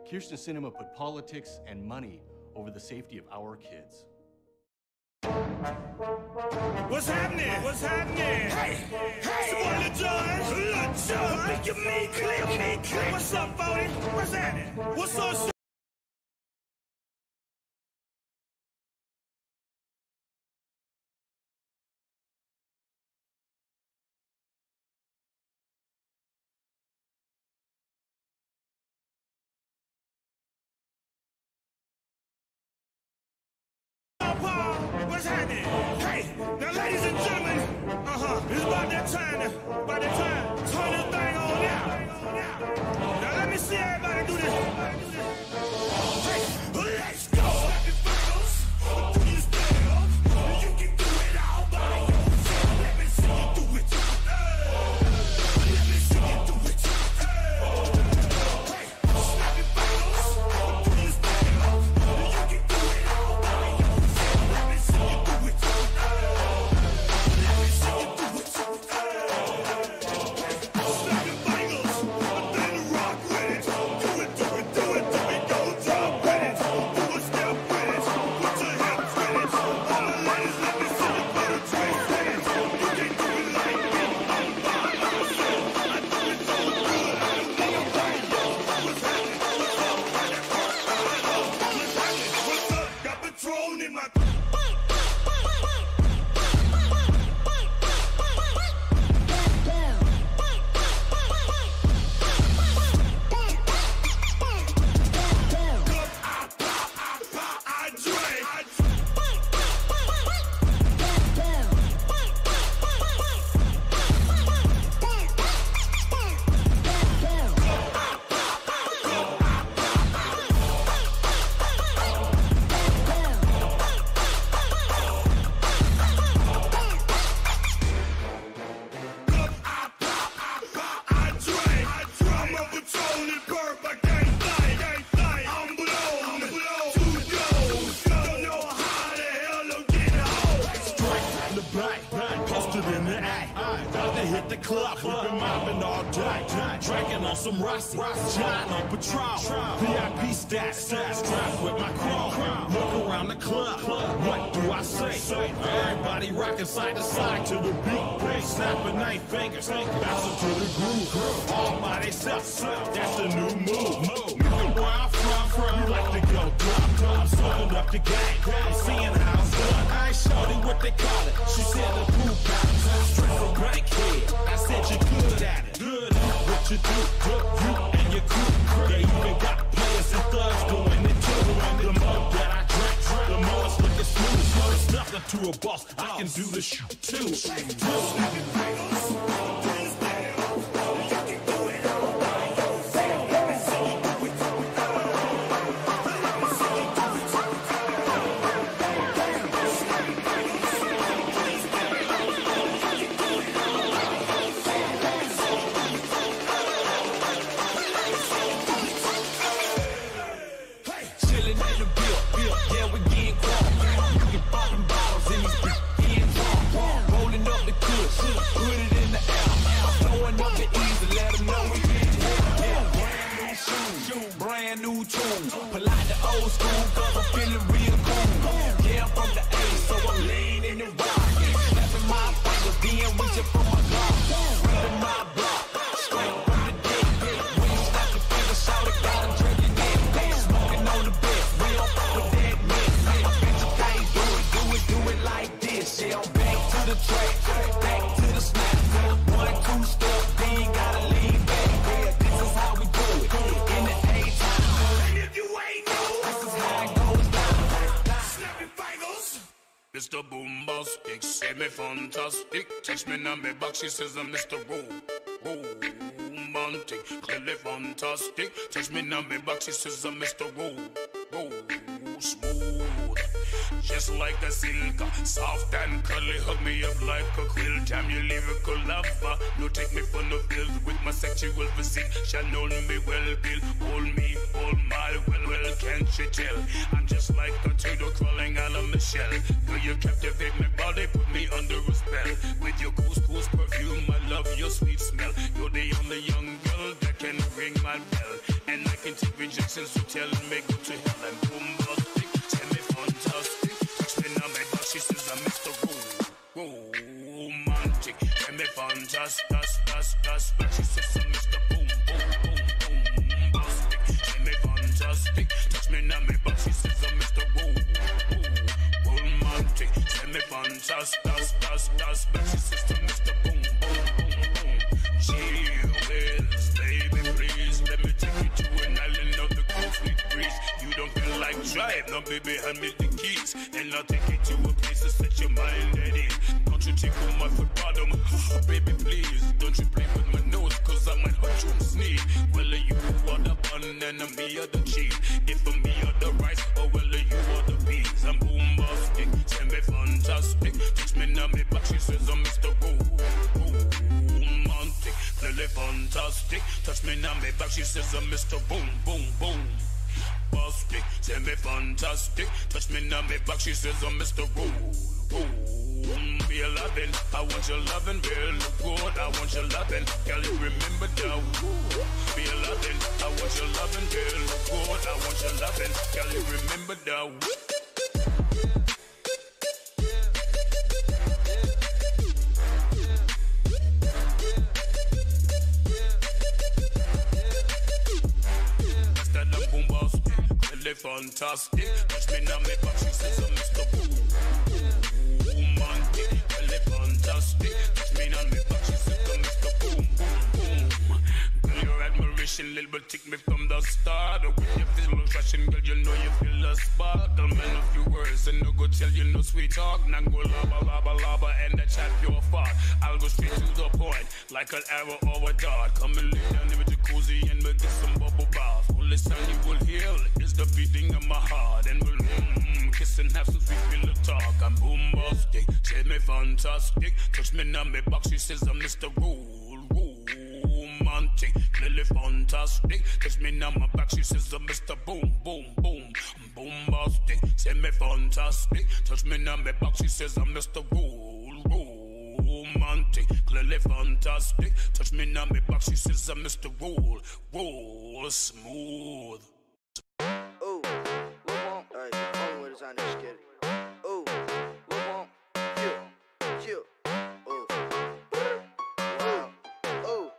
Kirsten Cinema put politics and money over the safety of our kids. What's happening? What's happening? Hey, hey, someone LeJohn, make your me clear. What's up, 40? What's happening? What's up? What's happening? Hey, now ladies and gentlemen, it's about that time, turn this thing on now. Now let me see everybody do this. Hey, let's go. Do your style. You can do it all by yourself. Let me see you do it. Let me see you do it. Hey, snap your fingers. Do your style. You can do it all by yourself. Let me see you do it. Let me see you do it. Snap your fingers. Then rock with it. Do it. Don't drop with it. Do a step with it. Put your hips with it. All the ladies, let me see you put a twist with it. You can do it like that. I'm by myself. I do it so good. I don't think I'm right. What's happening? What's up? What's happening? What's up? Got Patron in my... I drink. I'm a Patron and burp. I can't fight. I'm blown. Too goes. Don't know how the hell I'm getting home. Straight from the back, posted in the act. About to hit the club, we've been mobbing all day. Drinking on some Rossi, John on Patron. VIP stats, strapped with my chrome. Look around the club, what do I say? Everybody rocking side to side to the beat. Snapping 9 fingers, bouncing to the groove. All by themselves, that's the new move. Where I'm from, you like to go drop. I'm soaking up the game, I'm seeing how it's done. I ain't shorty what they call it, she said the poop out. Straight from Bankhead, I said you're good at it. Good at what you do, you and your crew. They even got players and thugs going into it. The more that I drink, the more it's looking smooth. It's nothing to a boss, I can do the shoot too. Chillin' in the bill, yeah, we getting crunk. You can pop them bottles in these getting drunk. Rolling up the kush, put it in the air. Throwing up the easy, let them know we getting hit. Yeah, brand new shoes, brand new tune. Polite the old school, cause I'm feeling real cool. Yeah, I'm from the A, so I'm leaning and rocking. Snapping my fingers, then reaching for my Glock. Ripping my block, straight from the dick. When you snap your fingers, shout it, got 'em drinking it. Smoking on the bed, we don't fuck with that mess. I bet you can't do it like this. Yeah, I'm back to the track, back to the snap. 1, 2 step, then gotta lean back. Yeah, this is how we do it, in the A-time. And if you ain't know, this is how it goes down. Snap your fingers. Mr. Boombastic, say me fantastic. Text me now, me back, she says I'm Mr. Romantic, clearly fantastic. Text me now, me back, she says I'm Mr. Smooth. Just like a silk, soft and curly. Hug me up like a quilt. I'm your lyrical lover. No take me for no pills with my sexual physique. Shall know me well, Bill. Hold me, hold my well, can't you tell? I'm just like a turtle crawling out of my shell. Girl, you captivate my body, put me under a spell. With your couscous perfume, I love your sweet smell. You're the only young girl that can ring my bell. And I can take rejection blessings, so tell me go to hell and bombastic. Tell me fantastic. Touch me now, my back, she says I'm Mr. Romantic. Tell me fantastic. Back, she says I'm Mr. Boom, bombastic. Tell me fantastic. Touch me now, my back, she says I'm Mr. Romantic. Tell me fantastic. Back, she says I'm Mr. Boom. Gee whiz, baby, please let me take you to an island of the cold breeze. You don't feel like drive, no baby, hand me the keys, and I'll take you to a place to set your mind at ease. Don't you tickle my foot bottom, oh, baby, please. Don't you play with my nose, cause I might hurt you and sneeze. Well, you are the bun and me are the cheese. If me are the rice, or well, you are the peas. I'm bombastic, send me fantastic. Teach me now, me back, she says I'm Mr. Romantic, clearly fantastic. Touch me now, me back, she says I'm Mr. Boom. Bastic, send me fantastic. Touch me now, me back, she says I'm Mr. Be a lovin', I want your lovin', real good. I want your lovin', girl, you remember that. Be a lovin', I want your lovin', real good. I want your lovin', girl, you remember that. Fantastic, touch me now, me back, she says I'm Mr. Romantic, really fantastic, touch me now, me back, she says I'm Mr. Boom. Girl, your admiration, little bit take me from the start. With your physical fashion, girl, you know you feel the spark. I'll man a few words and no go tell you no sweet talk. Now go laba, and the chat pure fart. I'll go straight to the point, like an arrow or a dart. Come and lay down in the jacuzzi and we'll get some bubble bath. Only sound you will hear is the beating of my heart, and we'll kiss and have some sweet pillow talk. I'm bombastic, tell me fantastic. Touch me now, me back, she says I'm Mr. Romantic, clearly fantastic. Touch me now, my back, she says I'm Mr. Bombastic, tell me fantastic. Touch me now, me back, she says I'm Mr. Romantic, clearly fantastic. Touch me now, me back, she says I'm Mr. Roll smooth. Ooh, we want, alright, only way to sign this shit. Ooh, we want, you, ooh, wow, ooh,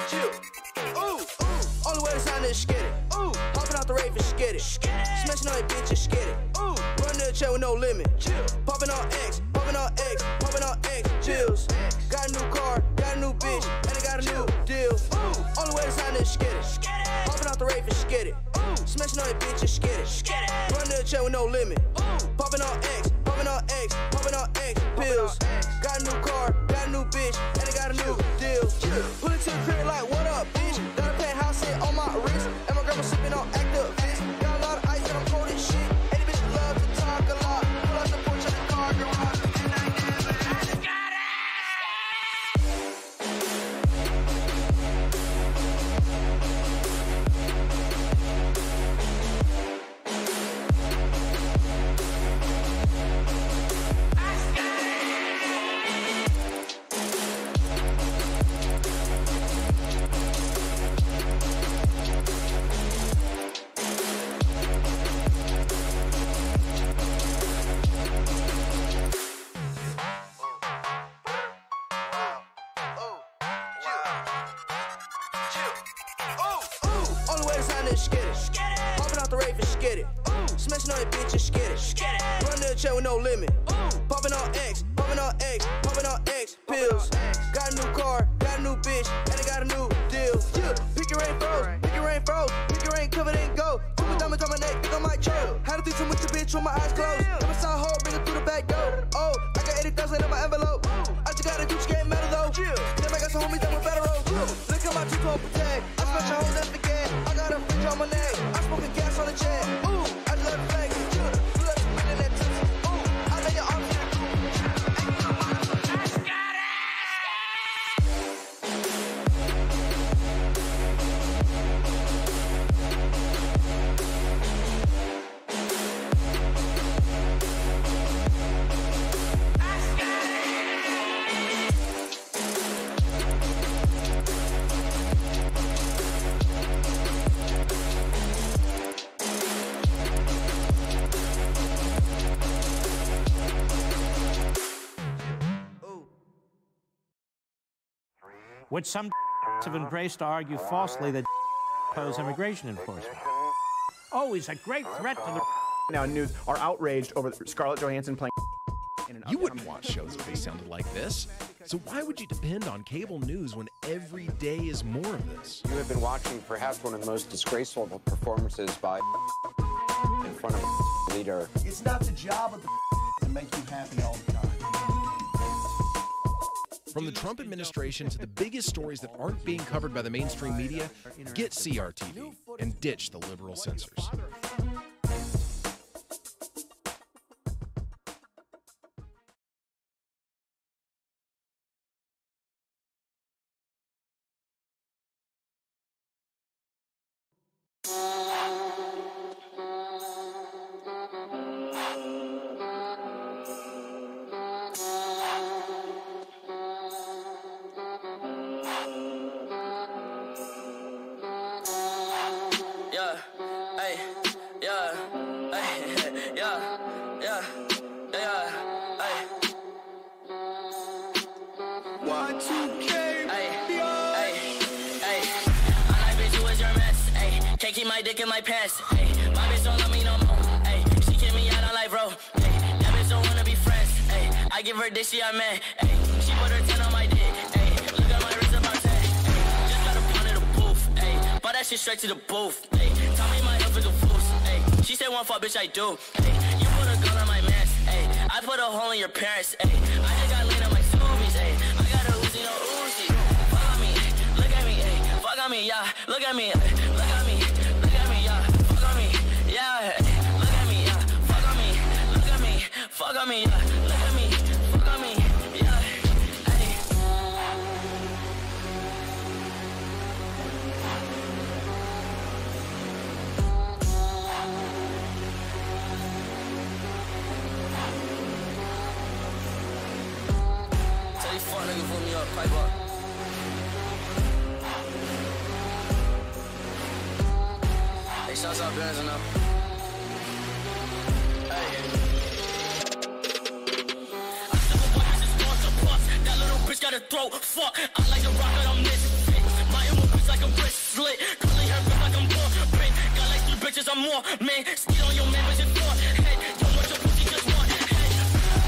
chill, ooh, only way to sign this shit. Ooh, hopping out the rave and skid it, smashing on that bitch and skid it. Ooh, running the chair with no limit, chill, popping on X, chills. Got a new car, got a new bitch, and I got a new deal. Ooh, only way to sign this skid it. Popping out the rave and skid it. Smashing on that bitch and skid it. Running the chair with no limit. Popping on X, pills. Got a new car, got a new bitch, and I got a new deal. Pull it to the crib like, what up, bitch? Got a penthouse sit on my wrist, and my grandma sipping on active fizz. Got a lot of ice and I'm cold as shit. And the bitch love to talk a lot. Pull out the porch of the car garage, and I never got it. Popping out the rave and skid it. Smashing on that bitch and skid it. Running the chair with no limit. Popping on X, pills. Got a new car, got a new bitch, and I got a new deal. Pick your rain froze, pick your rain covered in gold. Took a diamond on my neck, think I might choke. Had to do some with your bitch with my eyes closed. Never saw a hoe, bring it through the back door. Oh, I got 80,000 in my envelope. I just got a Gucci game metal though. Then I got some homies that were federal. Look at my two-tone protect. I smash your hoes and forget. I got a fridge on my neck. I smoking gas on the jet. Ooh, I just love the flex. Pull up some in that tootsie. Ooh, I lay your arms in the cool. which some have embraced to argue falsely that oppose immigration enforcement. Oh, he's a great threat to the... Now, news are outraged over Scarlett Johansson playing in an You wouldn't watch shows if they sounded like this. So why would you depend on cable news when every day is more of this? You have been watching perhaps one of the most disgraceful performances by in front of a leader. It's not the job of the to make you happy all the time. From the Trump administration to the biggest stories that aren't being covered by the mainstream media, get CRTV and ditch the liberal censors. Can't keep my dick in my pants. Ay, my bitch don't love me no more. Ay, she kick me out on life, bro. Ay, that bitch don't wanna be friends. Ay, I give her dick, she a man. Ay, she put her 10 on my dick. Ay, look at my wrist about 10. Ay, just got a pound of the booth. Ay, bought that shit straight to the booth. Ay, tell me my health is a fool's. Ay, she said one fuck, bitch, I do. Ay, you put a gun on my mans. Ay, I put a hole in your parents. Ay, I just got lean on my zoomies. Ay, I got a Uzi, no Uzi. Fuck on me, look at me. Ay, fuck on me, yeah, look at me. Look at me. Yeah, look at me, yeah, fuck on me, look at me, fuck on me, yeah, look at me, fuck on me, yeah, hey. Tell you fuck nigga put me up, pipe up. Hey, shouts out Benz and up. Gotta throw, fuck, I like a rocket on this fit. My emo bitch like a wristlet. Curly hair grip like I'm born. Big, got like 3 bitches, I'm more. Man, skid on your man, bitch, it's for head. Don't want your pussy, just want head.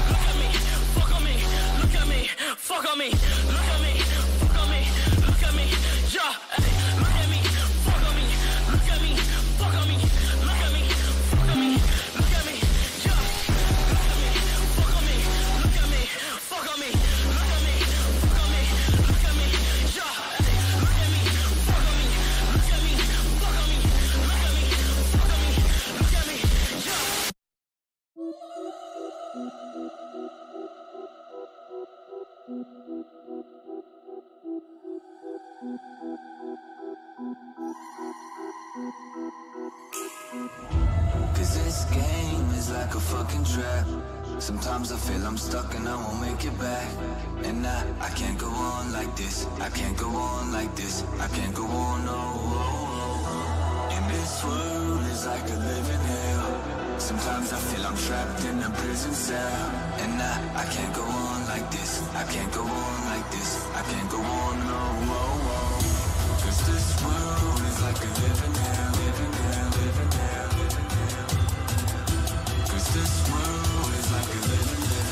Look at me, fuck on me. Look at me, fuck on me. Look at me, fuck on me. Look at me, yeah, hey. Look at me, fuck on me. Look at me, fuck on me. Look at me, fuck on me. Look at me, yeah. Look at me, fuck on me. Look at me, fuck on me. Cause this game is like a fucking trap. Sometimes I feel I'm stuck and I won't make it back. And I can't go on like this. I can't go on like this. I can't go on, no. And this world is like a living hell. Sometimes I feel I'm trapped in a prison cell. And I can't go on like this. I can't go on like this. I can't go on, no. Cause this world is like a living hell. Living hell, living hell, living hell. Cause this world is like a living hell.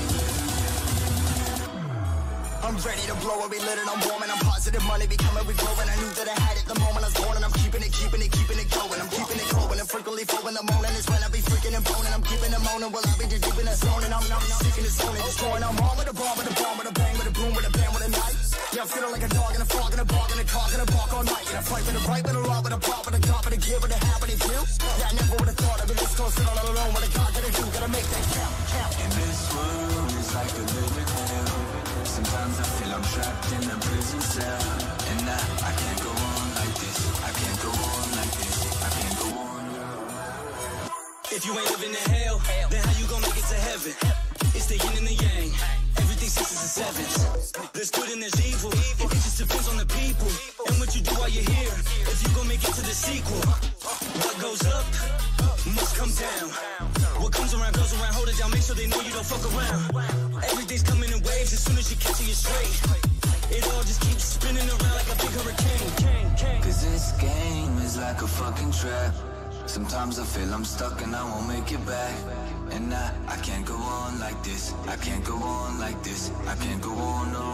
I'm ready to blow it, we lit it, I'm warm and I'm positive. Money be coming, we growing. I knew that I had it the moment I was born, and I'm keeping it going. I'm keeping it growing and frequently flowing. The morning is when I be freaking and boning. I'm keeping it moaning while I be just deep in the zone, and I'm sick in the zone and destroying. I'm on with a bomb, with a bomb, with a bang, with a boom, with a bang, with a knife. Yeah, I'm feeling like a dog in a fog, in a bark, in a cock, in a bark all night. And I fight with a right, with a rock, with a pop, with a cop, with a gear, with a hat, with a view. Yeah, I never would have thought I'd be this close, sit all alone. What I gotta do, gotta make that count. And this world is like a living hell. Sometimes I feel I'm trapped in a prison cell. And I can't go on like this. I can't go on like this. I can't go on. If you ain't living in hell, then how you gon' make it to heaven? It's the yin and the yang. Everything sixes and sevens. There's good and there's evil. It just depends on the people and what you do while you're here. If you gon' make it to the sequel, what goes up must come down. What comes around goes around. Hold it down, make sure they know you don't fuck around. Everything's coming in waves. As soon as you catch it, you're straight. It all just keeps spinning around like a big hurricane. Cause this game is like a fucking trap. Sometimes I feel I'm stuck and I won't make it back. And I can't go on like this. I can't go on like this. I can't go on, no.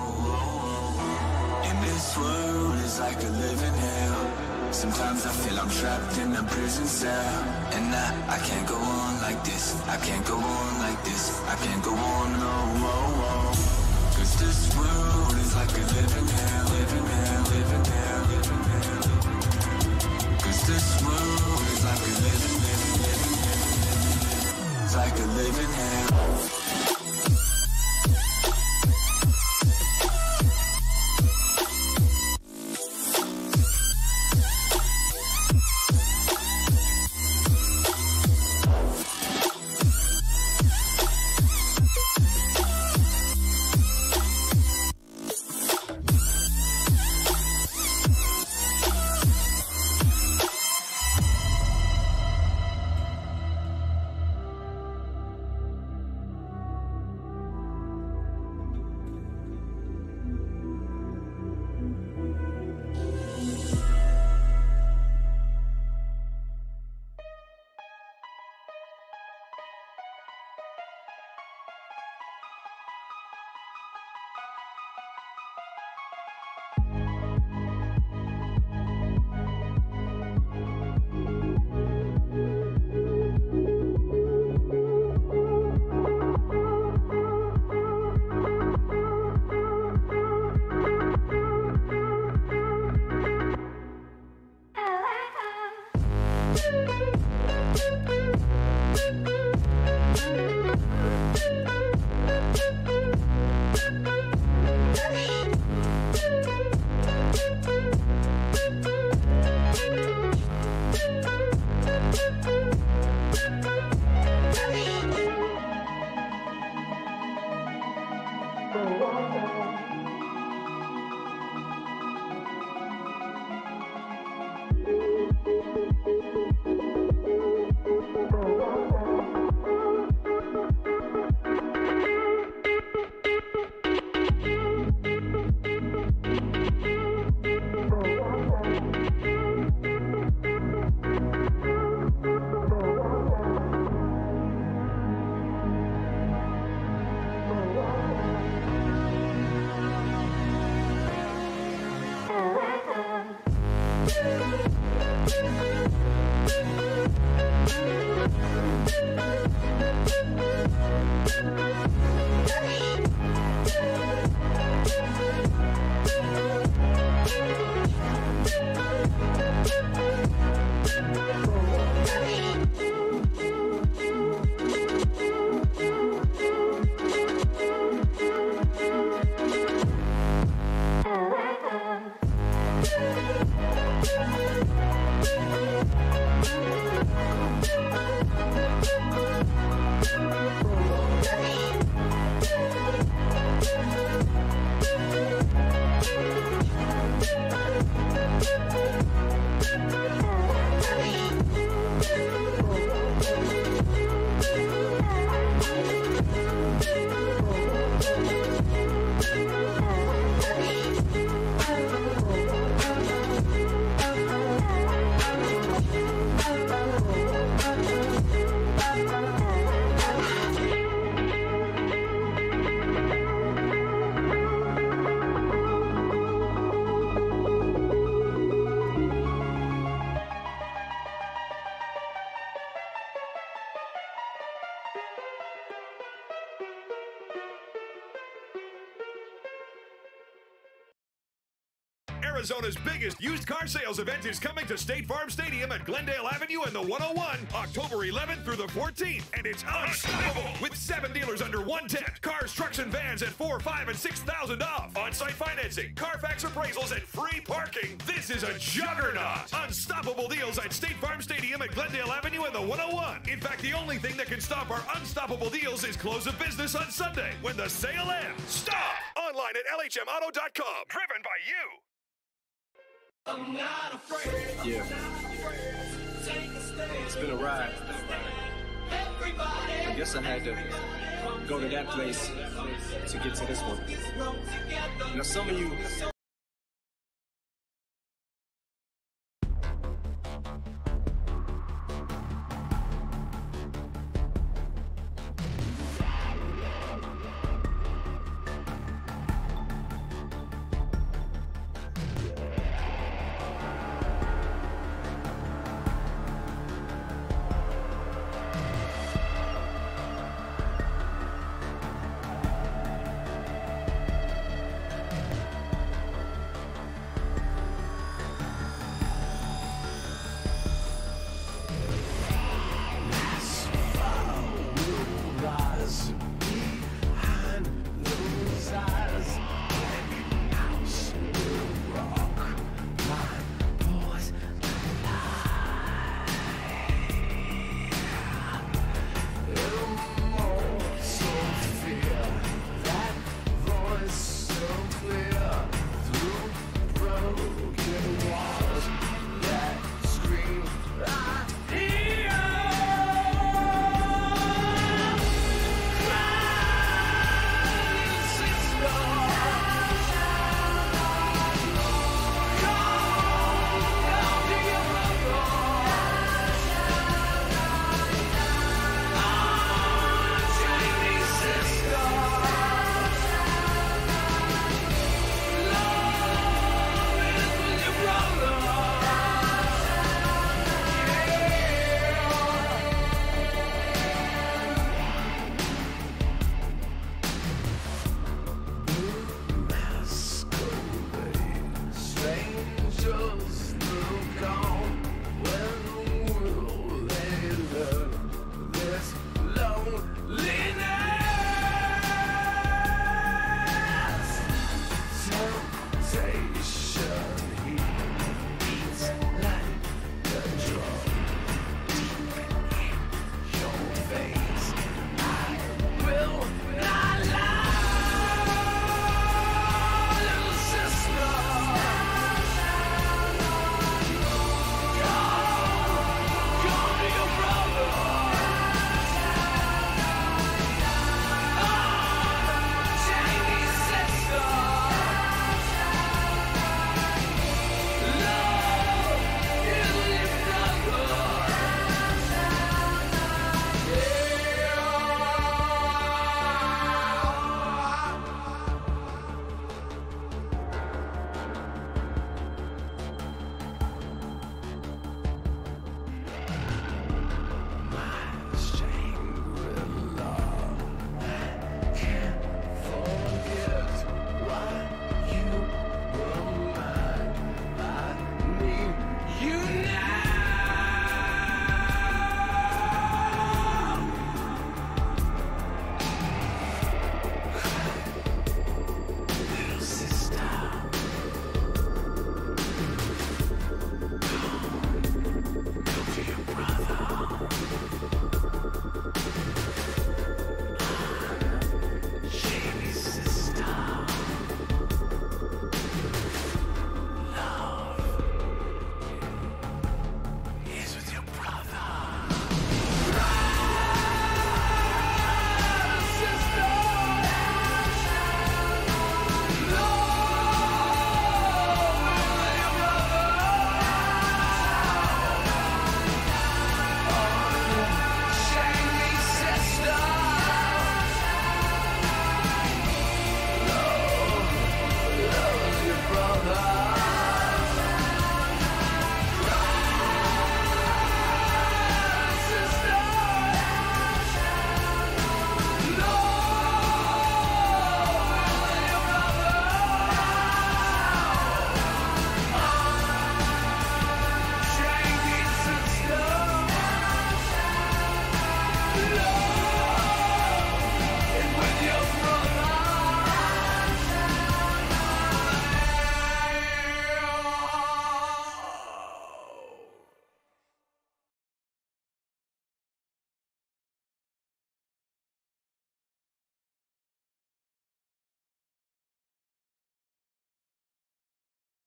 And this world is like a living hell. Sometimes I feel I'm trapped in a prison cell. And I can't go on like this. I can't go on like this. I can't go on, no. Cause this world is like a living hell. Living hell, living hell, living hell. Cause this world is like a living hell. It's like a living hell. Arizona's biggest used car sales event is coming to State Farm Stadium at Glendale Avenue and the 101, October 11th through the 14th. And it's unstoppable with 7 dealers under 110. Cars, trucks, and vans at $4,000, $5,000, and $6,000 off. On-site financing, Carfax appraisals, and free parking. This is a juggernaut. Unstoppable deals at State Farm Stadium at Glendale Avenue and the 101. In fact, the only thing that can stop our unstoppable deals is close of business on Sunday when the sale ends. Stop! Online at LHMauto.com. Driven by you. I'm not afraid. Yeah. It's been a ride. I guess I had to go to that place to get to this one. Now some of you...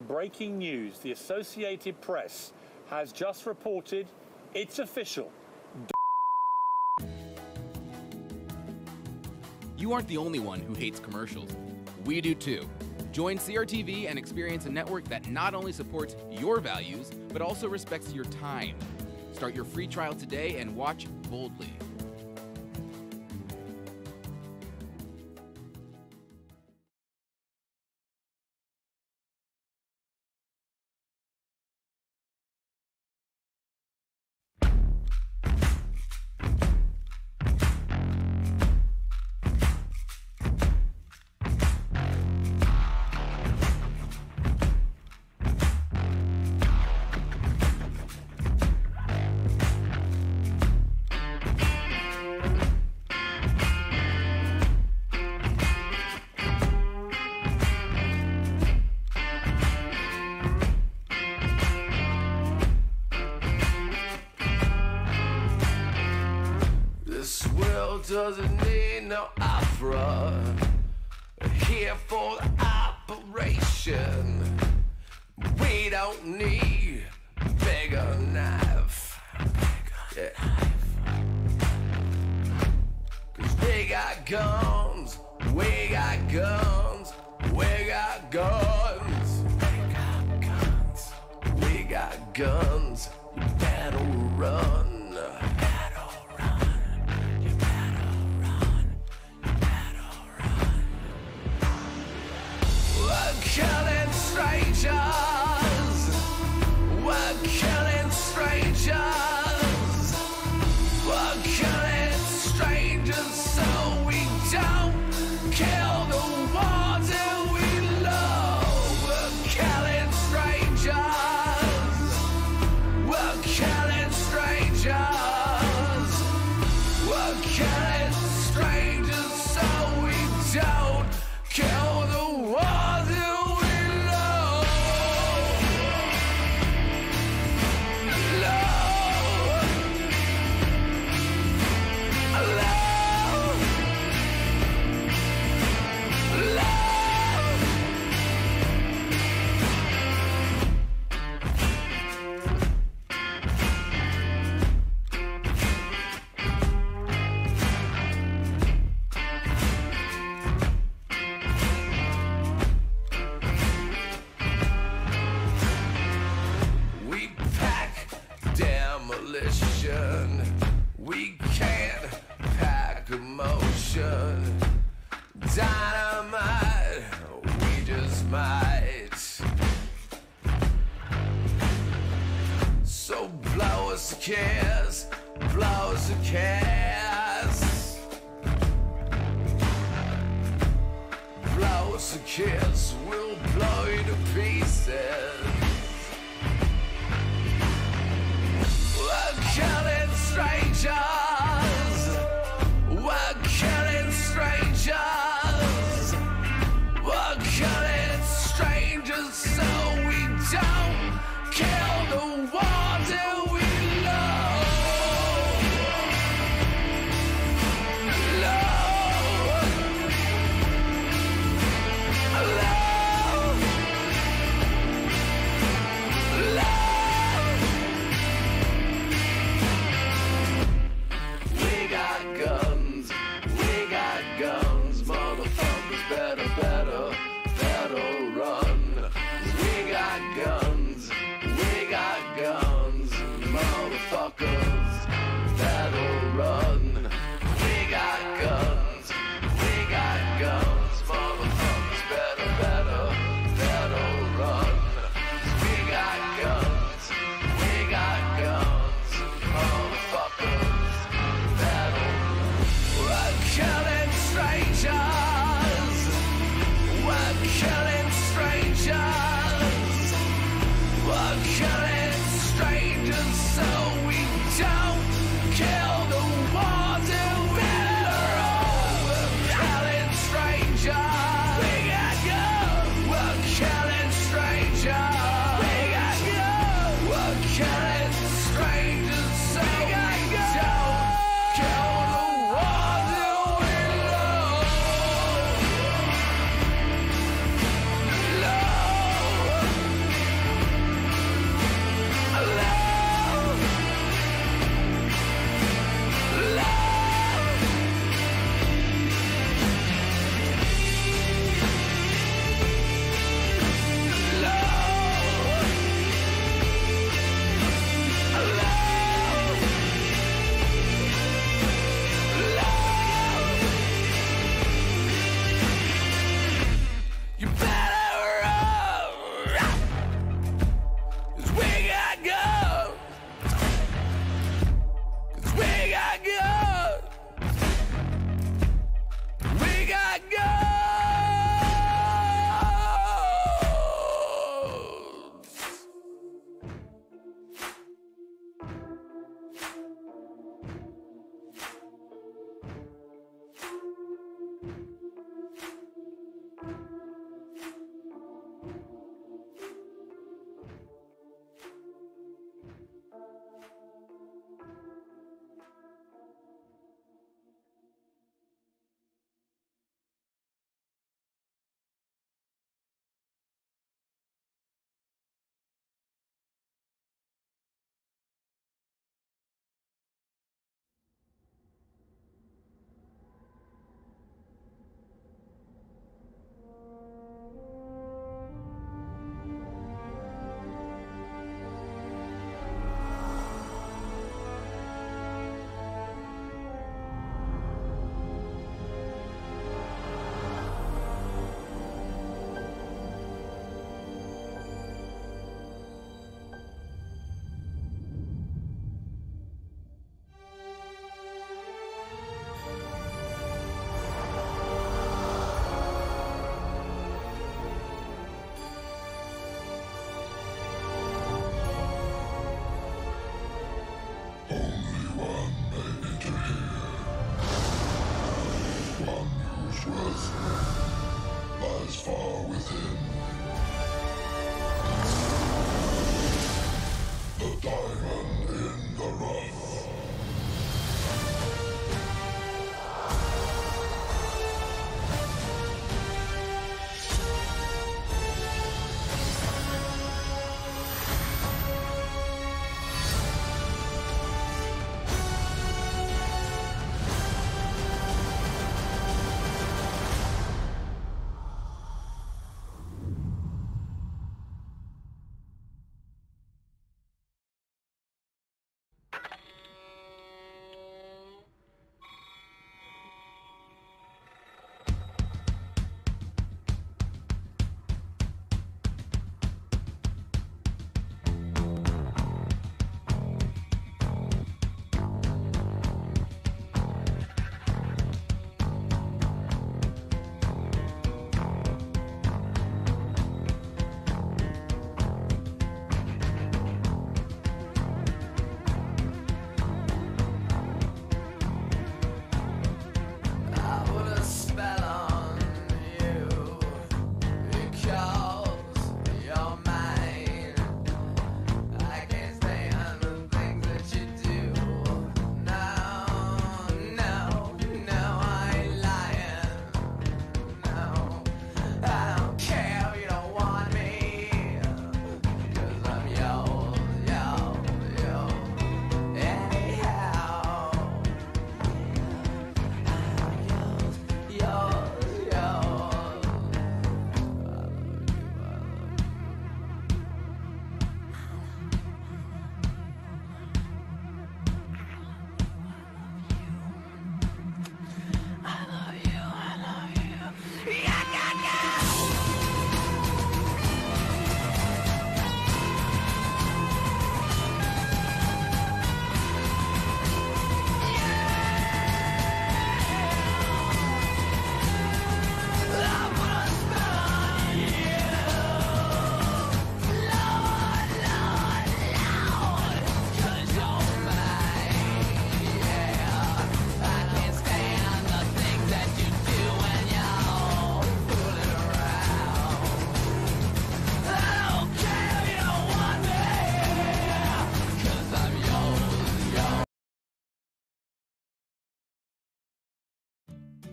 Breaking news. The Associated Press has just reported it's official. You aren't the only one who hates commercials. We do too. Join CRTV and experience a network that not only supports your values, but also respects your time. Start your free trial today and watch boldly. Doesn't need no opera. Here for the operation. We don't need bigger knife. Yeah. 'Cause we got guns. We got guns. We got guns. We got guns. We got guns. You better run. Killing strangers, we're killing strangers, we're killing strangers so we don't kill the ones that we love. We're killing strangers, we're killing strangers, we're killing strangers so we don't kill the ones that we can't pack emotion. Dynamite, we just might. So blow us a kiss, blow us a kiss. Blow us a kiss, we'll blow you to pieces. We're killing strangers. We're killing strangers. We're killing strangers so we don't kill the ones that we love. We got guns, motherfuckers better run. We got guns, motherfuckers better run. We got guns, motherfuckers better run. We got guns, motherfuckers better run. We're killing strangers. We're killing strangers. We're killing strangers so we don't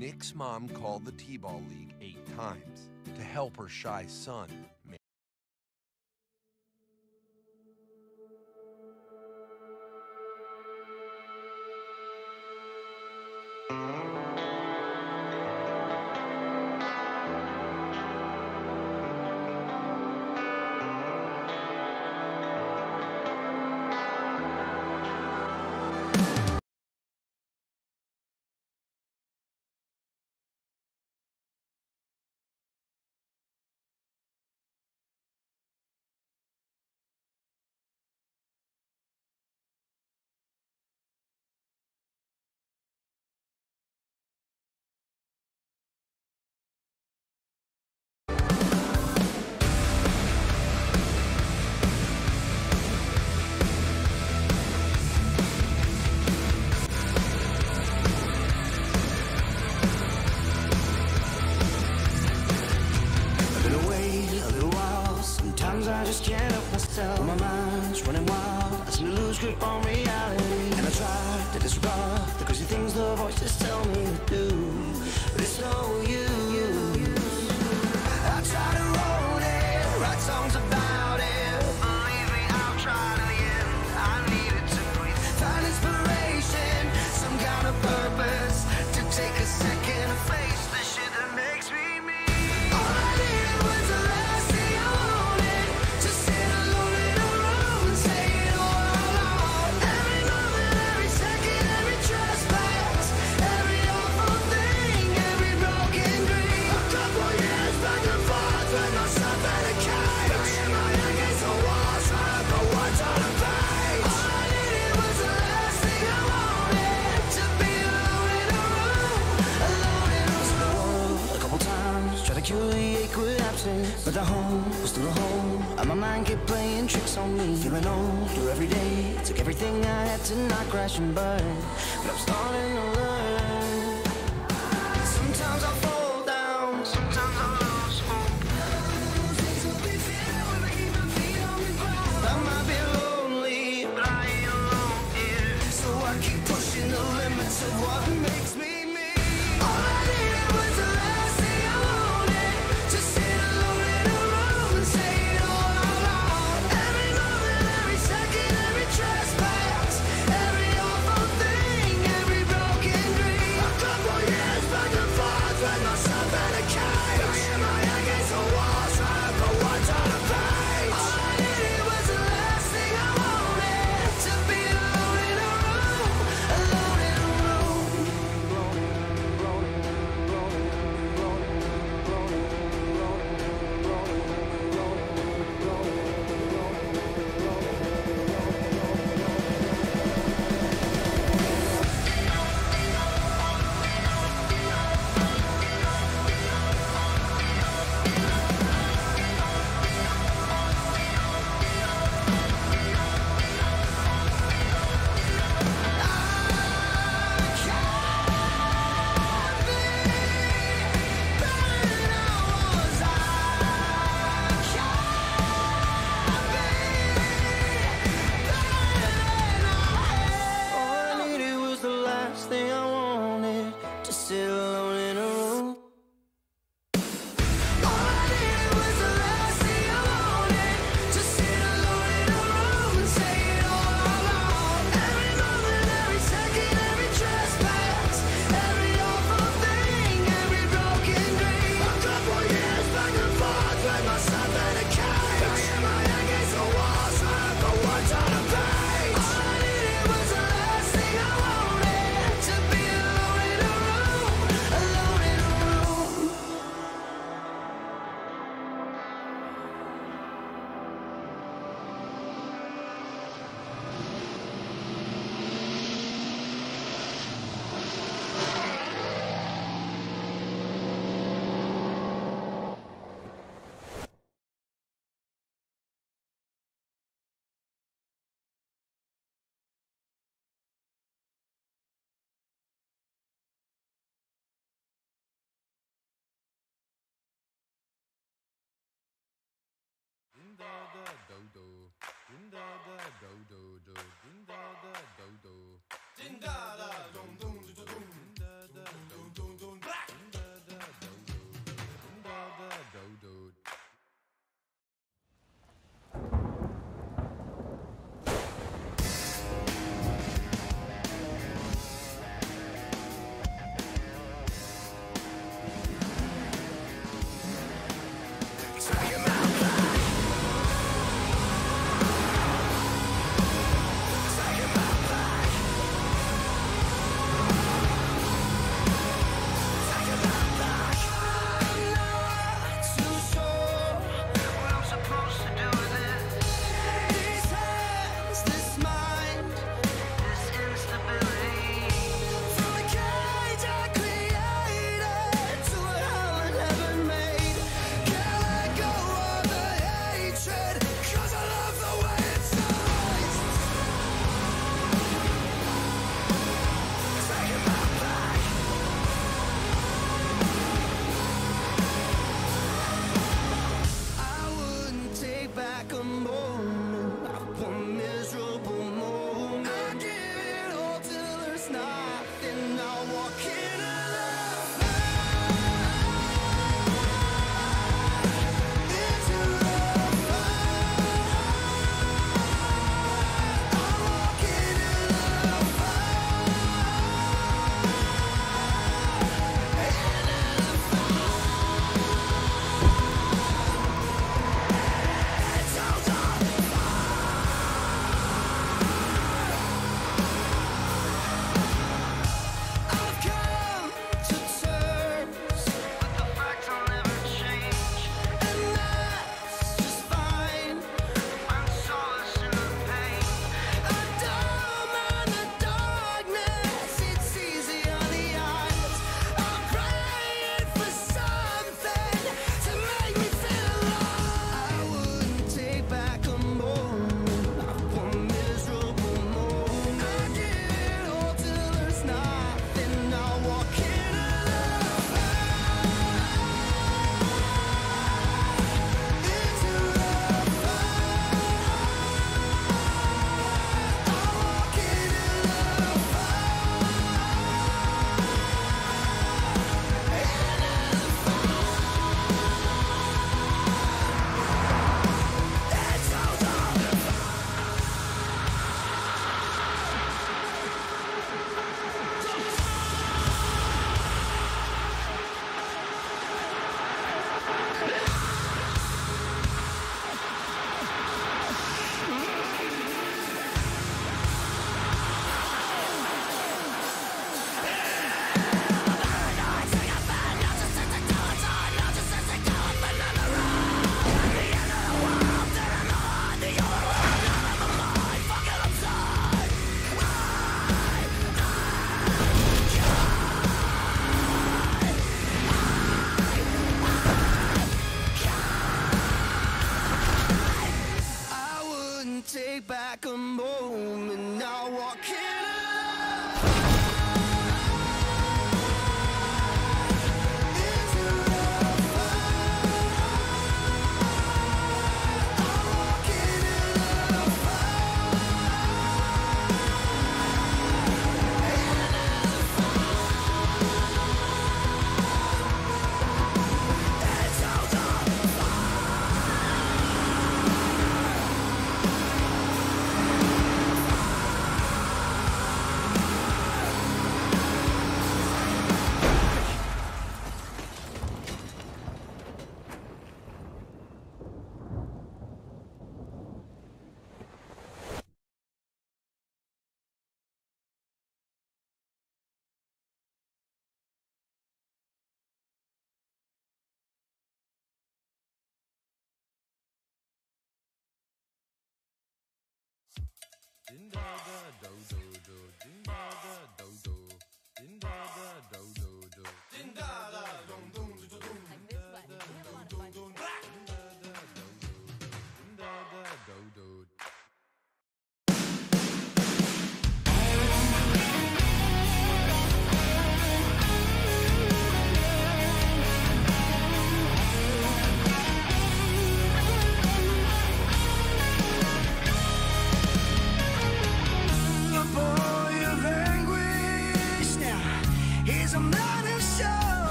Nick's mom called the T-ball league 8 times to help her shy son. I just can't help myself. My mind's running wild. I seem to lose grip on reality. And I try to disregard the crazy things the voices tell me to do. But it's no use. I try to roll it, write songs about it. Believe me, I'll try to the end. I need it to breathe. Find inspiration, some kind of purpose. To take a second to face the shit that makes me me. All I needed was the last thing I wanted. To sit alone in a room and say it all out loud. Every moment, every second, every trespass, every awful thing, every broken dream. A couple years back and forth with myself and a kite. Banging my head against the wall, trying to put words on a page. All I needed was the last thing I wanted. To be alone in a room, alone in a room. A couple times, tried to cure the ache with absence, but the home was still a home, and my mind kept playing tricks on me. Feeling older every day, took everything I had to not crash and burn, but I'm starting to learn. Sometimes I fall down, sometimes I lose hope. I might be lonely, but I ain't alone here. So I keep pushing the limits of what makes me me. All I needed was the last thing I wanted. To sit alone in a room and say it all out loud. Every moment, every second, every trespass, every awful thing, every broken dream. A couple years back and forth with myself and a kite. Banging my head against the wall, trying to put words on a page. All I needed was the last thing I wanted. To be alone in a room, alone in a room. All I needed was the last thing I wanted. To sit alone in a room. All I needed was the last thing I wanted. To sit alone in a room and say it all out loud. Every moment, every second, every trespass, every awful thing, every broken dream. A couple years back and forth with myself and a kite. Banging my head against the wall, trying to put words on a page. All I needed was the last thing I wanted. To be alone in a room, alone in a room.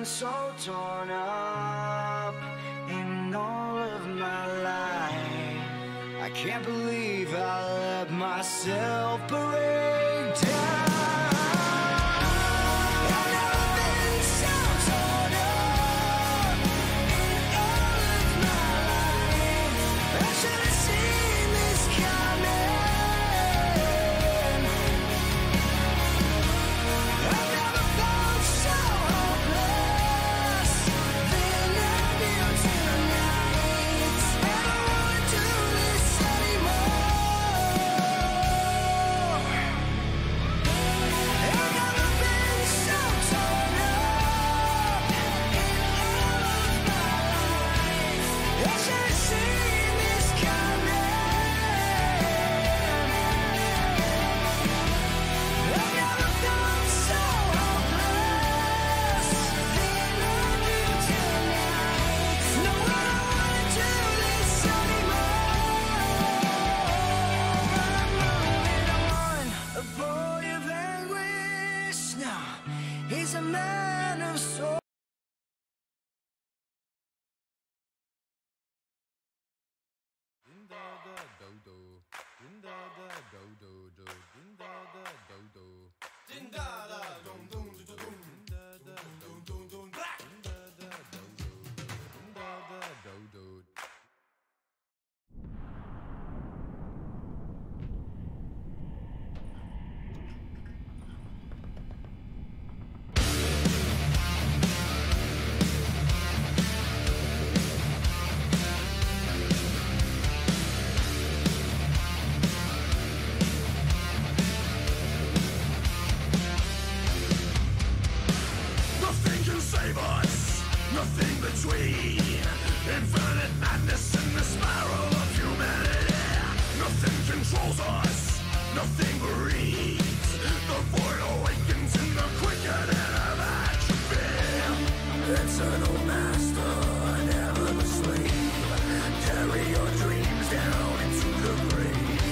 So torn up in all of my life, I can't believe I let myself break down. I've never been so torn up in all of my life. I should have seen this coming. I've never felt so hopeless than I do tonight. I don't wanna do this anymore. I've never been so torn up in all of my life. I should have seen this coming. I've never felt so hopeless than I do tonight. No, I don't wanna do this anymore. I'm moving on. A boy of anguish now. He's a man of sorrow. Nothing can save us, nothing between infinite madness and the spiral of humanity. Nothing controls us, nothing breathes. The void awakens in the wicked and avenge fear. Eternal master, never the slave. Carry your dreams down into the grave.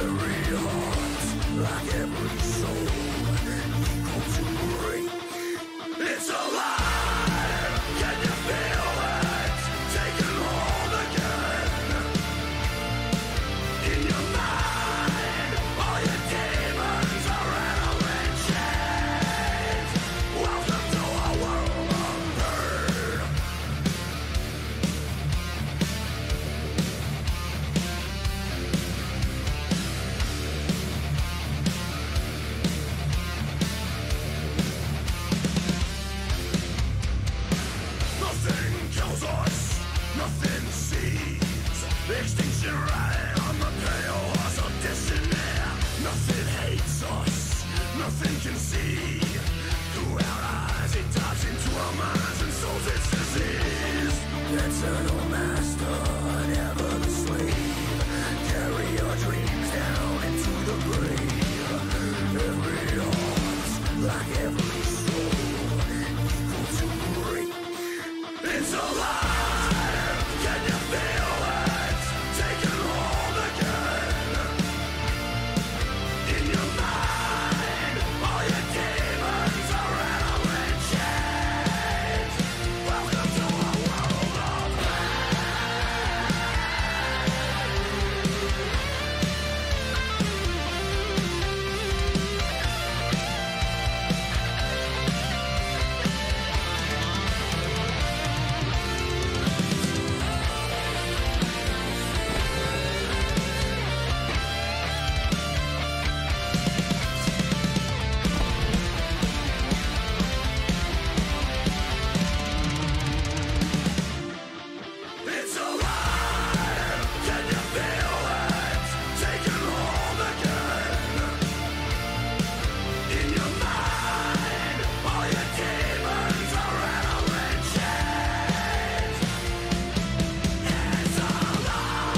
Every heart, like every soul, equal to break. It's alive! Can you feel it? Taking hold again. In your mind, all your demons are rattling chains. Welcome to a world of pain. Nothing kills us, nothing sees. Extinction riding on the pale horse of destiny. Nothing hates us, nothing can see. Through our eyes it dives into our minds and souls its disease. Eternal master, never the slave. Carry your dreams down into the grave. Every heart, like every soul, equal to break. It's alive! Can you feel it? Taking hold again. In your mind, all your demons are rattling chains. Welcome to a world of It's alive! Can you feel it? Taking hold again. In your mind, all your demons are rattling chains. It's alive!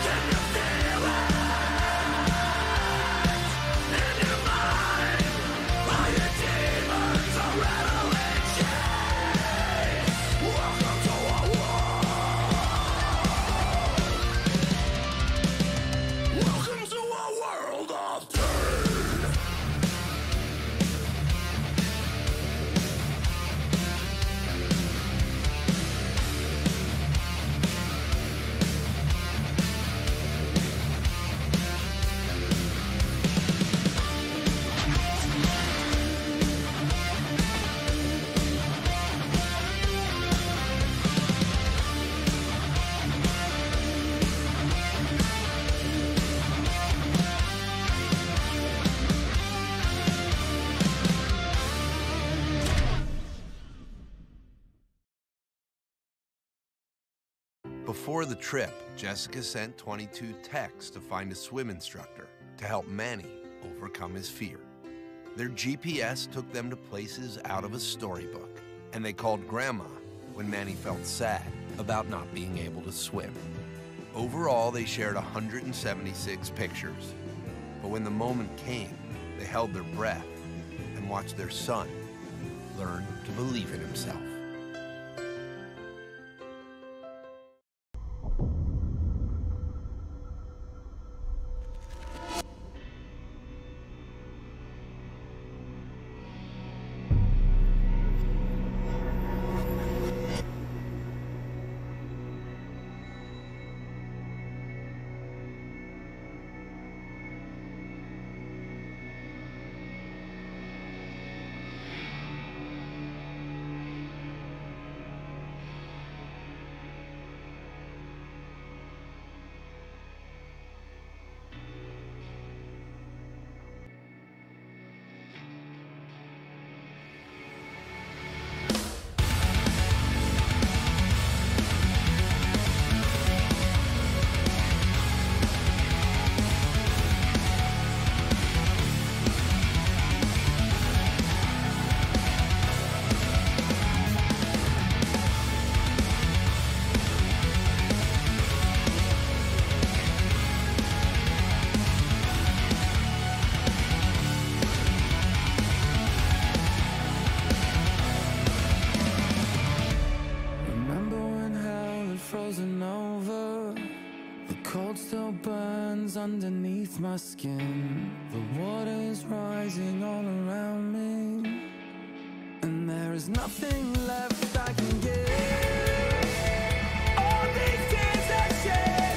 Can you feel it? In your mind, all your demons are rattling chains. Welcome to a world. Welcome to a world of turn. Before the trip, Jessica sent 22 texts to find a swim instructor to help Manny overcome his fear. Their GPS took them to places out of a storybook, and they called Grandma when Manny felt sad about not being able to swim. Overall, they shared 176 pictures, but when the moment came, they held their breath and watched their son learn to believe in himself. underneath my skin. The water is rising all around me, and there is nothing left I can give. All these tears I've shed,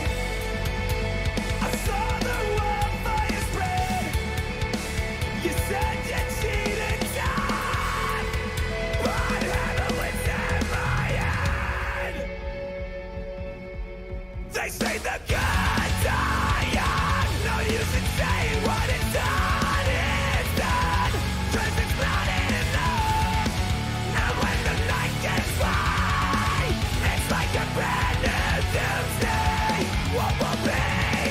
I saw the wildfire spread. You said you cheated time, but heaven was in my head. They say the good die young, no use in saying what it's done is done, 'cause it's not enough. And when the night gets by, it's like a brand new doomsday. What will be,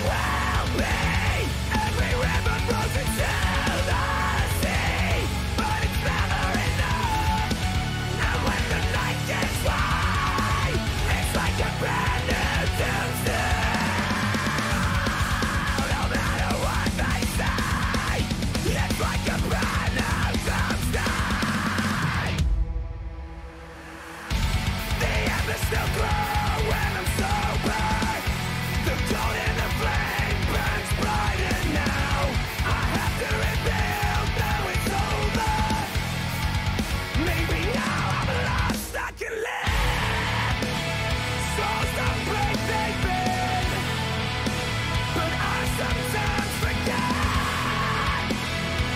will be. Every river flows into the sea, but it's never enough. And when the night gets by, it's like a brand new doomsday. No matter what they say, it's like a brand new doomsday. The embers still glow when I'm sober. The gold in the flame burns brighter now. I have to rebuild, now it's over. Maybe now I'm lost, I can live. Souls don't break, they bend. But I sometimes forget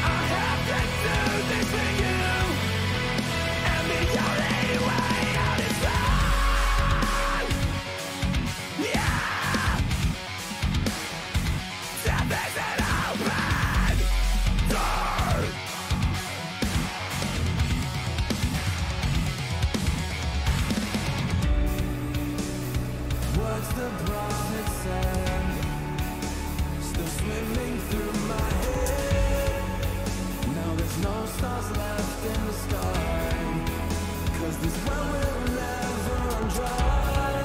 I have to do this for you, and the only way out is through. Yeah, death is an open door. What's the prophet said? Still swimming through my head. Now there's no stars left in the sky, 'cause this well will never run dry.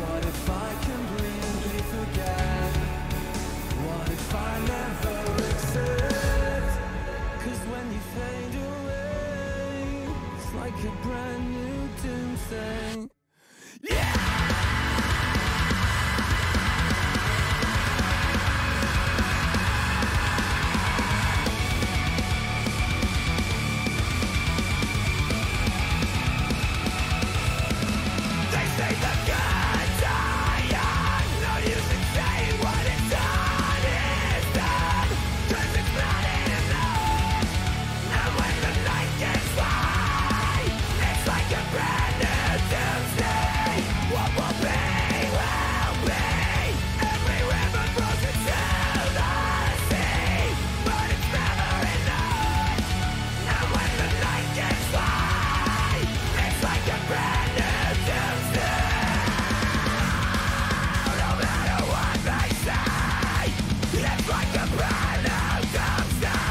What if I completely forget? What if I never accept? 'Cause when you fade away, it's like a brand new doomsday. Yeah! They say the good die young, no use in saying what it's done is done, 'cause it's not enough. And when the night gets by, it's like a brand new doomsday. What will be, will be. Every river flows into the sea, but it's never enough. And when the night gets by, it's like a brand new doomsday. No matter what they say, it's like a brand new doomsday.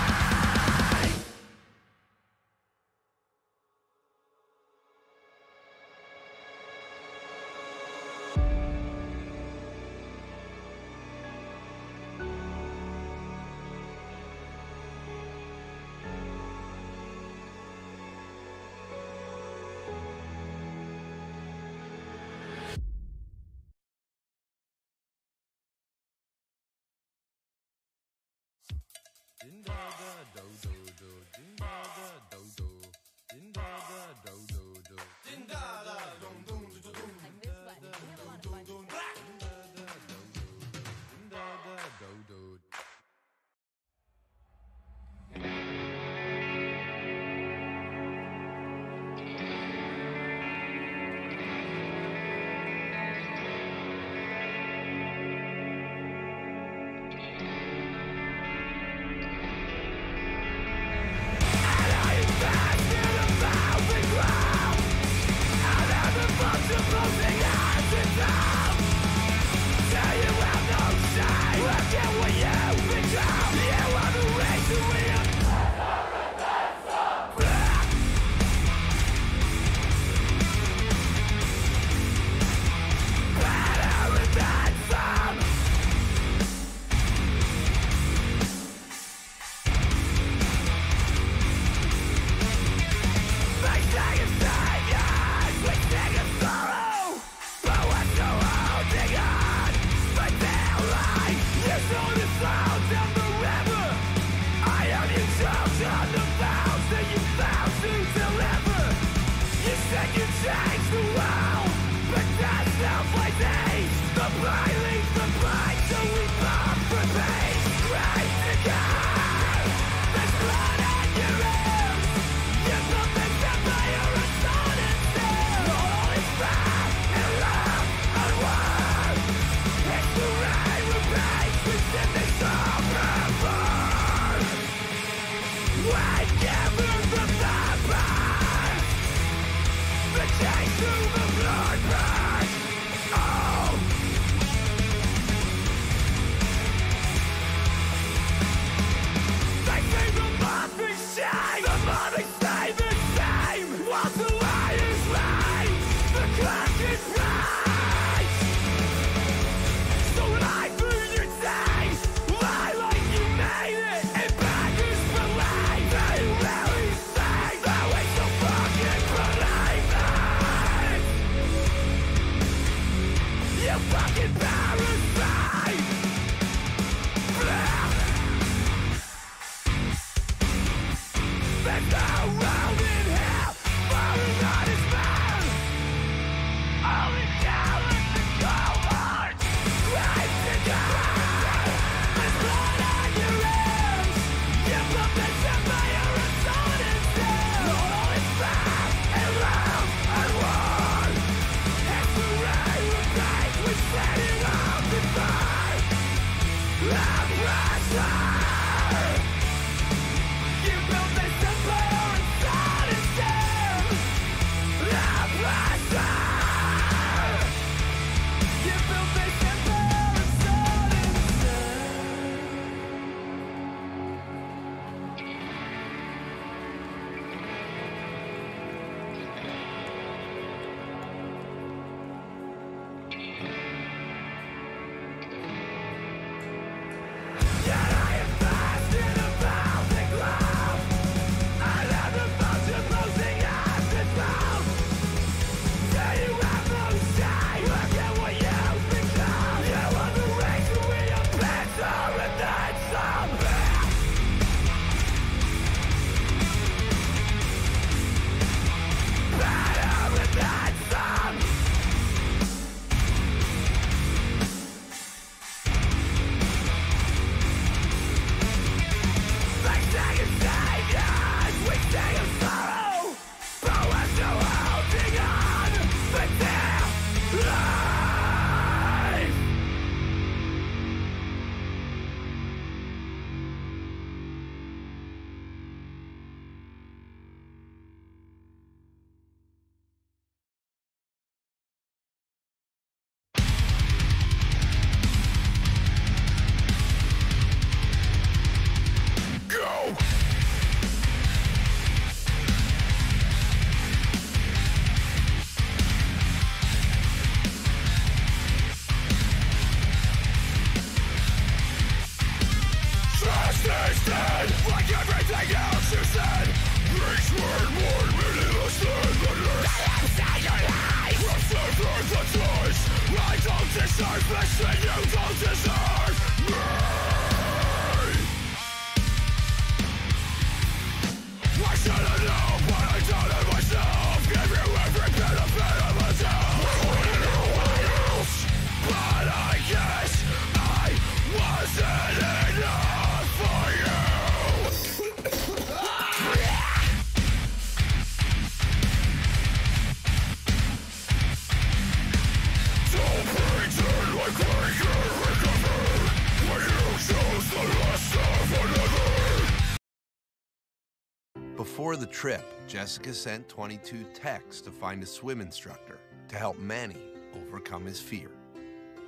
Before the trip, Jessica sent 22 texts to find a swim instructor to help Manny overcome his fear.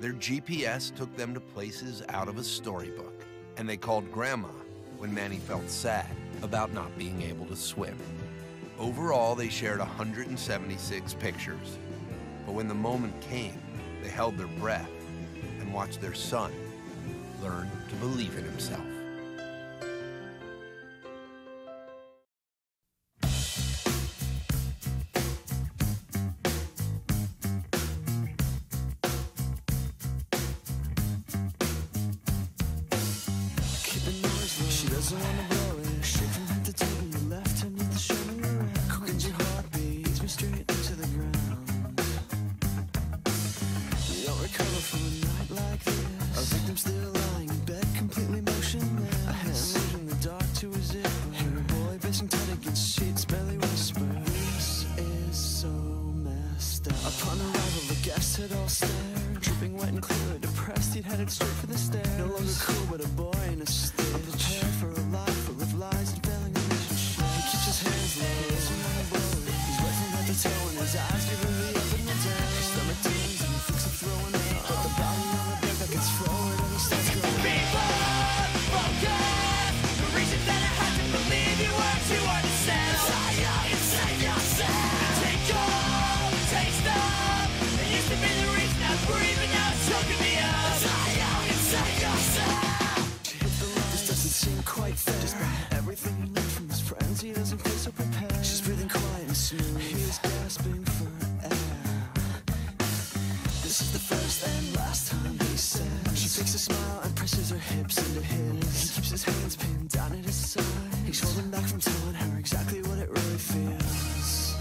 Their GPS took them to places out of a storybook, and they called Grandma when Manny felt sad about not being able to swim. Overall, they shared 176 pictures, but when the moment came, they held their breath and watched their son learn to believe in himself. She doesn't wanna blow it. Shit from head to toe, your left hand with the shoulder around. Quickens your heartbeat, leads me straight into against sheets, barely whispers. This is so messed up. Upon arrival, the guests had all stared, dripping wet and clearly depressed. He'd headed straight for the stairs. No longer cool, but a boy in a stitch. Unprepared for a life full of lies and failing relationships. He keeps his hands low, he isn't on a bullet. He's wet from head to toe, and his eyes give him the up and the down. His stomach turns and he thinks of throwing up, but the body on the bed that gets forward and he starts growing. People, focus. The reason that I had to believe you were too hard to sell. Inside yourself. Take all the taste of. It used to be the reason I breathe, but now it's choking me up. Inside yourself. She hit the line. This doesn't seem quite fair. Despite everything he learned from his friends, he doesn't feel so prepared. She's breathing quiet and smooth. He is gasping for air. This is the first and last time he says. She fakes a smile and presses her hips into his. He keeps his hands pinned down at his side. He's holding back from telling her exactly what it really feels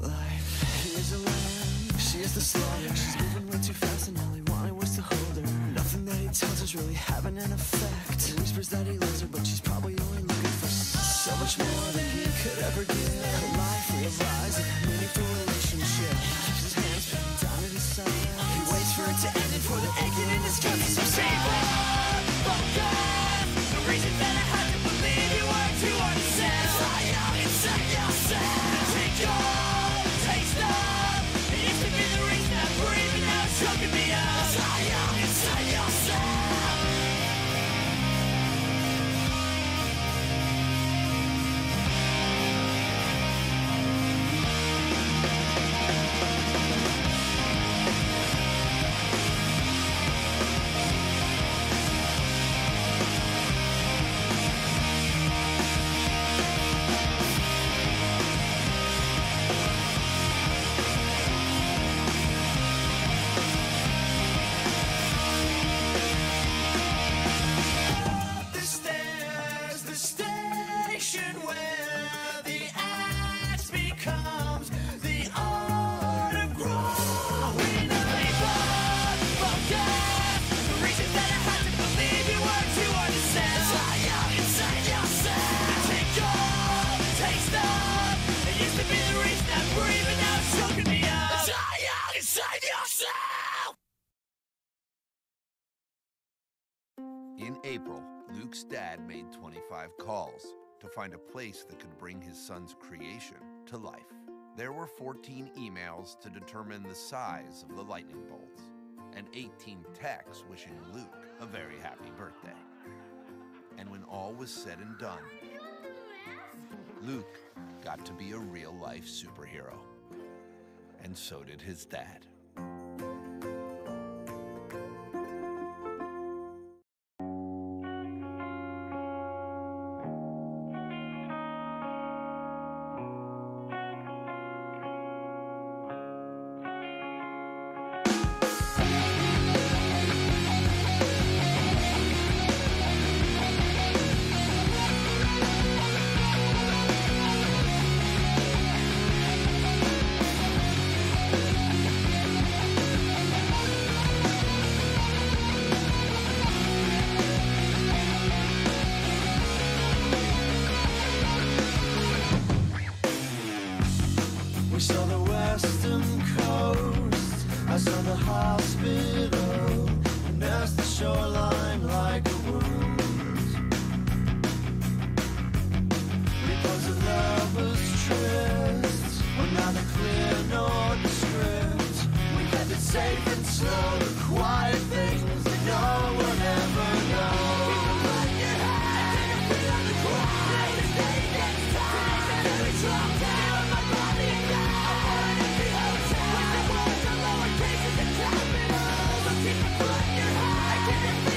like. He is a lamb, she is the slaughter. She's moving way too fast and all he wanted was to hold her. Nothing that he tells is really having an effect. He whispers that he loves her, but she's probably only looking for so much more than he could ever give. Her life realized a meaningful relationship. He keeps his hands pinned down at his side. He waits for it to end and pour the aching in his guts. He's The reason that I had to believe you were too hard to sell. Inside yourself. Take all the taste of. It used to be the reason I breathe, but now it's choking me up. Inside yourself. In April, Luke's dad made 25 calls to find a place that could bring his son's creation to life. There were 14 emails to determine the size of the lightning bolts, and 18 texts wishing Luke a very happy birthday. And when all was said and done, Luke got to be a real-life superhero. And so did his dad. We saw the western coast, I saw the hospital, and nursed the shoreline like a wound. Because of lovers' trysts, we're neither clear nor descript. We kept it safe and slow, the quiet things that no one ever knows. Keep it put in your heart. I can't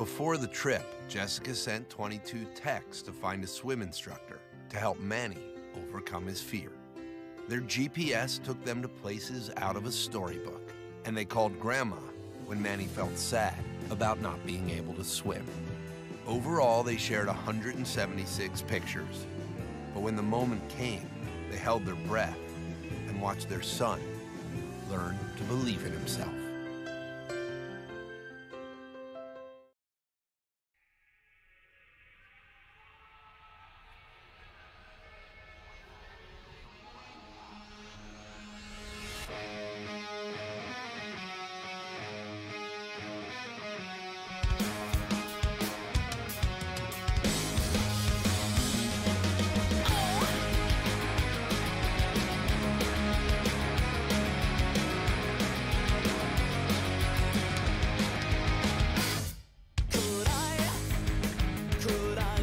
Before the trip, Jessica sent 22 texts to find a swim instructor to help Manny overcome his fear. Their GPS took them to places out of a storybook, and they called Grandma when Manny felt sad about not being able to swim. Overall, they shared 176 pictures, but when the moment came, they held their breath and watched their son learn to believe in himself.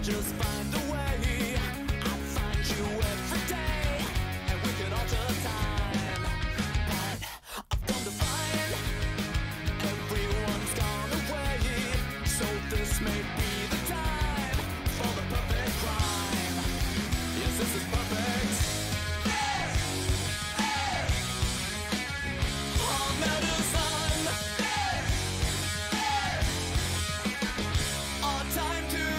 Just find a way. I'd find you every day, and we could alter time. But I've come to find everyone's gone away, so this may be the time for the perfect crime. Yes, this is perfect. All medicine. Our time to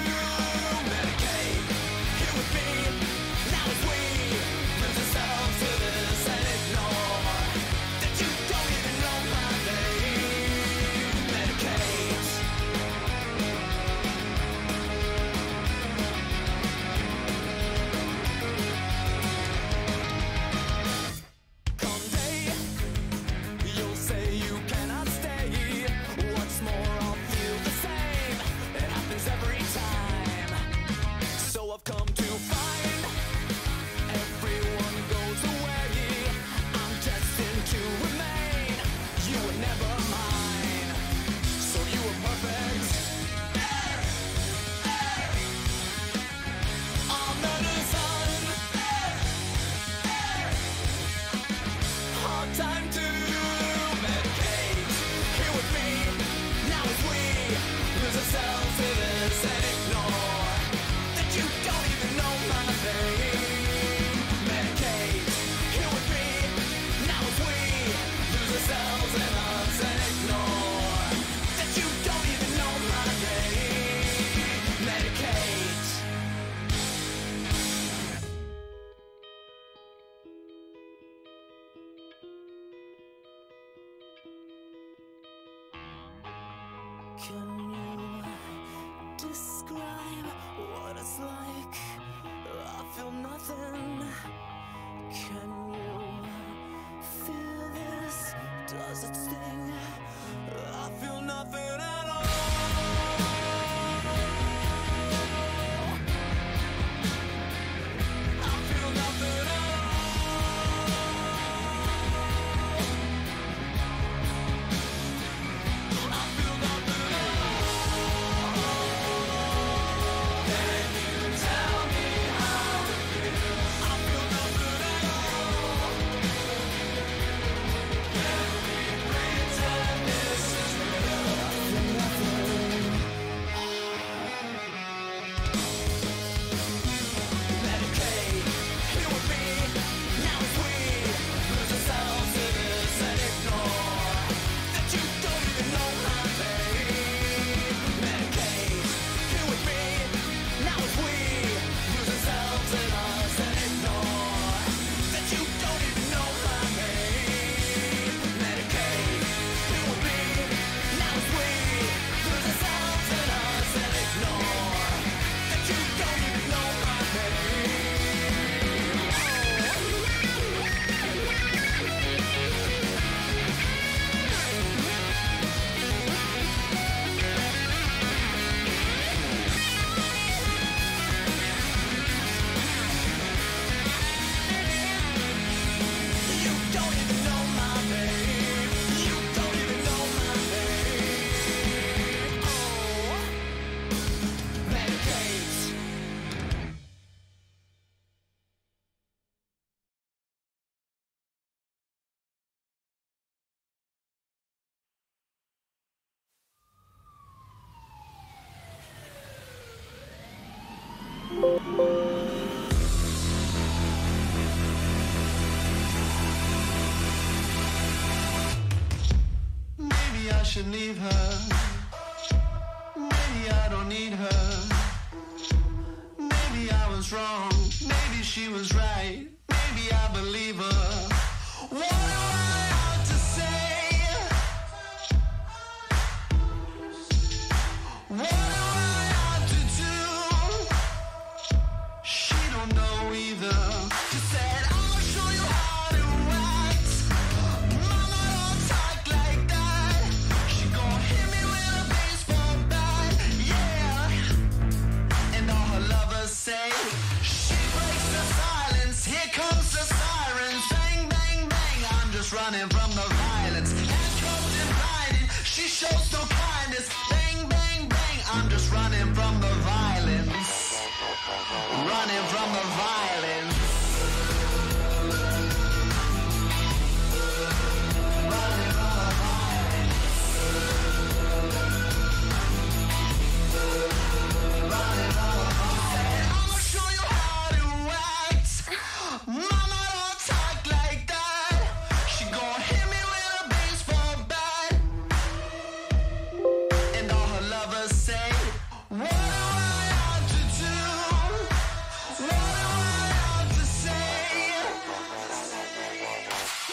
Can you describe what it's like? I feel nothing. Can you feel this? Does it sting? I feel nothing at all. I feel nothing at all. Breathe Maybe I should leave her. Maybe I don't need her. Maybe I was wrong. Maybe she was right. Maybe I believe her. What do I have to say? What do I have to do? She don't know either. She said, I'll show you how to act. Mama, don't talk like that. She gon' hit me with a baseball bat. Yeah. And all her lovers say, she breaks the silence. Here comes the sirens. Bang, bang, bang. I'm just running from the violence. Handcuffed and blinded. She shows no kindness. Bang, bang, bang. I'm just running from the violence. Running from the violence. Running from the violence. Running from the violence. I'ma show you how to act. Mama, don't talk like that. She gon' hit me with a baseball bat. And all her lovers say, what do I have to do? What do I have to say?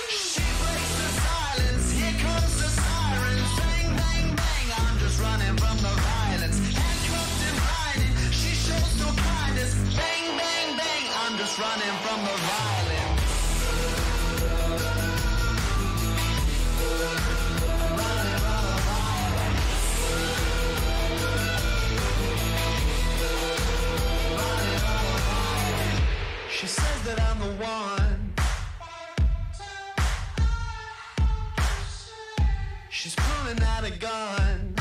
She breaks the silence. Here comes the sirens. Bang, bang, bang. I'm just running from the violence. Handcuffed and blinded. She shows no kindness. Bang, bang, bang. I'm just running from the violence. Running from the violence. Running from the violence. She says that I'm the one. She's pulling out a gun.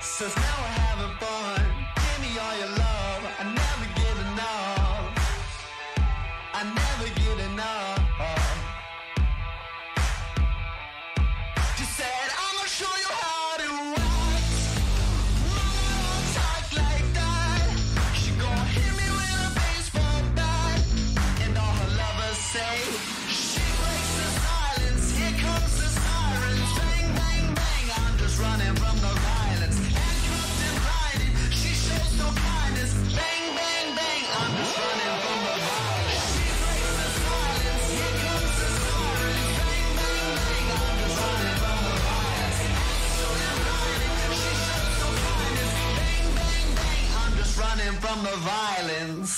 Says now we're having fun. Give me all your love. I never get enough. I never get enough. She said, I'ma show you how to act. Mama, don't talk like that. She gon' hit me with a baseball bat. And all her lovers say, she breaks the silence. Here comes the sirens. Bang, bang, bang. I'm just running from the violence. Handcuffed and blinded. She shows no kindness. Bang, bang, bang. I'm just running from the violence. She breaks the silence. Here comes the sirens. Bang, bang, bang. I'm just running from the violence. Handcuffed and blinded. She shows no kindness. Bang, bang, bang. I'm just running from the violence.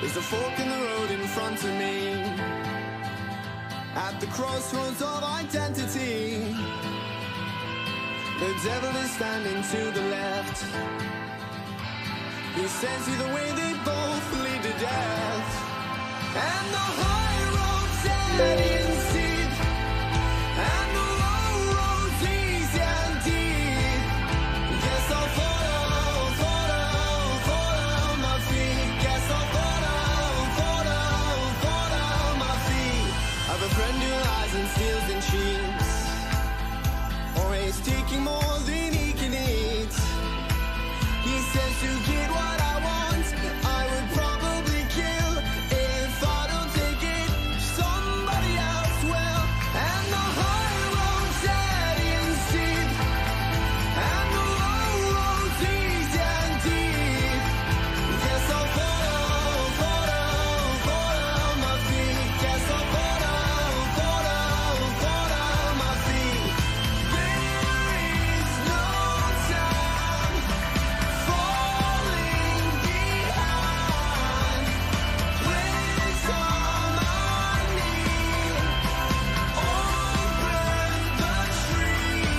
There's a fork in the road in front of me, at the crossroads of identity. The devil is standing to the left. He says either way they both lead to death. And the high road's dead and steep, and the low road's easy and deep. Yes, I'll follow my feet. Yes, I'll follow my feet. I've a friend who lies and steals and cheats, always taking more than he can eat. He says to get what I want, I would probably kill. If I don't take it, somebody else will. And the high road's dead and steep, and the low road's easy and deep. Yes, I'll follow my feet. Yes, I'll follow my feet. There is no time falling behind. Place on my knee, open the tree.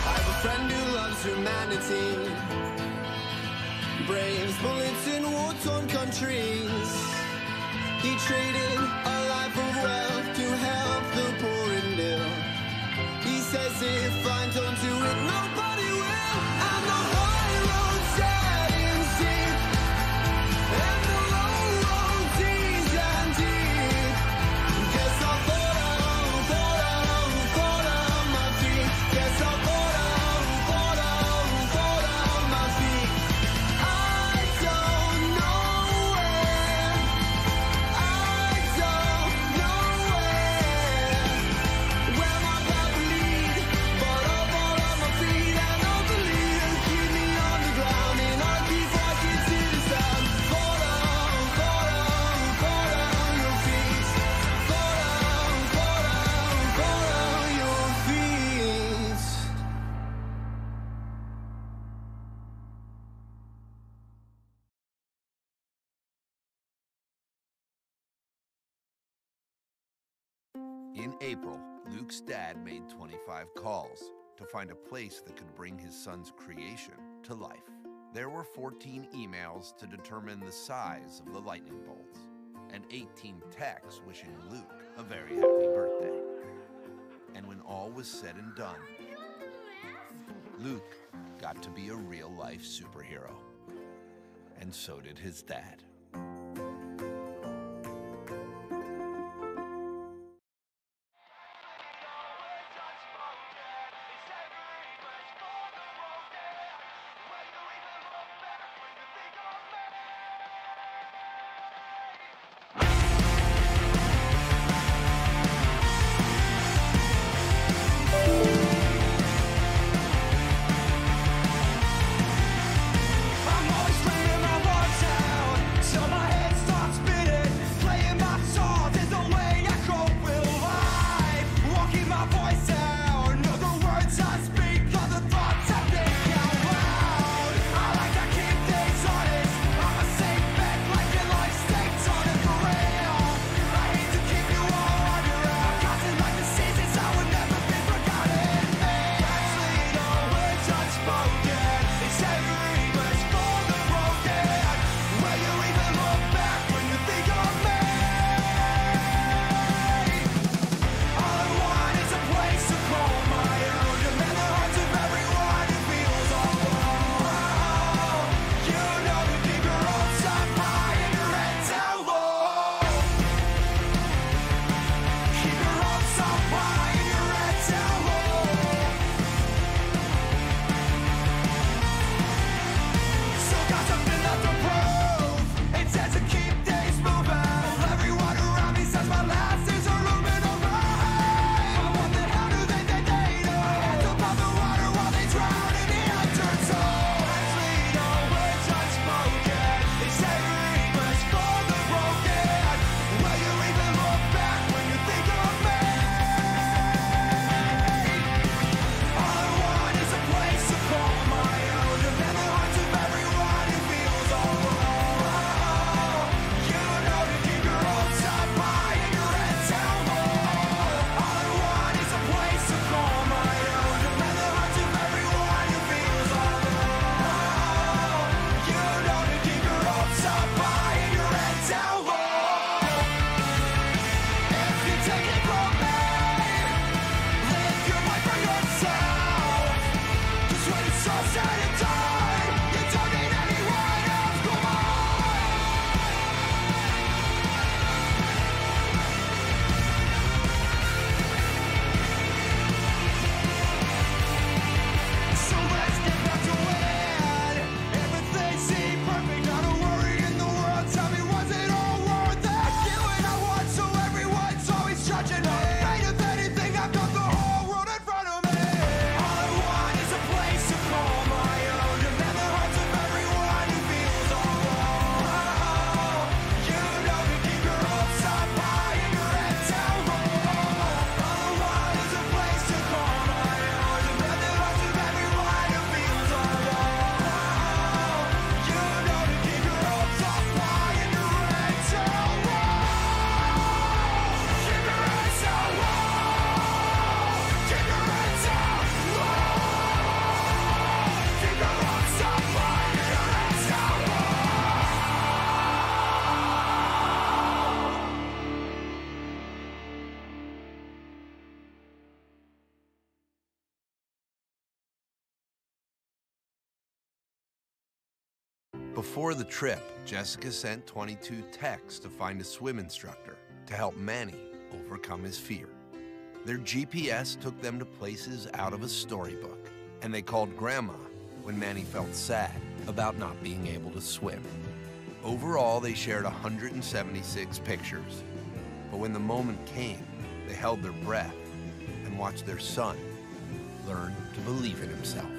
I have a friend who loves humanity, braves bullets in war-torn countries. He traded a life of wealth to help if I don't do it, nobody will. And the high road setting deep, and the low road deep and deep. Guess I'll fall on my feet. Guess I'll fall on my feet. I don't know where, where my path will lead, but I'll fall on my feet, and I'll believe it'll keep me on the ground, and I'll keep walking to the sun. Fall on your feet. Fall on your feet. In April, Luke's dad made 25 calls to find a place that could bring his son's creation to life. There were 14 emails to determine the size of the lightning bolts, and 18 texts wishing Luke a very happy birthday. And when all was said and done, Luke got to be a real-life superhero. And so did his dad. I'm always laying my walls out. Before the trip, Jessica sent 22 texts to find a swim instructor to help Manny overcome his fear. Their GPS took them to places out of a storybook, and they called Grandma when Manny felt sad about not being able to swim. Overall, they shared 176 pictures, but when the moment came, they held their breath and watched their son learn to believe in himself.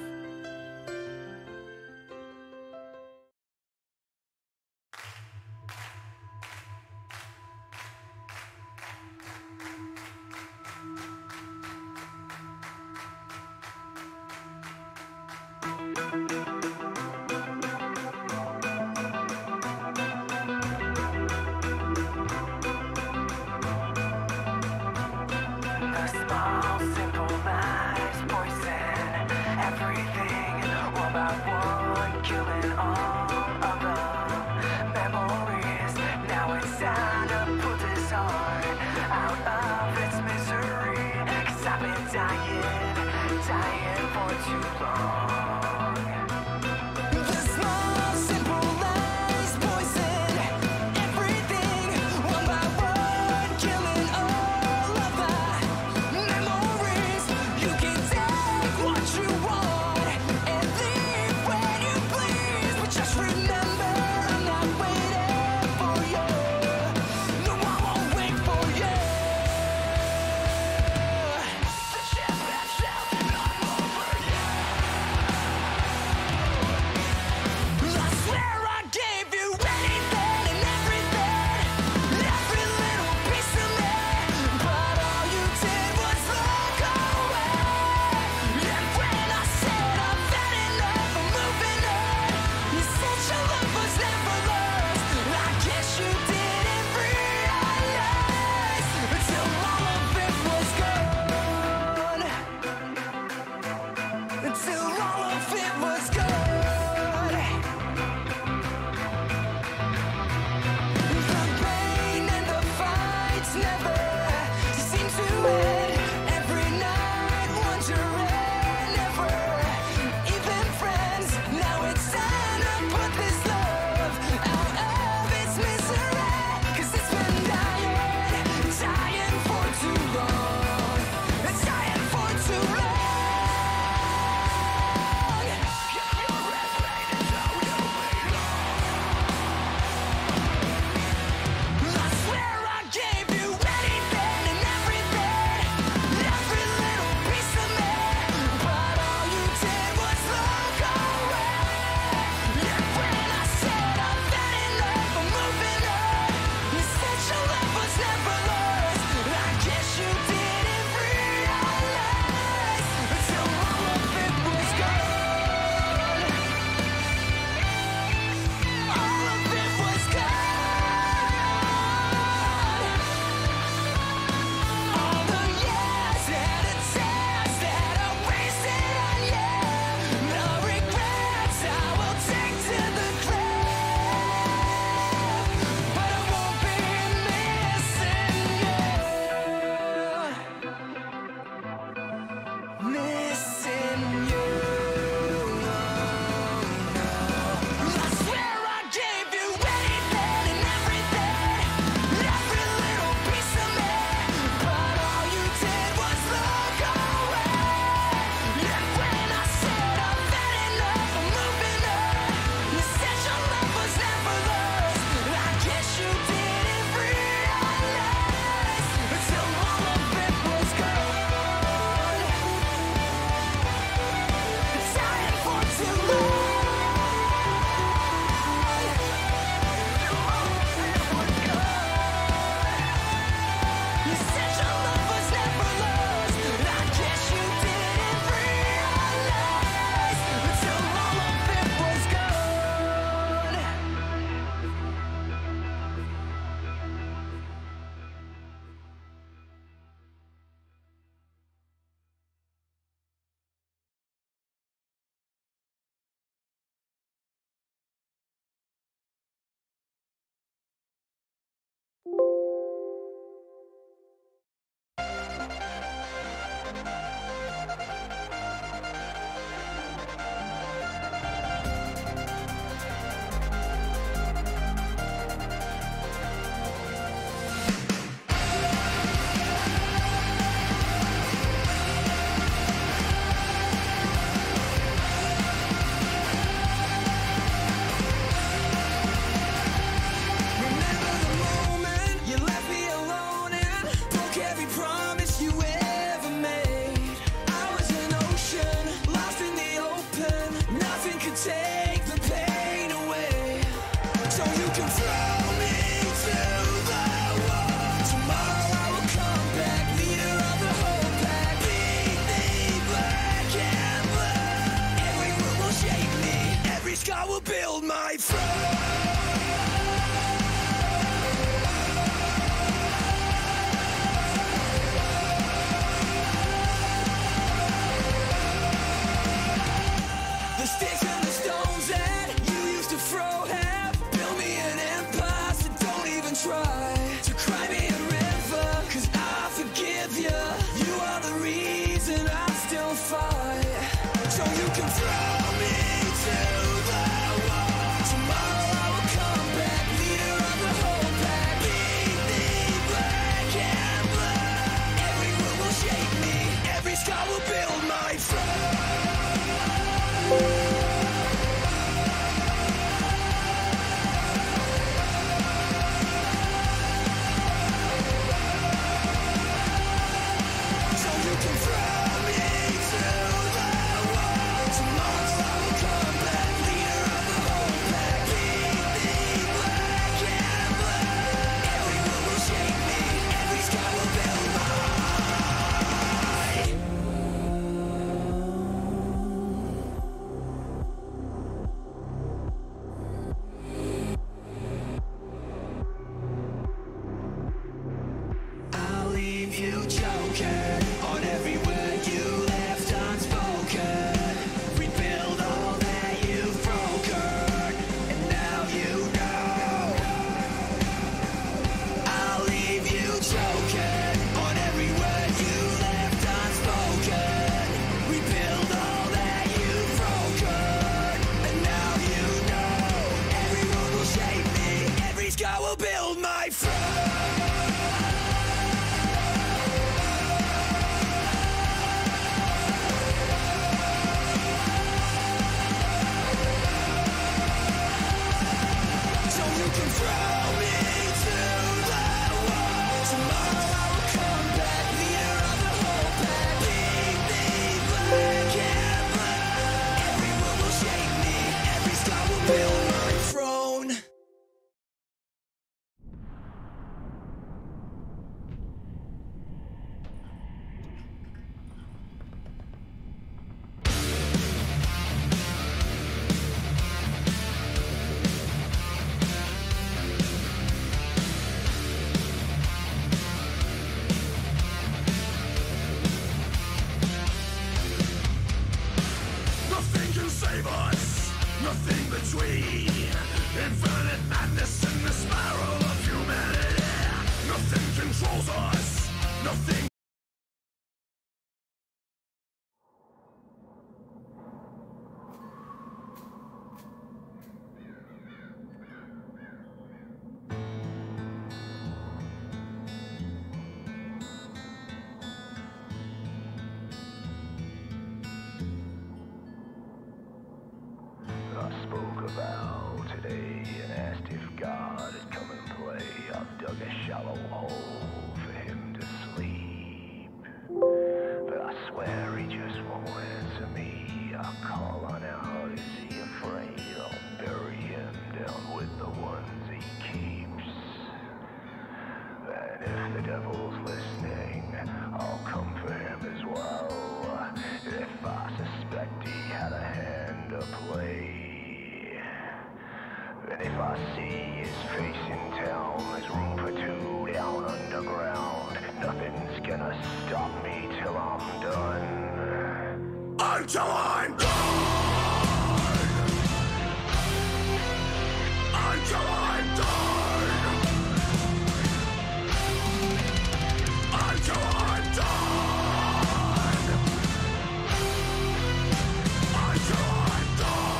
leave you choking on every word you left unspoken. Rebuild all that you've broken, and now you know. I'll leave you choking on every word you left unspoken. Rebuild all that you've broken, and now you know. Every road will shape me, every scar will build my throne. So you can throw me to the wall. Tomorrow I will come back, leader of the whole pack. Leave me black and blue. Every word will shape me, every scar will build my throne. Nothing can save us, nothing between infinite madness and the spiral of humanity. Nothing controls us, nothing. I spoke about today and asked if God had come and play. I've dug a shallow hole for him to sleep, but I swear he just won't answer me. I call on out, is he afraid? I'll bury him down with the ones he keeps. And if the devil's listening, I'll come for him as well. If I suspect he had a hand to play. And if I see his face in town, there's room for two down underground. Nothing's gonna stop me till I'm done. Until I'm done! Until I'm done! Until I'm done! Until I'm done!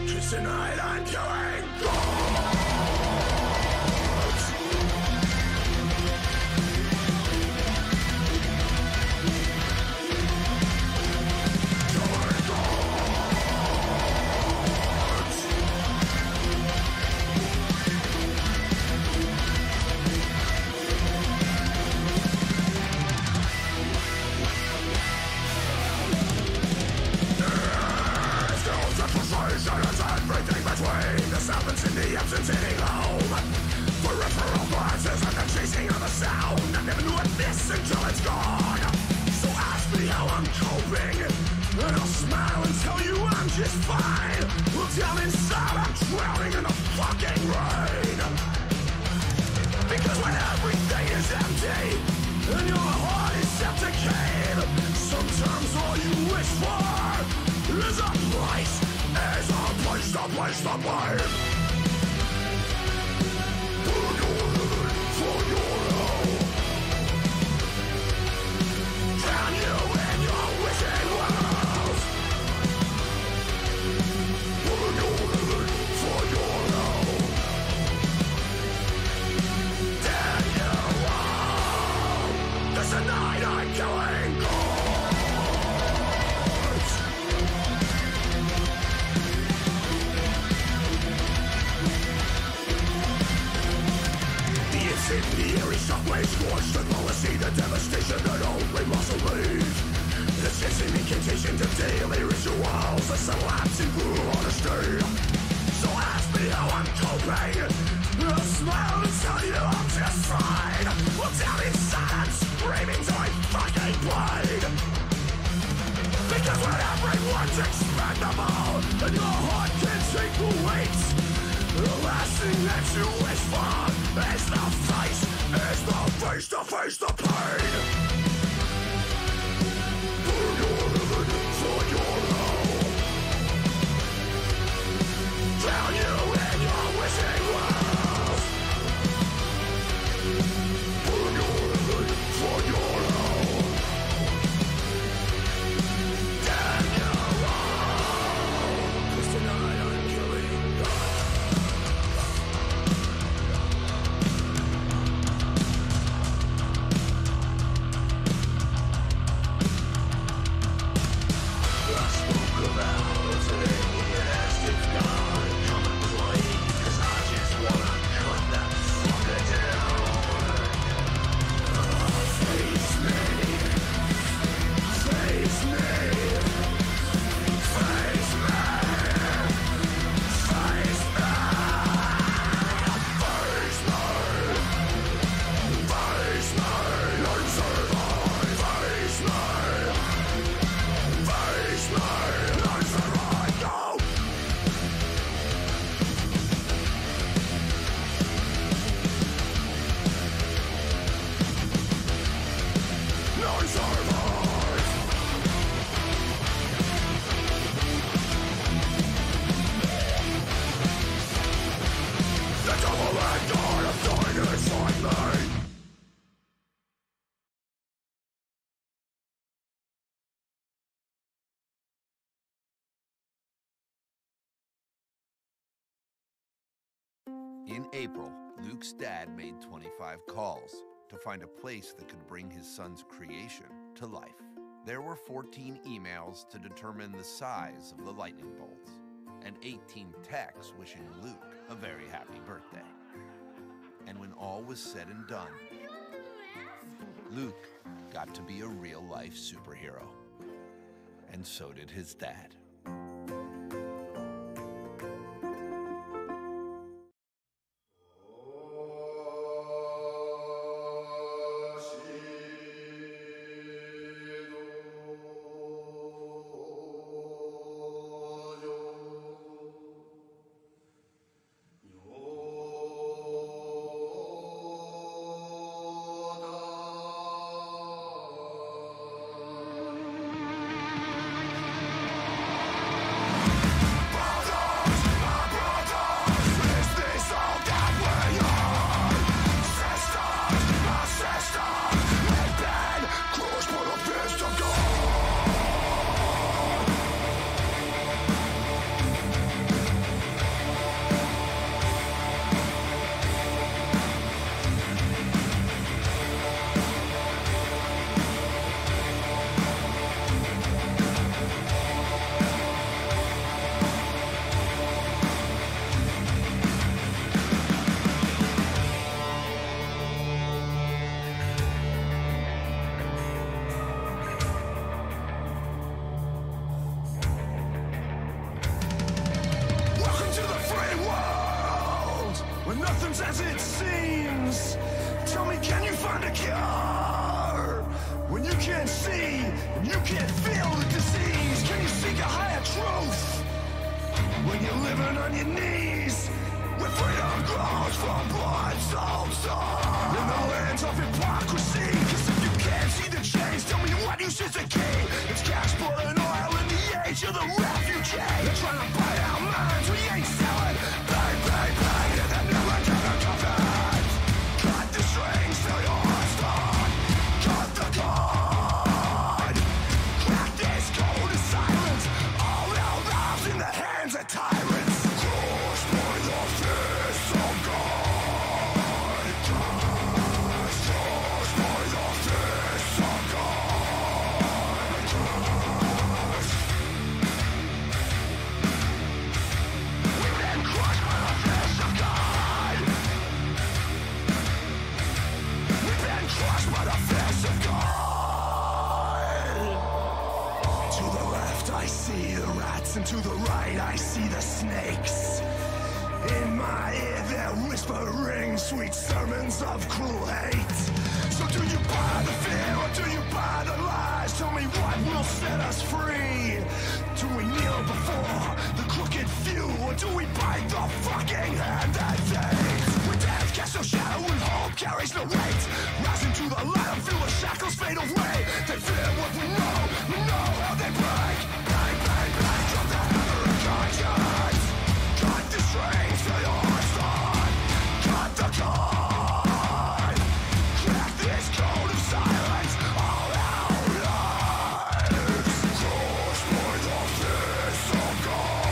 'Cause tonight I'm killing gods! Killing gods! Still the frustration is everything between the silence and the absence hitting home. Peripheral glances and the chasing of the sound. I never knew I'd miss until it's gone. So ask me how I'm coping, and I'll smile and tell you I'm just fine. Well, down inside I'm drowning in the fucking rain. Because when everything is empty and your heart is septicated, sometimes all you wish for is a place to blame. For your good, for your own. Drown you in your wishing wells. For your good, for your own. Damn you all. This is night I'm killing gods. Incendiary shockwaves scorched the policy, the devastation that only muscle leave. The chasing incantations of daily rituals, the subtle acts in brutal honesty. So ask me how I'm coping, I'll smile and tell you I'm just fine. Well, down inside I'm screaming till I fucking bleed. Because when everyone's expendable and your heart can take the weight, The last thing that you wish for is the face to face the pain. Burn your living for your home. Drown you in your wishing wells. Burn your living for your home. Damn you all. 'Cause tonight I'm killing God. In April, Luke's dad made 25 calls to find a place that could bring his son's creation to life. There were 14 emails to determine the size of the lightning bolts, and 18 texts wishing Luke a very happy birthday. And when all was said and done, Luke got to be a real-life superhero. And so did his dad. As it seems, tell me, can you find a cure? When you can't see and you can't feel the disease, can you seek a higher truth? When you're living on your knees, where freedom grows from blood, soul, soul, in the lands of hypocrisy. 'Cause if you can't see the change, tell me what use is the key? It's cash, blood, and oil in the age of the refugee. They're trying to buy our minds, we ain't selling. Pay, pay, pay, and they're never gonna come back. Cut the strings till your heart's done. Cut the cord. Crack this code of silence. All our lives in the hands of tyrants. Crushed by the fists of God. Crushed by the fists of God. Crushed. We've been crushed by the fists of God. We've been crushed by the fists of God. To the left I see the rats, and to the right I see the snakes. In my ear they're whispering sweet sermons of cruel hate. So do you buy the fear or do you buy the lies? Tell me what will set us free. Do we kneel before the crooked few, or do we bite the fucking hand that fades. When death casts no shadow and hope carries no weight, rising to the light and feel the shackles fade away. They fear what we know how they break. Bang, bang, bang, drop the hammer of conscience. Cut the strings to your heart's thought. Cut the cord. Crack this code of silence all our lives. Crushed by the fist of God.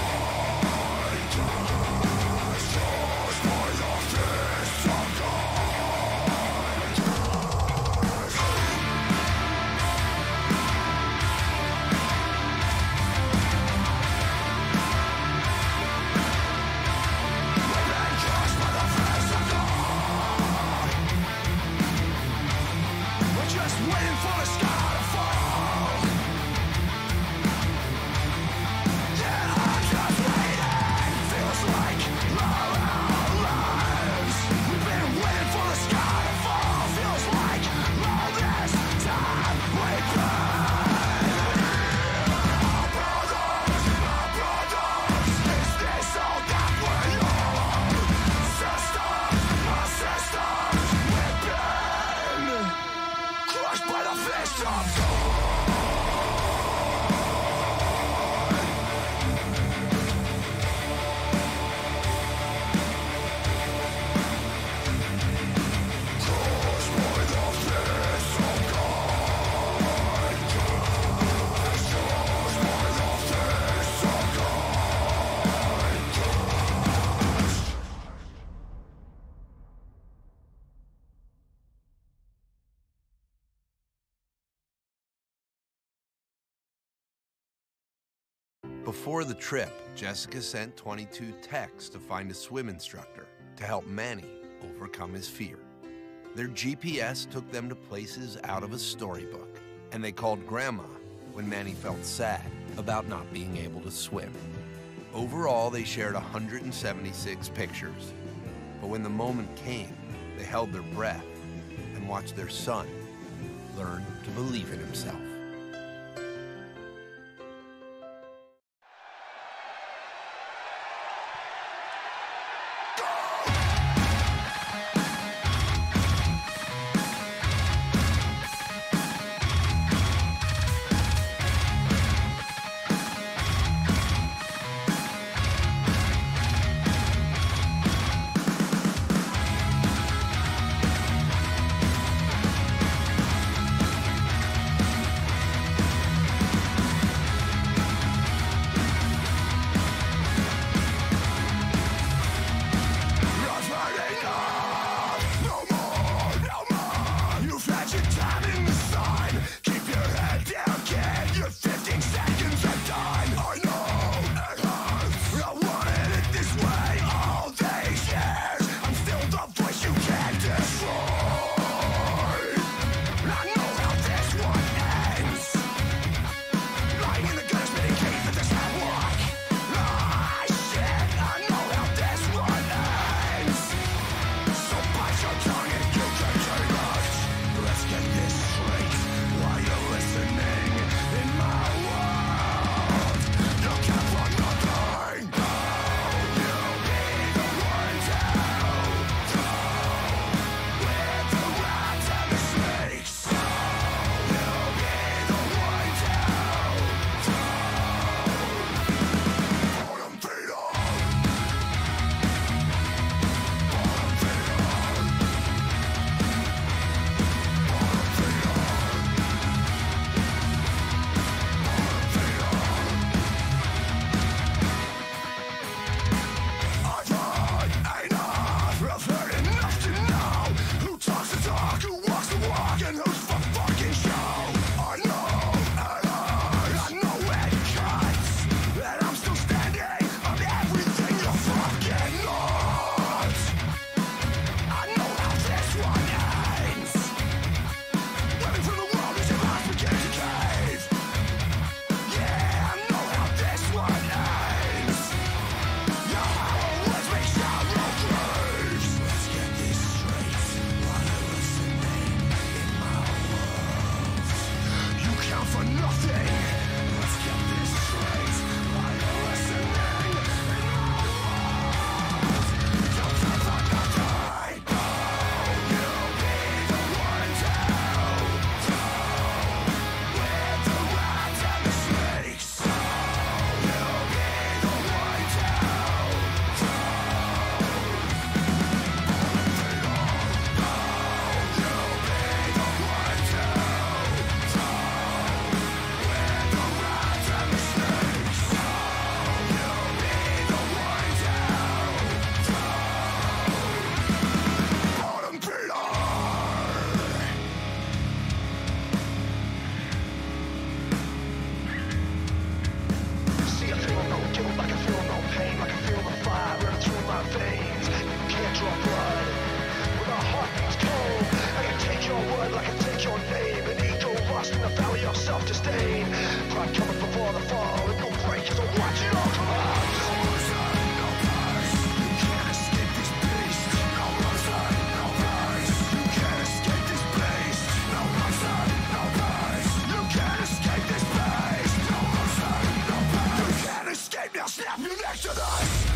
Crushed by the fist of God. We're just waiting for the sky to fall. Yeah, I'm just waiting. Feels like all our lives. We've been waiting for the sky to fall. Feels like all this time we've been. Our brothers, is this all that we are? Sisters, we've been crushed by the fist of God. Crushed by the fist of God. Crushed by the fist of God. Before the trip, Jessica sent 22 texts to find a swim instructor to help Manny overcome his fear. Their GPS took them to places out of a storybook, and they called Grandma when Manny felt sad about not being able to swim. Overall, they shared 176 pictures, but when the moment came, they held their breath and watched their son learn to believe in himself. forward like I take your name. An ego lost in the valley of self-disdain. Pride coming before the fall, and you'll break as I watch it all collapse. No mercy, no price. You can't escape this beast. No mercy, no price. You can't escape this beast. No mercy, no price. You can't escape this beast. No mercy, no price. You can't escape, now snap your neck to this.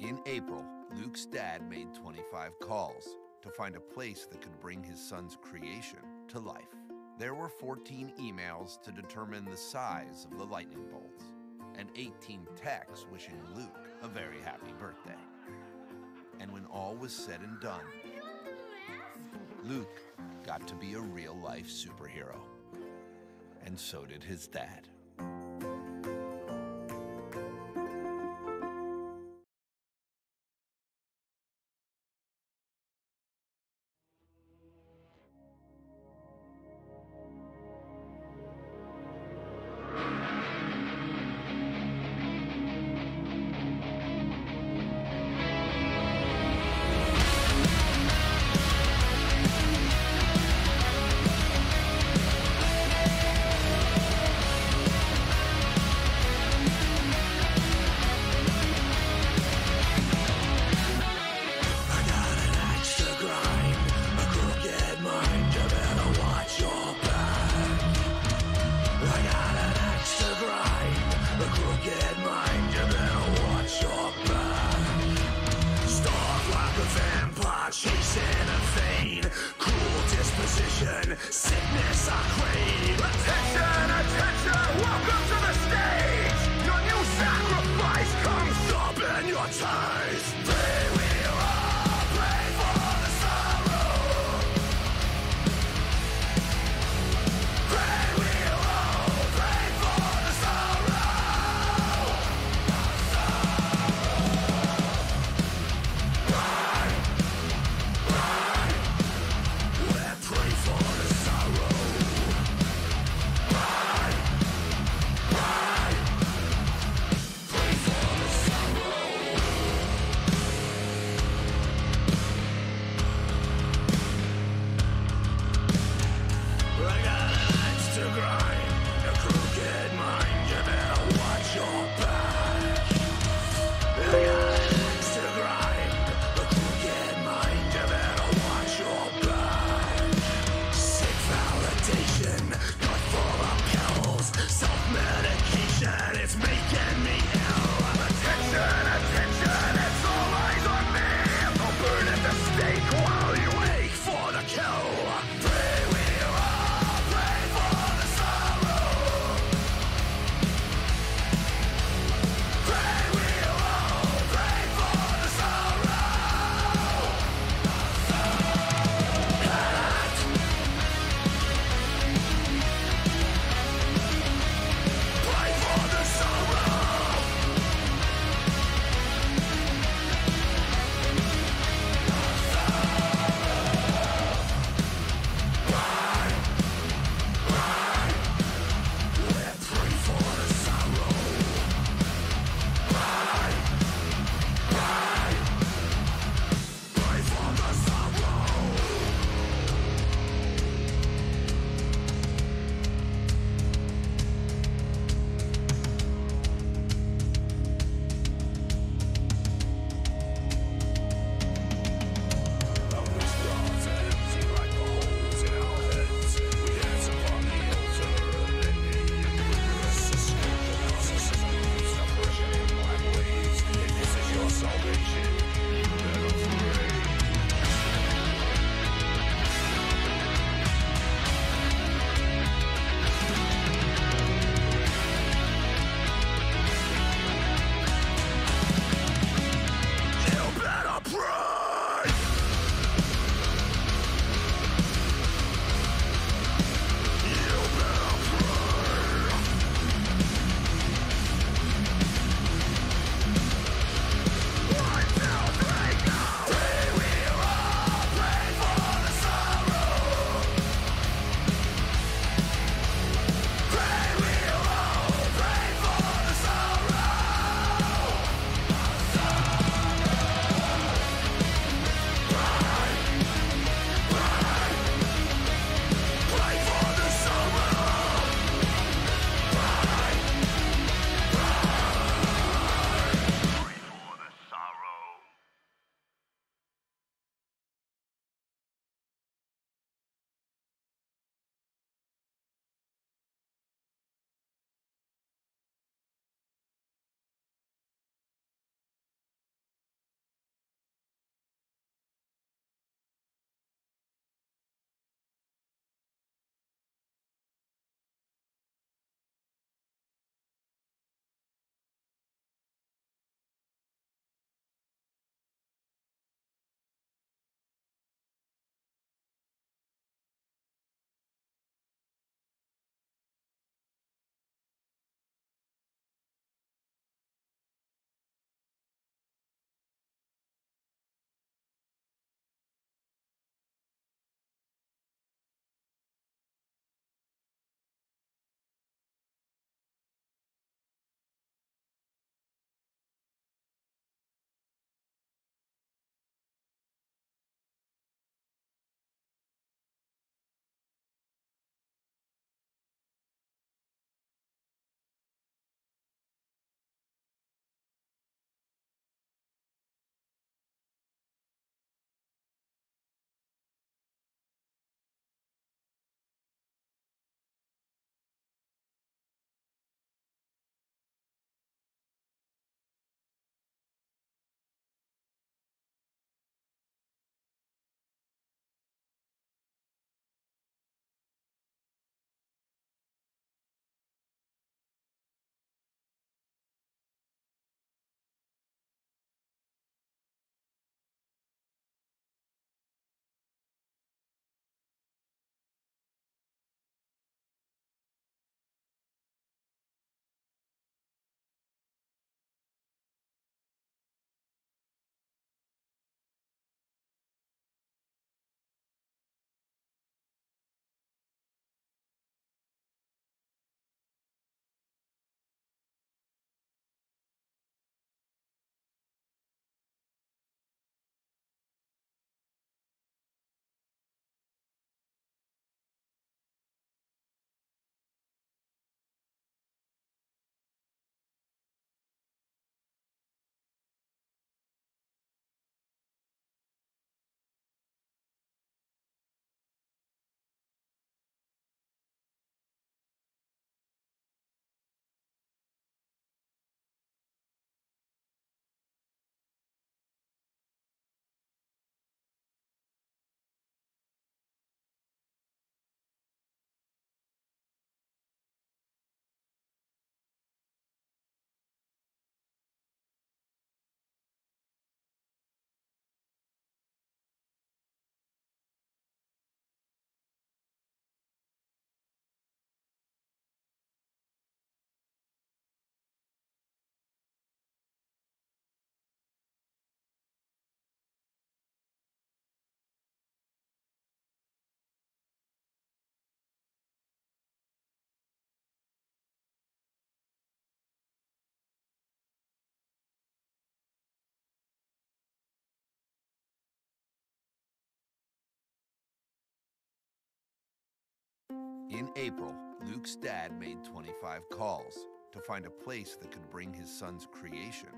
In April, Luke's dad made 25 calls to find a place that could bring his son's creation to life. There were 14 emails to determine the size of the lightning bolts, and 18 texts wishing Luke a very happy birthday. And when all was said and done, Luke got to be a real-life superhero. And so did his dad. Sickness I crave. Attention, attention, welcome to the stage. Your new sacrifice comes up in your taste. Pray we all pray for the sorrow. Pray we all pray for the sorrow. Pray for the sorrow. In April, Luke's dad made 25 calls to find a place that could bring his son's creation.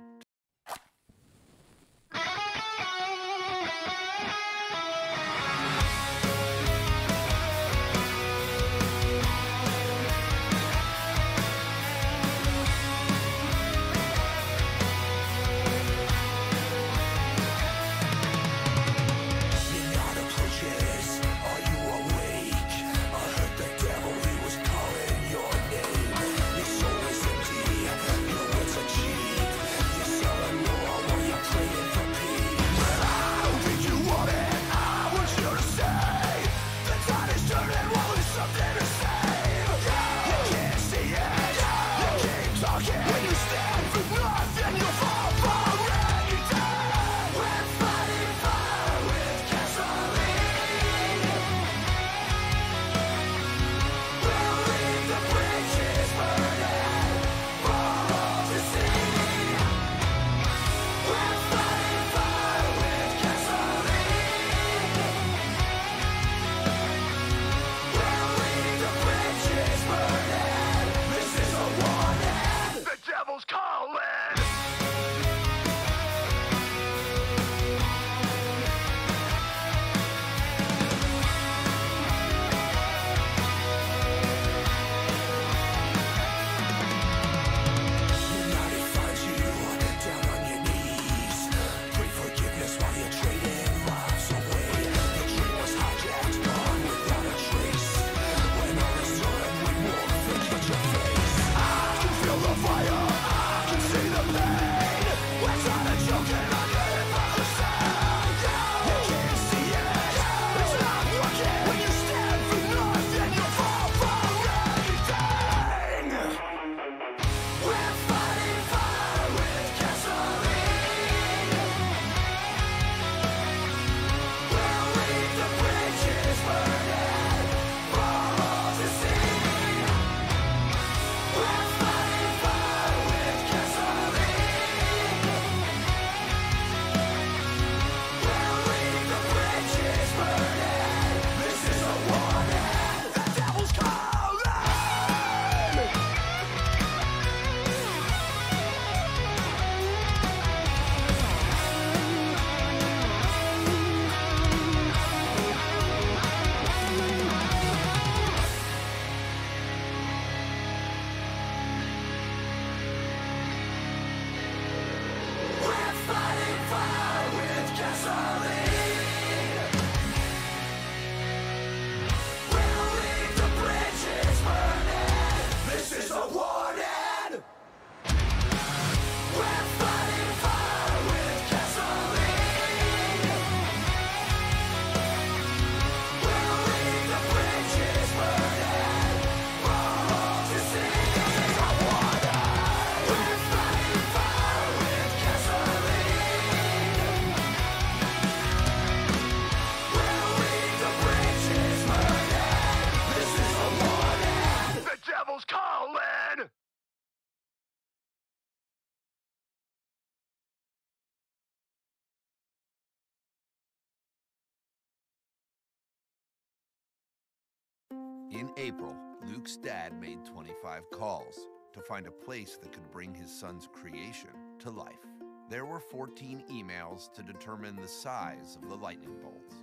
In April, Luke's dad made 25 calls to find a place that could bring his son's creation to life. There were 14 emails to determine the size of the lightning bolts,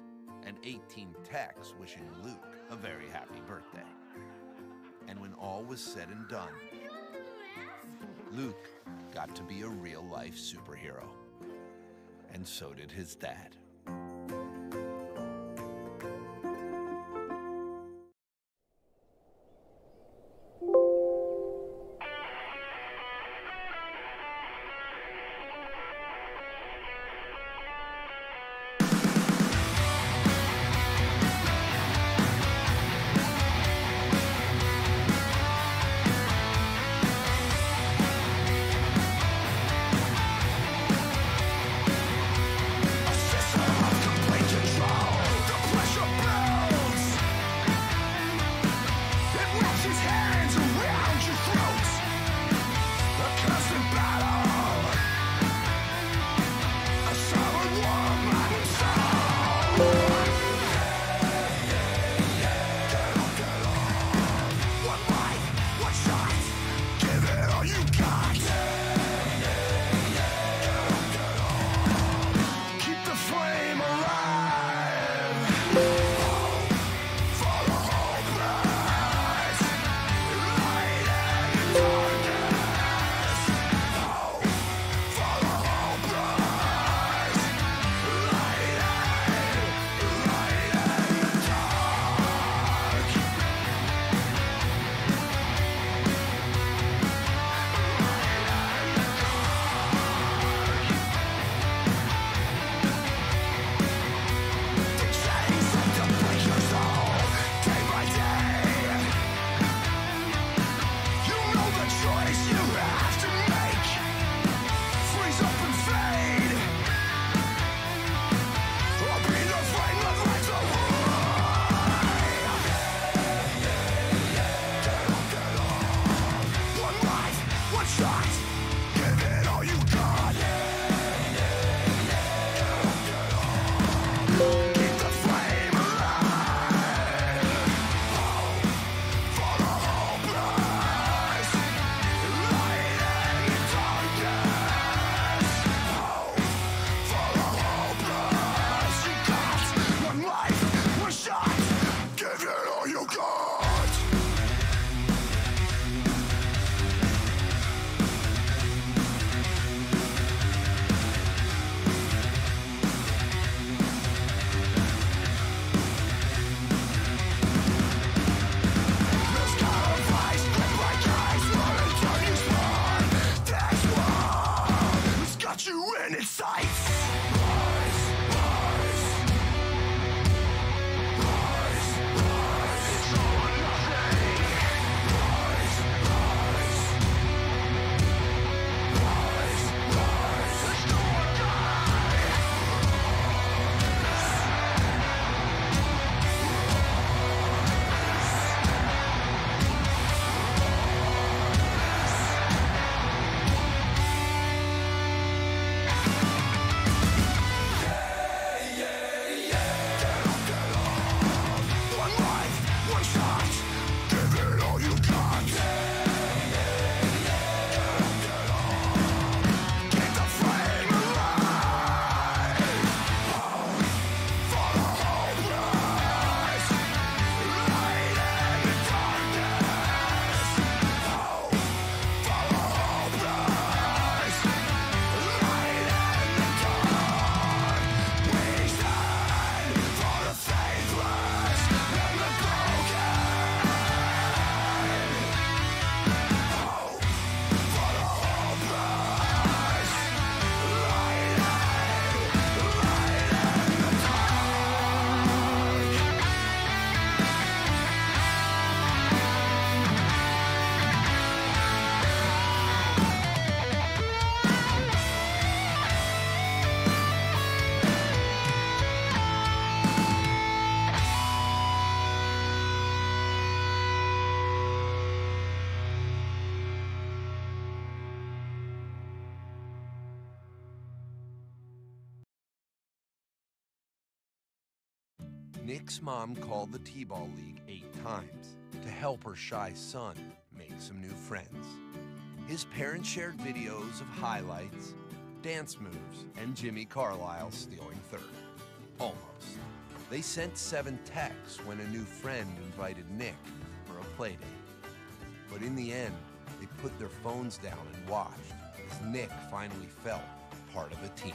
and 18 texts wishing Luke a very happy birthday. And when all was said and done, Luke got to be a real-life superhero. And so did his dad. Just Nick's mom called the T-ball league 8 times to help her shy son make some new friends. His parents shared videos of highlights, dance moves, and Jimmy Carlisle stealing third. Almost. They sent 7 texts when a new friend invited Nick for a play date. But in the end, they put their phones down and watched as Nick finally felt part of a team.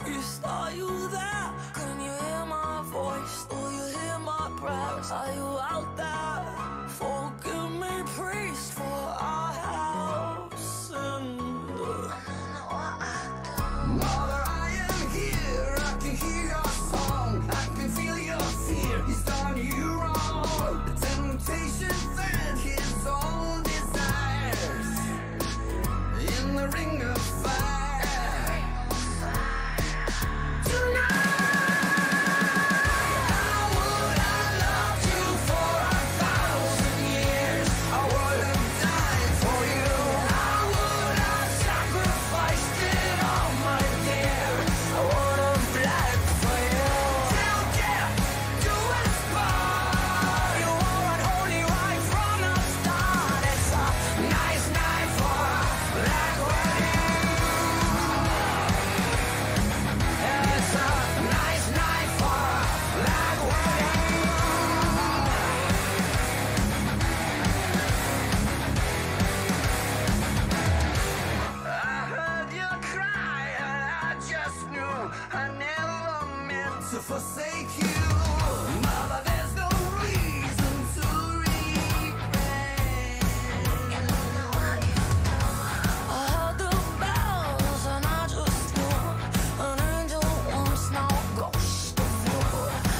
priest, are you there? Can you hear my voice? Do you hear my prayers? Are you out there? Forgive me, priest, for I have sinned. Mother, I am here. I can hear your song. I can feel your fear. He's done you wrong. The temptation fed his own desires in the ring of fire. To forsake you, Mother, there's no reason to regret. I heard the bells and I just knew an angel once, now a ghost of you.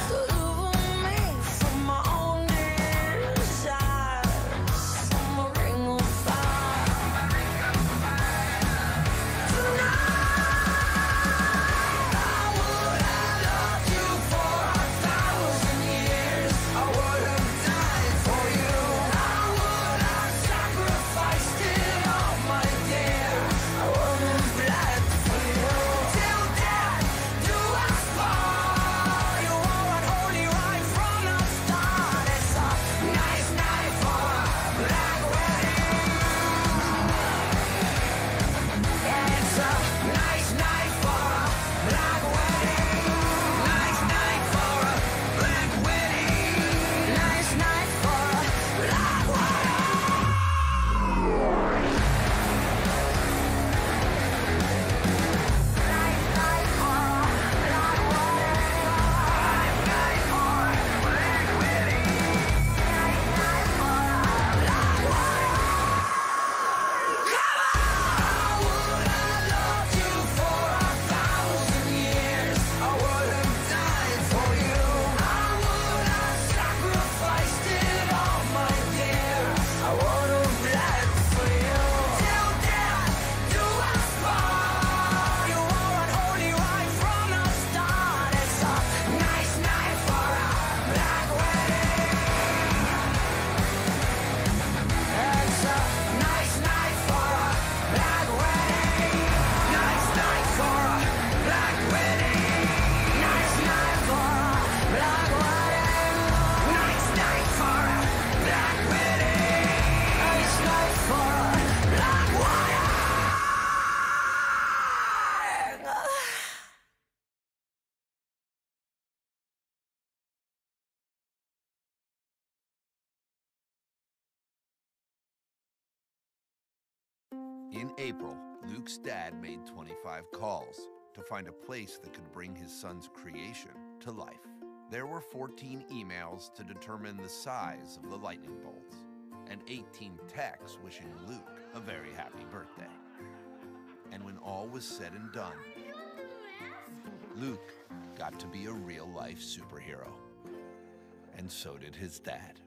Deliver me from my own desires, from a ring of fire. Tonight In April, Luke's dad made 25 calls to find a place that could bring his son's creation to life. There were 14 emails to determine the size of the lightning bolts, and 18 texts wishing Luke a very happy birthday. And when all was said and done, Luke got to be a real-life superhero. And so did his dad.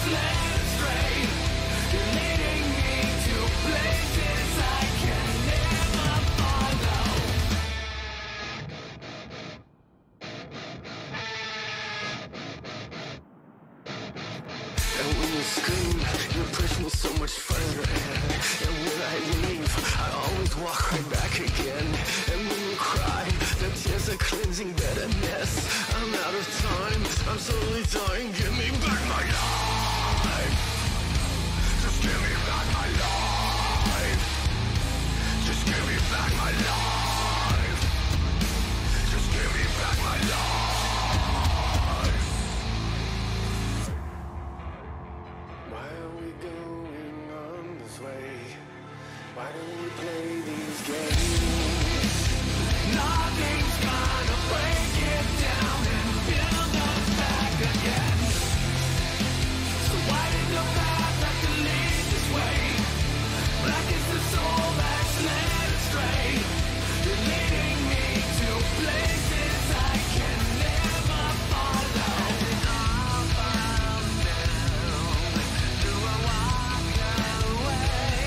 that's led astray. You're leading me to places I can never follow. And when you scream, your push me so much further. And when I leave, I always walk right back again. And when you cry, the tears are cleansing bitterness. I'm out of time, I'm slowly dying. Give me back my life. Just give me back my life. Just give me back my life. Just give me back my life. Why are we going on this way? Why do we play these games? Nothing's gonna break it down and build us back again. So why did the path have to lead this way? Black is the soul that's led astray. You're leading me to places I can never follow. Do I walk away?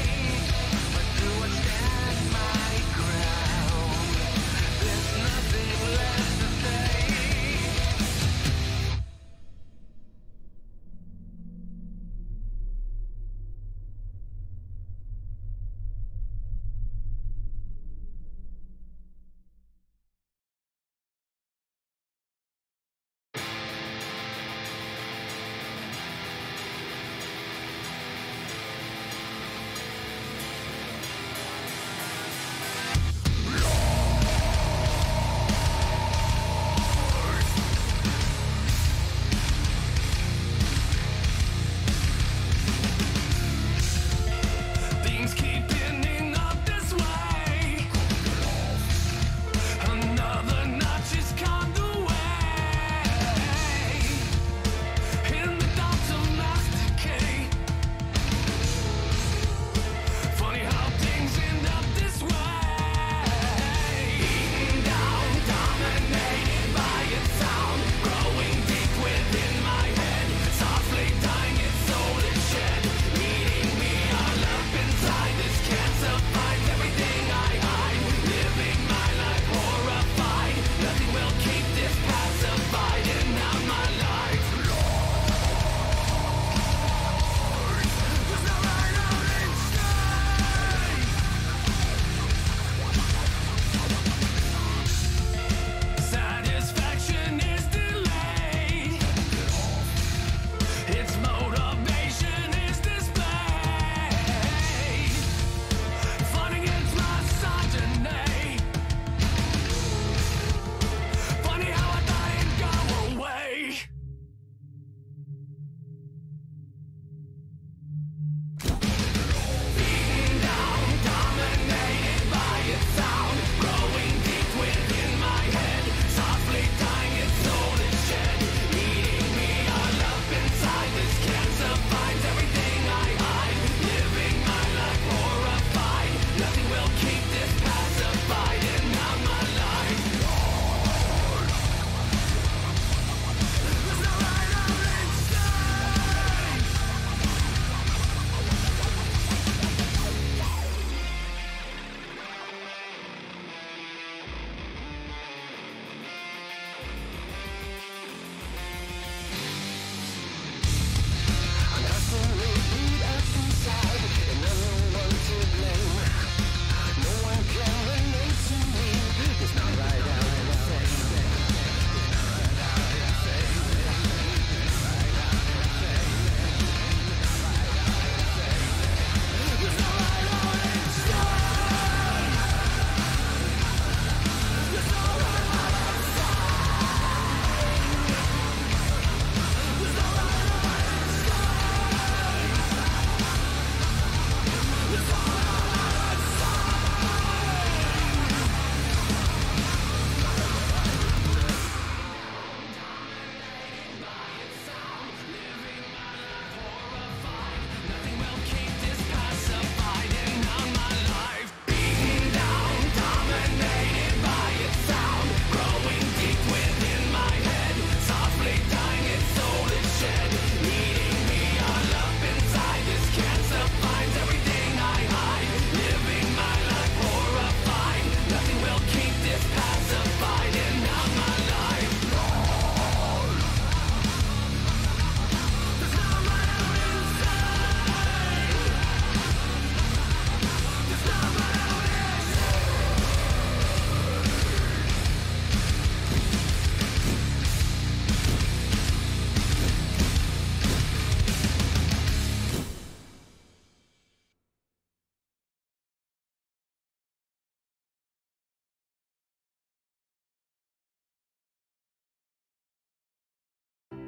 Or do I stand my ground? There's nothing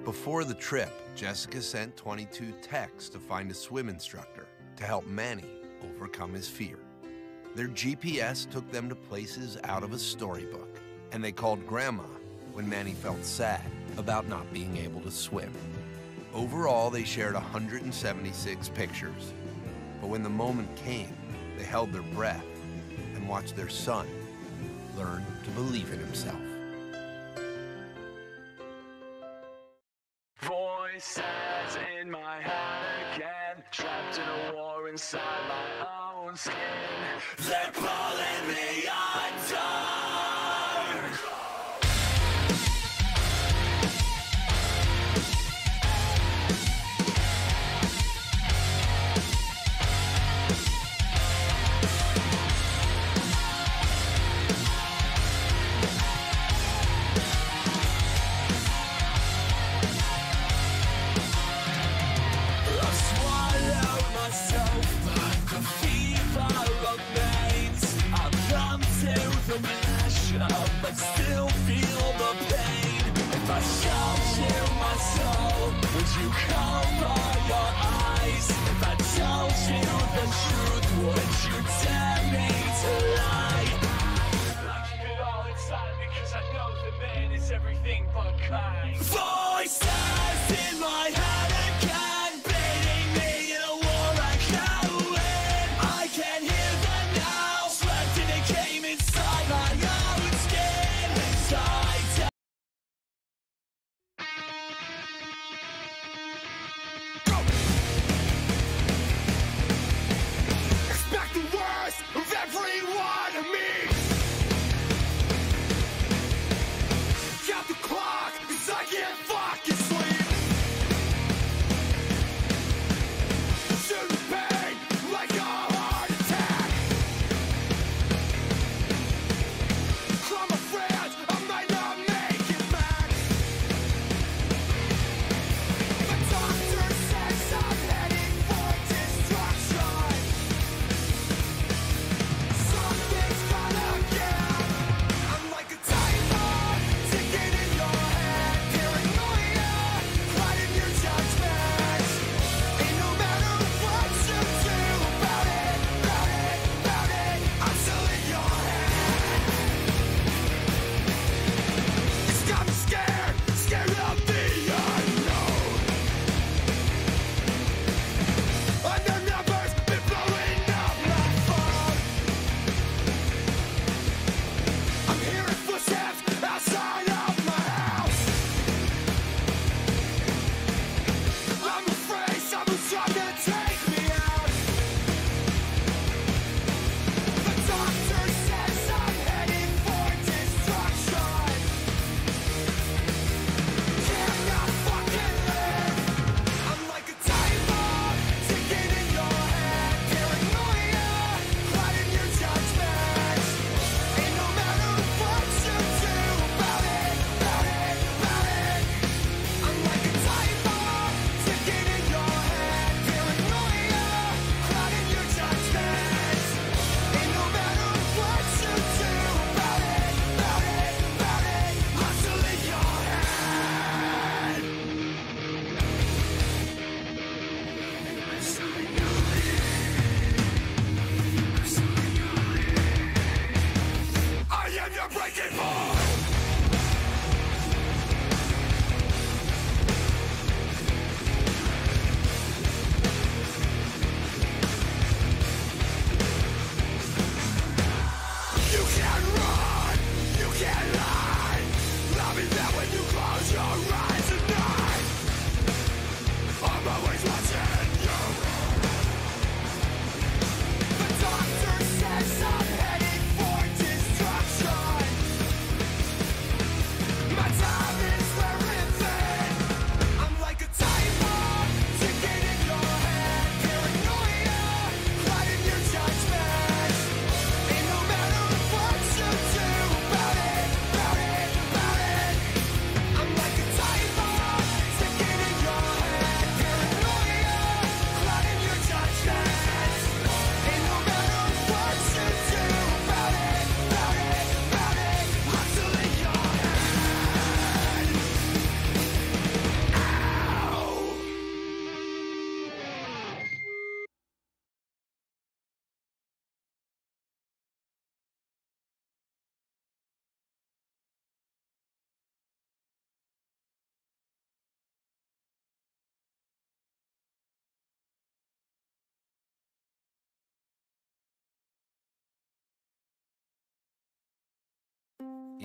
Before the trip, Jessica sent 22 texts to find a swim instructor to help Manny overcome his fear. Their GPS took them to places out of a storybook, and they called Grandma when Manny felt sad about not being able to swim. Overall, they shared 176 pictures, but when the moment came, they held their breath and watched their son learn to believe in himself. Voices in my head again, trapped in a war inside my own skin. They're pulling me under. But still feel the pain. If I showed you my soul, would you cover your eyes? If I told you the truth, would you dare me to lie? I keep it all inside because I know the man is everything but kind. Voices in my head again, beating me in a war I can't win. I can hear them now, swept in a game inside my own skin. Inside. Go!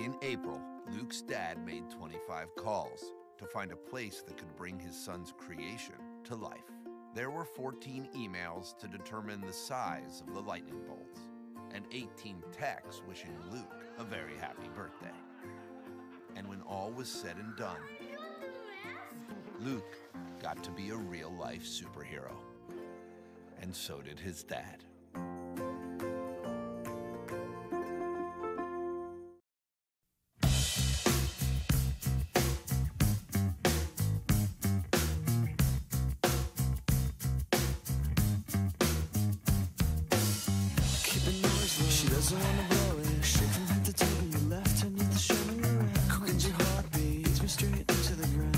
In April, Luke's dad made 25 calls to find a place that could bring his son's creation to life. There were 14 emails to determine the size of the lightning bolts, and 18 texts wishing Luke a very happy birthday. And when all was said and done, Luke got to be a real-life superhero. And so did his dad. She doesn't wanna blow it. Straight from head to toe, your left hand needs to show me around. Quickens your heartbeat, leads me straight into the ground.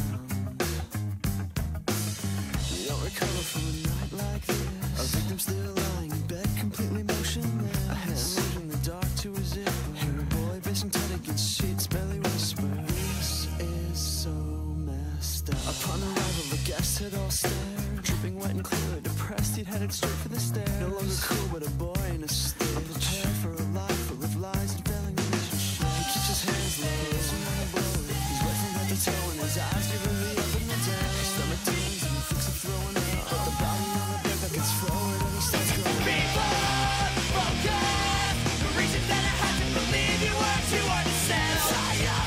You don't recover from a night like this. A victim still lying in bed, completely motionless. A hand moved in the dark to a zipper. Hear a boy bracing tight against sheets, barely whisper. This is so messed up. Upon arrival, the guests had all stared. Dripping wet and clear, depressed, he'd headed straight for the stairs. No longer cool, but a boy in a state. Unprepared for a life full of lies and failing relationships. He keeps his hands low, doesn't wanna blow it. He's wet from head to toe, and his eyes give him the up and the down. His stomach turns and he thinks of throwing up. But the body on the bed beckons forward, and he starts going. The reason that I had to believe you were to understand.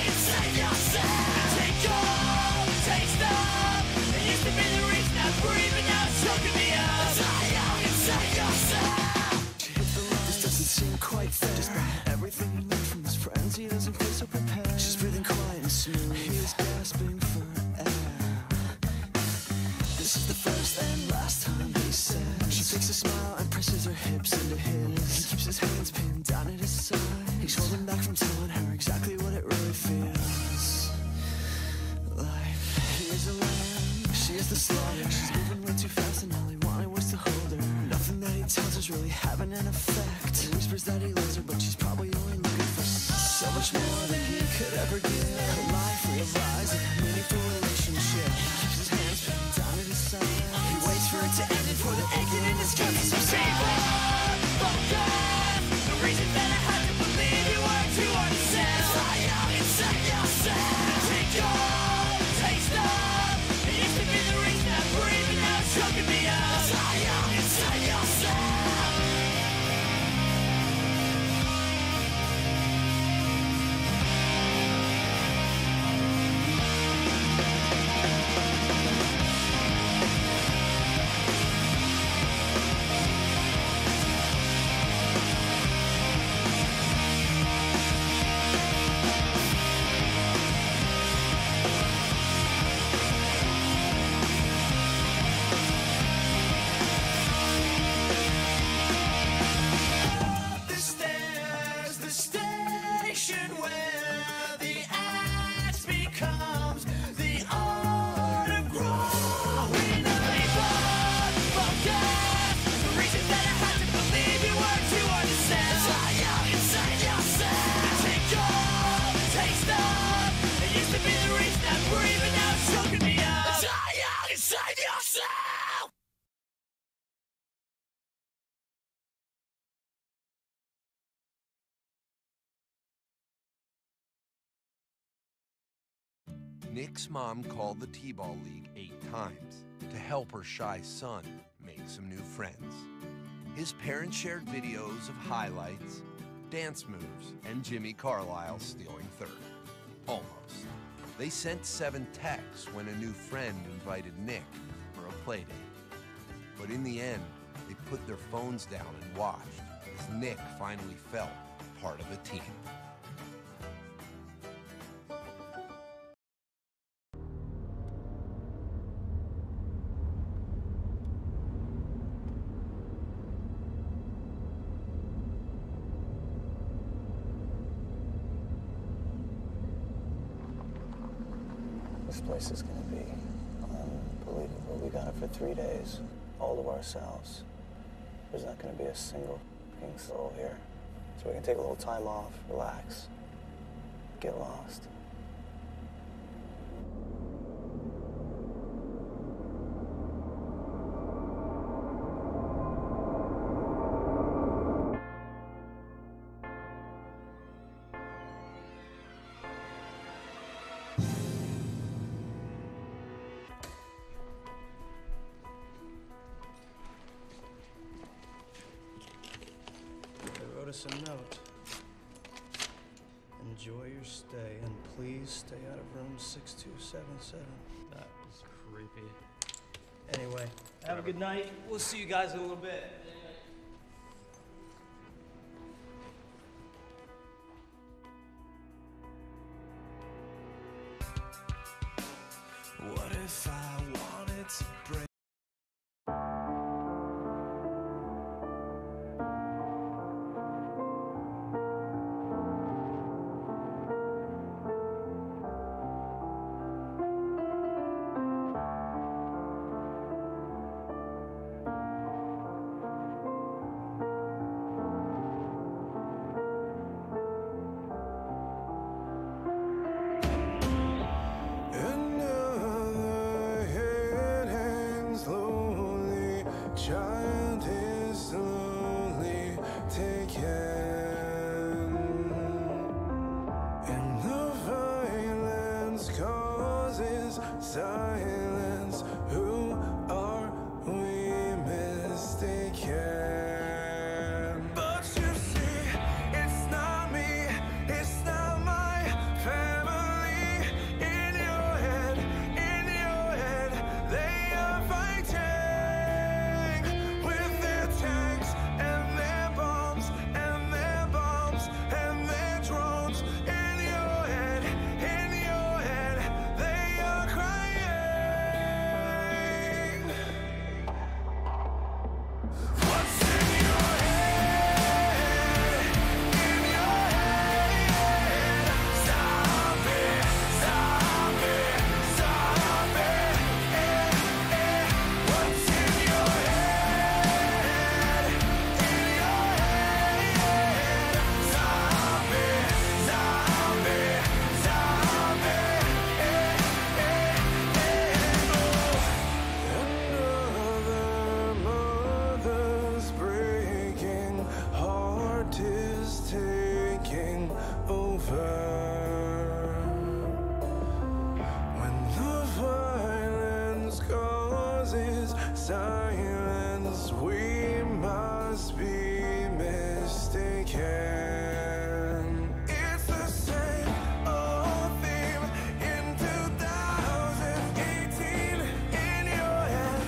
Inside yourself. Take all, taste of. It used to be the reason I breathe, but now it's choking me up. Inside yourself. This doesn't seem quite fair. Despite everything he learned from his friends, he doesn't feel so prepared. She's breathing quiet and smooth. He is gasping for air. This is the first and last time he says. She takes a smile and presses her hips into his. He keeps his hands pinned down at his side. He's holding back from telling her exactly what it really feels like. He is a lamb, she is the slaughter. She's moving way too fast and all he wanted was to hold her. Nothing that he tells her's really having an effect. He whispers that he loves her, but she's probably only looking for so much more than he could ever give. Her life realize a meaningful relationship. He keeps his hands pinned down at his side. He waits for it to end and for the aching in his gut to subside. The reason that I had to believe you were to understand. Inside yourself. Take all, taste of. It used to be the reason I breathe, but now it's choking me up. Inside yourself. The station where the axe becomes the art of growing up. The reason that I had to believe you were to understand. Inside yourself. Take all, taste of. It used to be the reason I breathe, but now it's choking me up. Inside yourself. Nick's mom called the T-Ball League 8 times to help her shy son make some new friends. His parents shared videos of highlights, dance moves, and Jimmy Carlisle stealing third. Almost. They sent 7 texts when a new friend invited Nick for a play date. But in the end, they put their phones down and watched as Nick finally felt part of a team. This place is gonna be unbelievable. We got it for 3 days, all to ourselves. There's not gonna be a single f***ing soul here. So we can take a little time off, relax, get lost. us a note. Enjoy your stay, and please stay out of room 6277. That was creepy. Anyway, have a good night. We'll see you guys in a little bit. What if I wanted to break? Child is slowly taken, and the violence causes silence. Who are we mistaken? But you see, it's not me, it's not my family. In your head, they are fighting. Taking over. When the violence causes silence, we must be mistaken. It's the same old theme in 2018. In your head,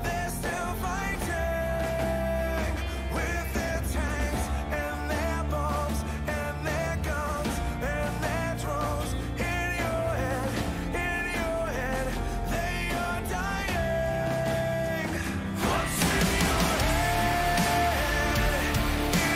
they're still fighting with their tanks and their bombs and their guns and their drones. In your head, they are dying. What's in your head? In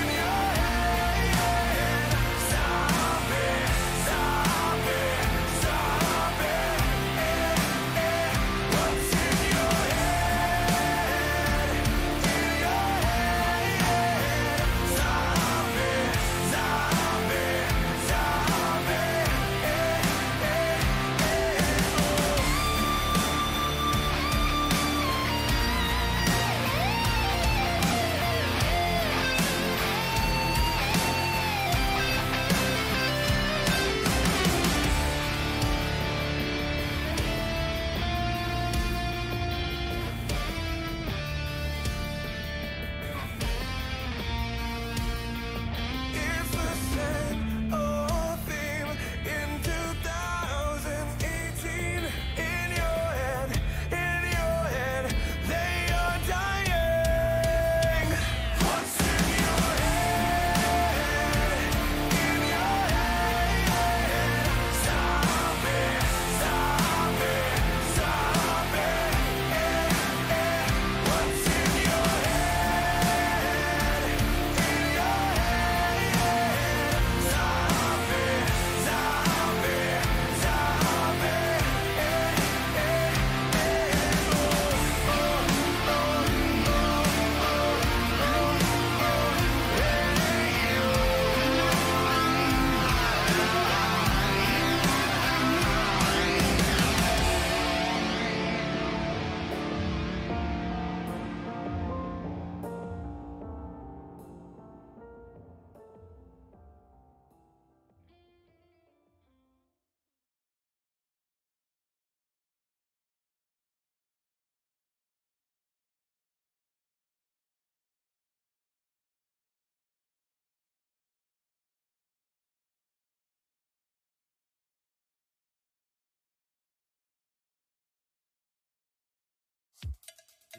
I'm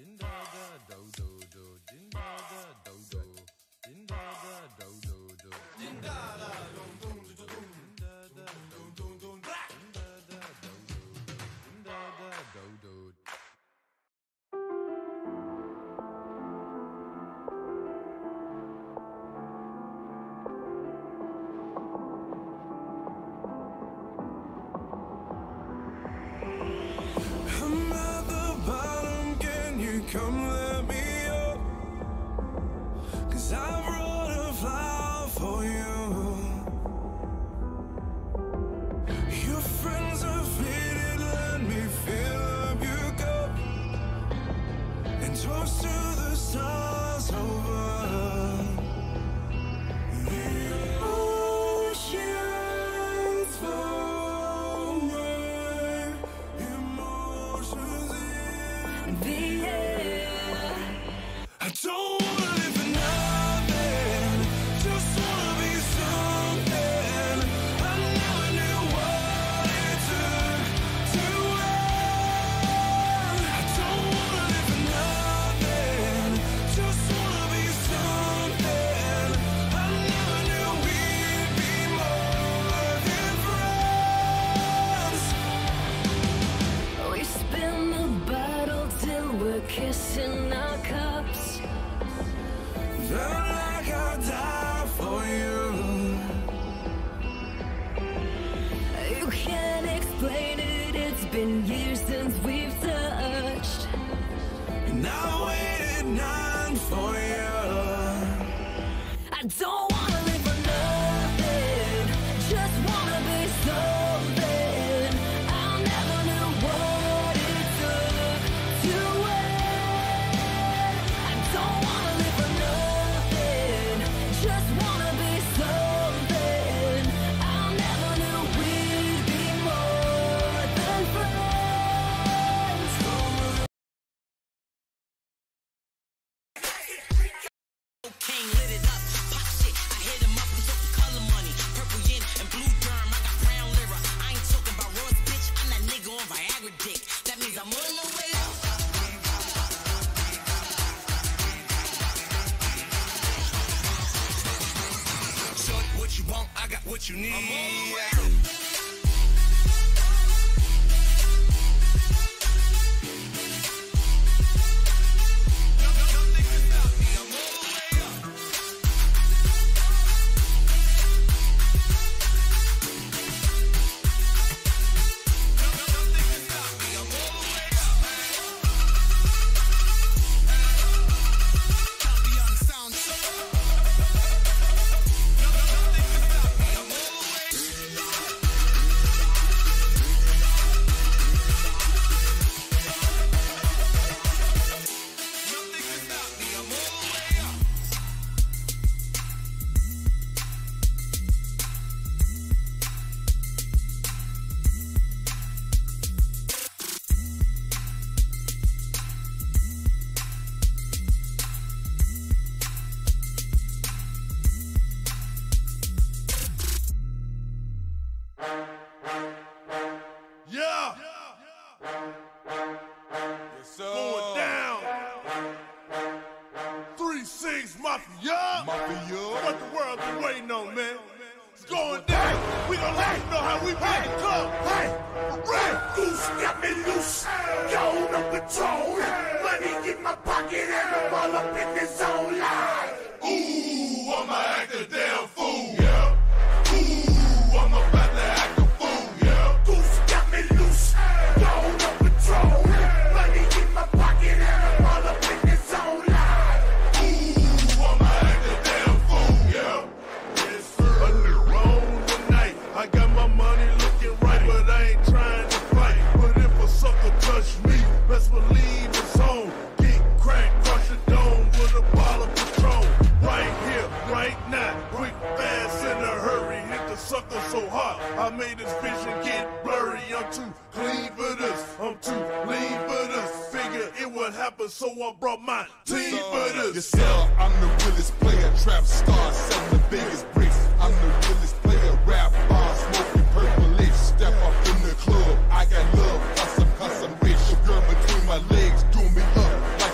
at the bottom, can you come let me up? 'Cause I brought a flower for you. Your friends are faded, let me fill up your cup and toast to the stars over the oceans for my emotions in the air. I don't wanna live for nothing, just wanna be something. I never knew what it took to win. I don't wanna live for nothing, just wanna be something. I never knew we'd be more than friends. We spin the bottle till we're kissing our cups. Felt like I'd die for you. You can't explain it, it's been years since we've touched. And I waited 9 for you. I don't wanna live for nothing, just wanna be something. I never knew what it took to win. I don't wanna live for nothing, just wanna be something. I never knew we'd be more than friends. King lit it up, pop shit. I hit him up, we talking color money. Purple yin and blue derm, I got brown lira. I ain't talking about Ross, bitch. I'm that nigga on Viagra dick. That means I'm on the way out. Short, what you want, I got what you need. Yeah. Yes, sir. Going down. 3-6 Mafia. What the world been waiting on, man? It's going down. We gonna let you know how we make it come. Hey, right. Goose got me loose. Gone up Patron. Money in my pocket and I'm all up in the zone line. Ooh, I'ma act a damn fool. Yeah. Ooh, I'm about to act a fool. Yeah. Goose got me loose. Gone up Patron. Money in my pocket and I'm all up in the zone line. Ooh, I'ma act a damn fool. Yeah. Yes, sir. A little wrong tonight. I got my money looking right, but I ain't trying to fight. But if a sucker touch me, best believe it's on. Get cracked, crush the dome with a bottle of Patron. Right here, right now, quick, fast, in a hurry. Hit the sucker so hard, I made his vision get blurry. I'm too clean for this, I'm too lean for this. Figure it would happen, so I brought my team for this. Yes, sir, I'm the realest player, trap star, selling the biggest bricks. I'm the realest player, rap bar, smoking purple lips. Step up in the club, I got love, cause I'm rich. Your girl between my legs, doing me up like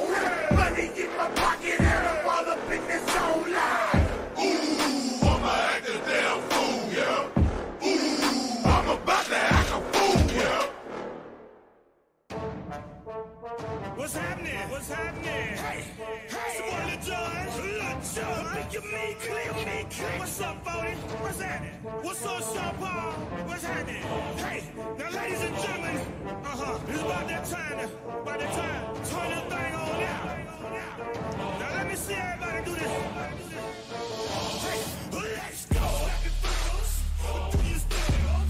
Money in my pocket and I'm all up in this zone line. Ooh, I'ma act a damn fool, yeah. Ooh, I'm about to act a fool, yeah. What's happening? What's happening? Hey, hey, it's John. Make your me clear. What's up, Bodie? What's happening? What's up, Sean Paul? What's happening? Hey, now, ladies and gentlemen, it's about that time. Turn this thing on out. Now, let me see everybody do this. Hey, let's go. Happy finals. Do you stand up?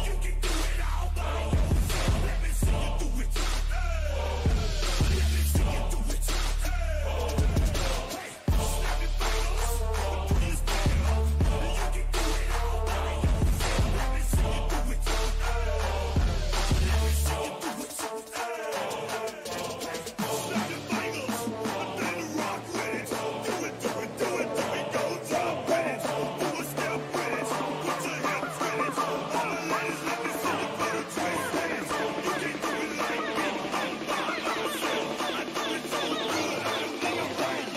You can do it all by yourself. Let me see you do it. Let me see you do it. Hey, happy finals. Do you stand up? You can do it all by yourself. Let me see you do it. Let me see you do it. Snappy fingers. Then rock with it. Do it. Go drop with it. Do a step with it. Put your hips with it. All the ladies, let me see you put a twist with it. You can do it like me. I'm by myself. I do it so good. I don't think I'm right.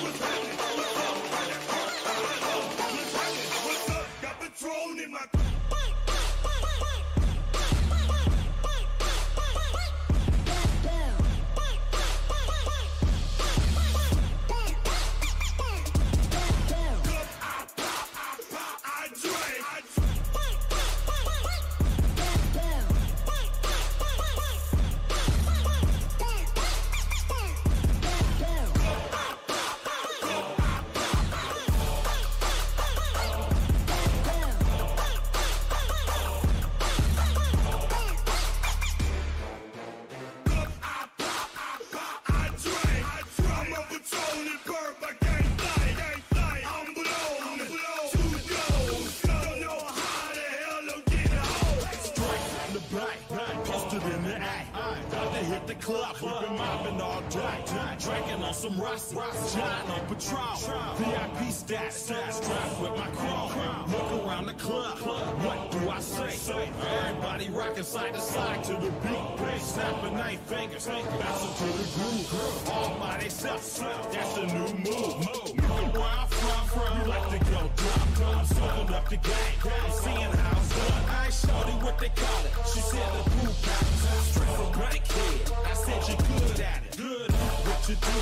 What's happening? What's up? Got Patron in my... I drink. I'm a Patron and burp. I can't think. I'm blown. Too blown. Don't know how the hell I'm getting home. Strike from the back, posted in the act. About to hit the club, we've been mobbing all day. Drinking on some Rossi, John on patrol. VIP stats, strapped with my crew. Look around the club, what do I say? Everybody rocking side to side to the beat. Snapping 8 fingers, bouncing to the groove. All by themselves, that's the new move. Where I'm from, you like to go drop. I'm serving up the game, I'm seeing how it's done. I ain't shorty what they call it. She said the pool package, straight from Bankhead. I said you're good at it. Good at what you do,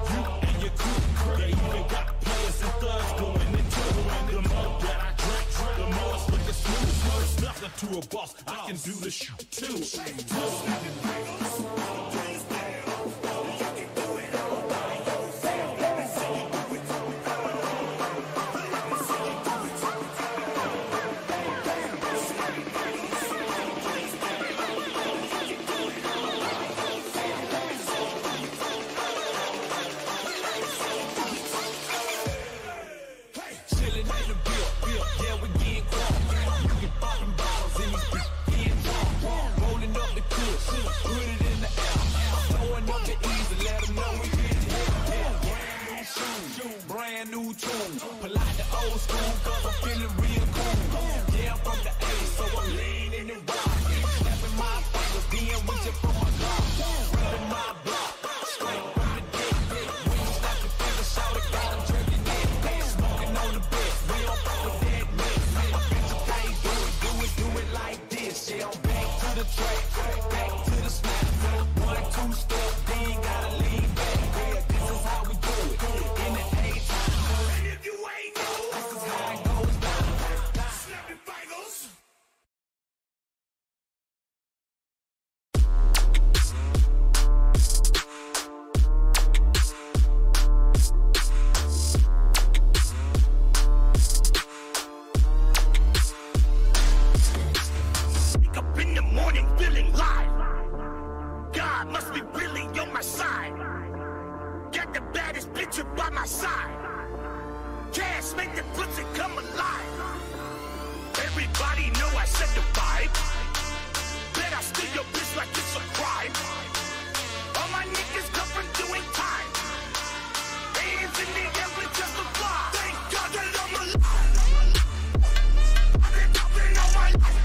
you and your crew. They even got players and thugs going into it. And the more that I drink, the more it's looking smooth. It's nothing to a boss, I can do the shoot too. Chillin' in the bill, yeah, we getting crunk. You can pop them bottles in these bitch, getting drunk. Rolling up the kush, put it in the air. Throwing up the easy, let them know we getting hit. Brand new shoes, brand new tune. Polite the old school, cause I'm feeling real cool. Yeah, I'm from the A, so I'm leaning and rocking. Snapping my fingers, being reaching for my car. Ripping my block, straight from the dick. When you snap your fingers, shout it, got them drinking it. Smoking on the bed, we don't fuck with that mix. I bet you can't do it like this. Yeah, I'm back to the track, back to the snap. 1, 2 step, then gotta lean back. Yeah, this is how we do it in the A-time. And if you ain't know, This is how it goes down. snappy fingers. Wake up in the morning feeling live. God must be really on my side. Got the baddest bitch by my side. Cash make the pussy come alive. Everybody know I set the vibe. Bet I steal your bitch like it's a crime. All my niggas come from doing time. Hands in the air with just a fly. Thank God that I'm alive. I've been talking all my life.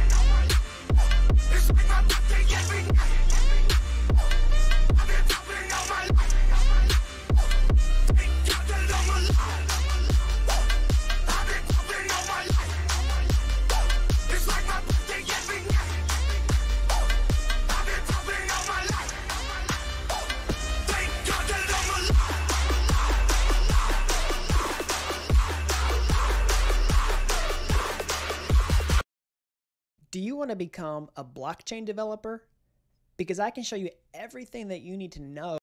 It's like my birthday every night. I've been talking all my life. Do you want to become a blockchain developer? Because I can show you everything that you need to know.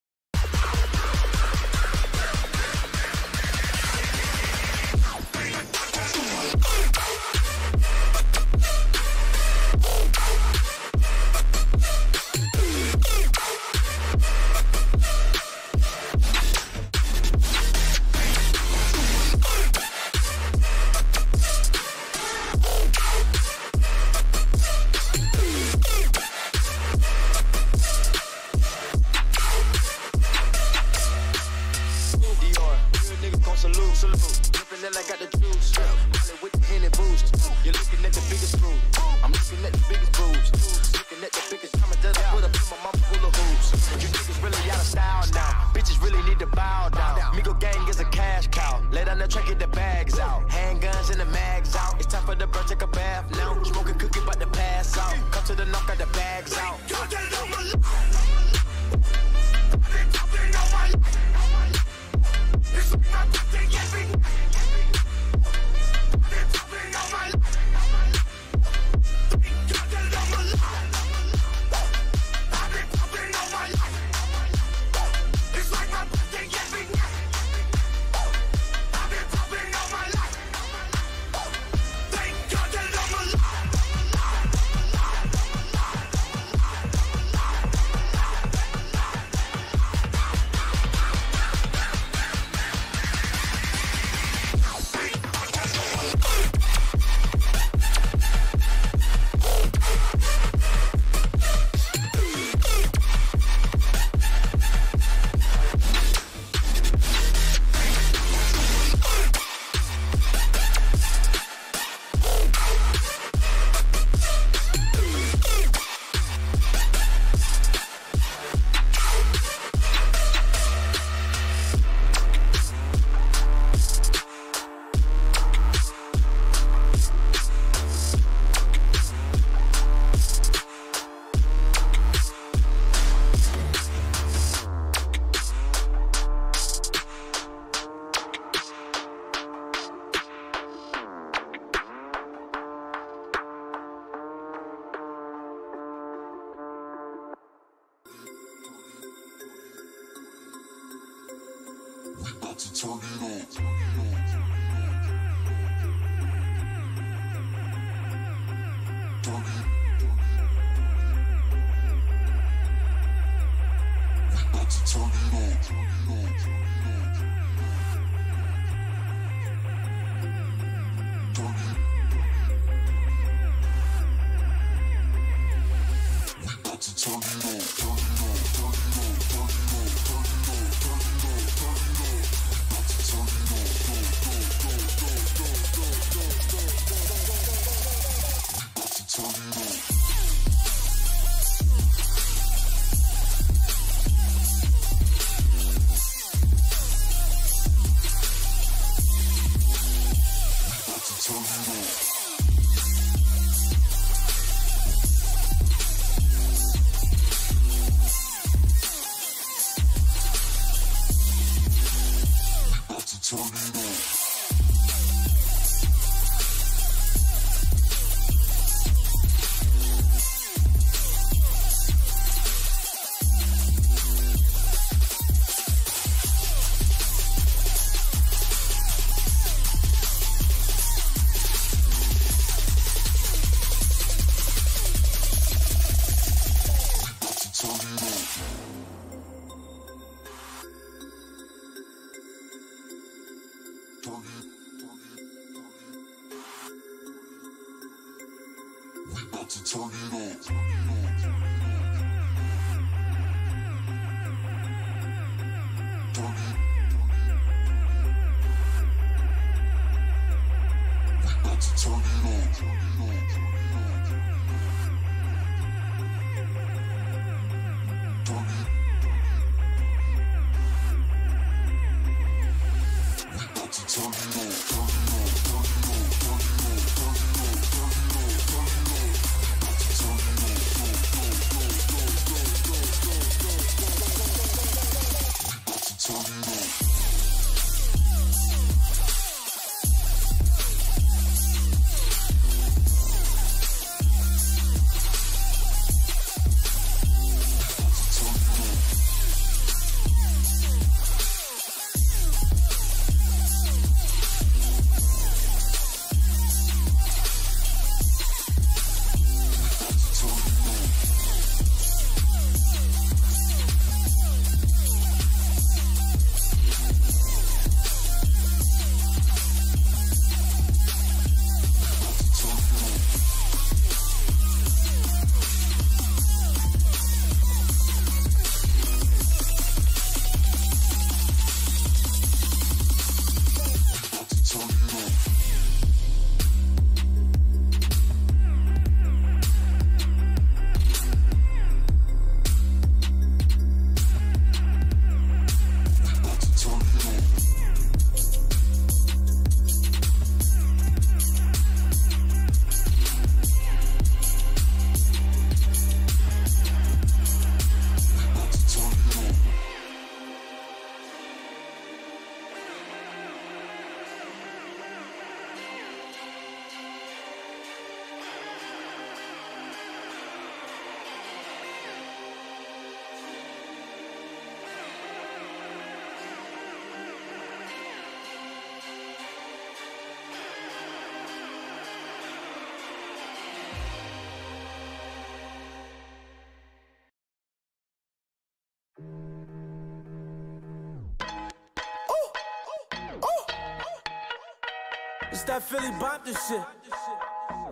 It's that Philly bump this shit.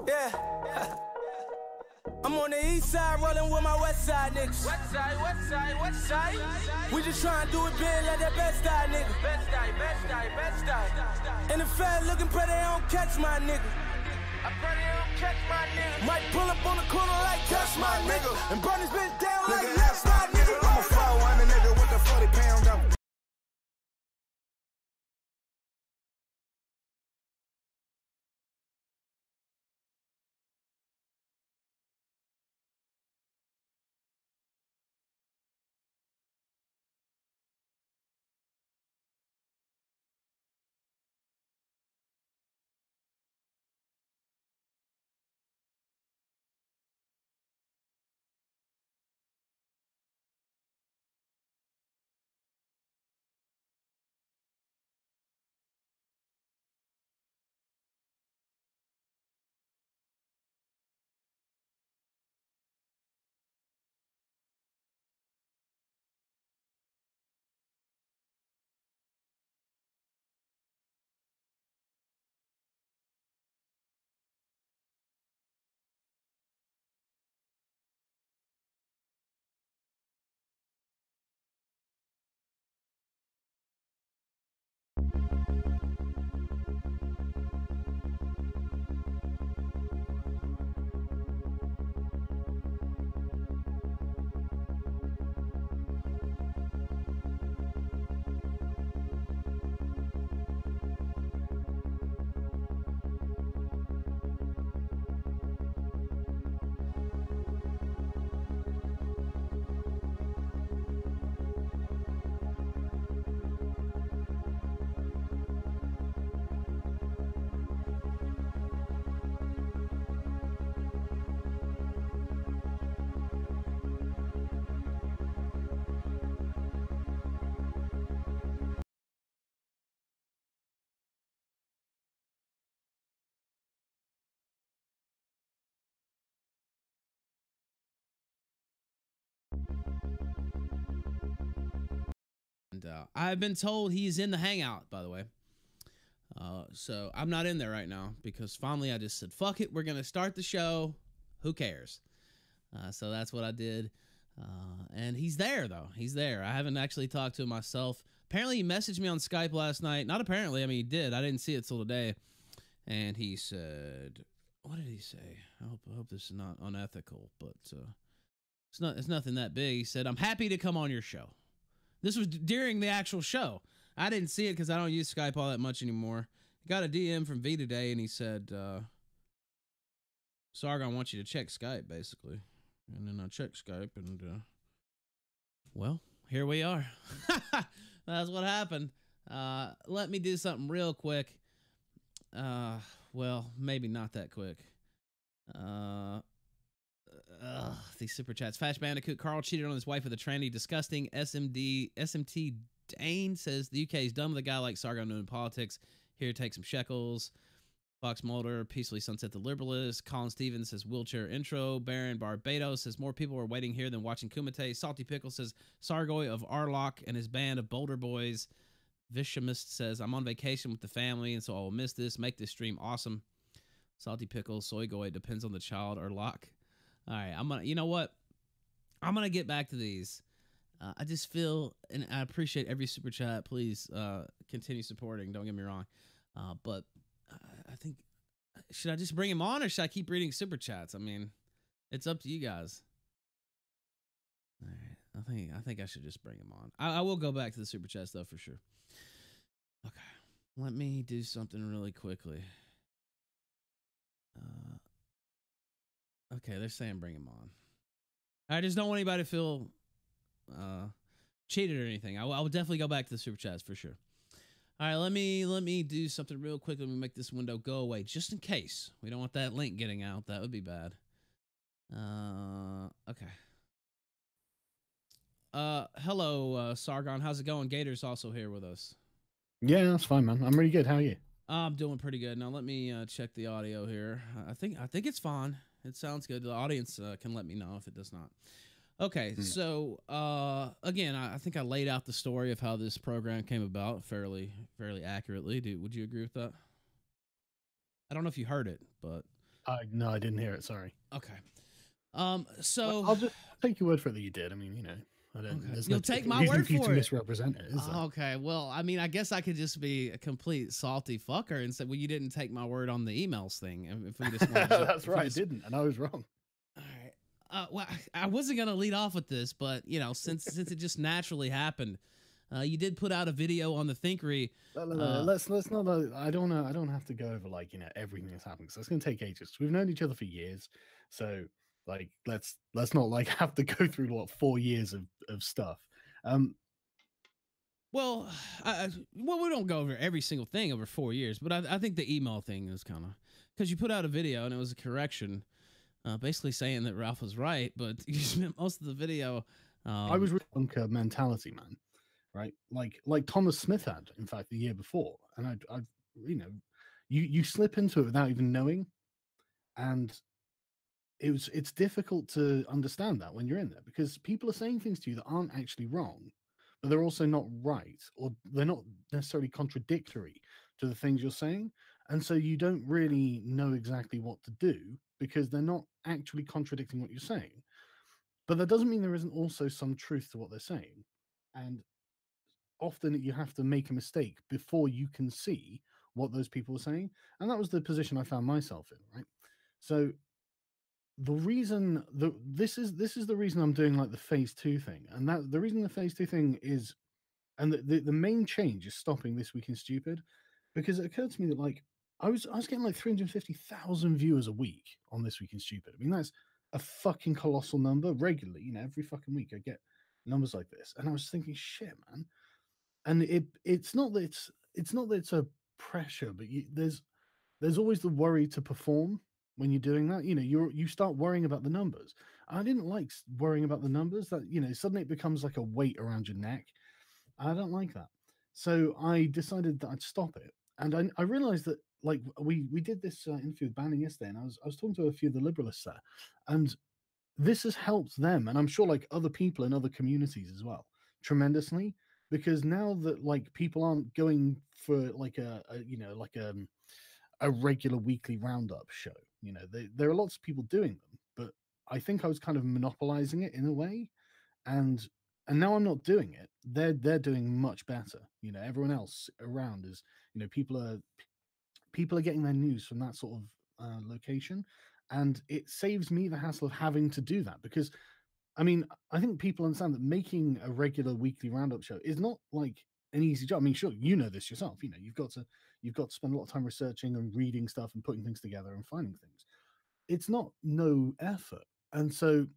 Yeah. I'm on the east side rolling with my west side niggas. West side, west side, west side. We just trying to do it big like that best side nigga. Best side, best side, best side. And the fed looking pray they don't catch my nigga. I pray they don't catch my nigga. Might pull up on the corner like that's my nigga. And burn this bitch down like that's my nigga. I'm a 400 nigga with the 40 pound up. And I've been told he's in the hangout, by the way. So I'm not in there right now because finally I just said, fuck it, we're going to start the show. Who cares? So that's what I did. And he's there, though. He's there. I haven't actually talked to him myself. Apparently, he messaged me on Skype last night. Not apparently. I mean, he did. I didn't see it till today. And he said, what did he say? I hope this is not unethical, but it's nothing that big. He said, I'm happy to come on your show. This was during the actual show. I didn't see it because I don't use Skype all that much anymore. Got a DM from V today, and he said, Sargon wants you to check Skype, basically. And then I checked Skype, and, well, here we are. That's what happened. Let me do something real quick. Well, maybe not that quick. These super chats. Fash Bandicoot. Carl cheated on his wife with a tranny. Disgusting. SMT Dane says the UK is done with a guy like Sargon doing politics. Here, take some shekels. Fox Mulder, peacefully sunset the liberalist. Colin Stevens says wheelchair intro. Baron Barbados says more people are waiting here than watching Kumite. Salty Pickle says Sargoy of Arlock and his band of Boulder Boys. Vishamist says I'm on vacation with the family and so I will miss this. Make this stream awesome. Salty Pickle, Soygoy, depends on the child or lock. All right, you know what? I'm gonna get back to these. I just feel, and I appreciate every super chat. Please continue supporting. Don't get me wrong, but I think, should I just bring him on or should I keep reading super chats? I mean, it's up to you guys. All right, I think I should just bring him on. I will go back to the super chats though for sure. Okay, let me do something really quickly. Okay, they're saying bring him on. I just don't want anybody to feel cheated or anything. I will definitely go back to the super chats for sure. All right, let me do something real quick. Let me make this window go away just in case. We don't want that link getting out. That would be bad. Okay. Hello, Sargon. How's it going? Gator's also here with us. Yeah, that's fine, man. I'm really good. How are you? I'm doing pretty good. Now let me check the audio here. I think it's fine. It sounds good. The audience can let me know if it does not. Okay, so again, I think I laid out the story of how this program came about fairly accurately. Would you agree with that? I don't know if you heard it, but No, I didn't hear it. Sorry. okay. So I'll just take your word for it that you did. I mean, I don't. Okay. There's You'll no take particular my reason word for you to for it. misrepresent it, is there? Okay, well, I mean, I guess I could just be a complete salty fucker and say, "Well, you didn't take my word on the emails thing." If we just wanted to- That's if we right. just- I didn't, and I was wrong. Well, I wasn't gonna lead off with this, but since it just naturally happened, you did put out a video on the Thinkery. Let's not. I don't know. I don't have to go over everything that's happening. So it's going to take ages. We've known each other for years, so let's not have to go through 4 years of stuff. Well, we don't go over every single thing over 4 years, but I think the email thing is kind of because you put out a video and it was a correction, basically saying that Ralph was right, but you spent most of the video. I was really bunker mentality, man. Right, like Thomas Smith had, in fact, the year before, and I you slip into it without even knowing, and it's difficult to understand that when you're in there because people are saying things to you that aren't actually wrong, but they're also not right, or they're not necessarily contradictory to the things you're saying, and so you don't really know exactly what to do because they're not actually contradicting what you're saying. But that doesn't mean there isn't also some truth to what they're saying, and often you have to make a mistake before you can see what those people are saying, and that was the position I found myself in. Right, so the reason this is the reason I'm doing the phase 2 thing, and that the reason the phase 2 thing is, and the main change is stopping This Week in Stupid, because it occurred to me that I was getting 350,000 viewers a week on This Week in Stupid. I mean, that's a fucking colossal number regularly. Every fucking week I get numbers like this, and I was thinking, shit, man. And it's not that it's a pressure, but there's always the worry to perform when you're doing that. You start worrying about the numbers. I didn't like worrying about the numbers. That suddenly it becomes like a weight around your neck. I don't like that. So I decided that I'd stop it, and I realized that we did this interview with Bannon yesterday, and I was talking to a few of the liberalists there, and this has helped them, and I'm sure other people in other communities as well, tremendously, because now that people aren't going for a regular weekly roundup show. There are lots of people doing them, but I think I was kind of monopolizing it in a way, and now I'm not doing it. They're doing much better. Everyone else around is people are getting their news from that sort of location, and it saves me the hassle of having to do that because I mean, I think people understand that making a regular weekly roundup show is not an easy job. I mean, sure, you know this yourself. You've got to spend a lot of time researching and reading stuff and putting things together and finding things. It's not no effort, and so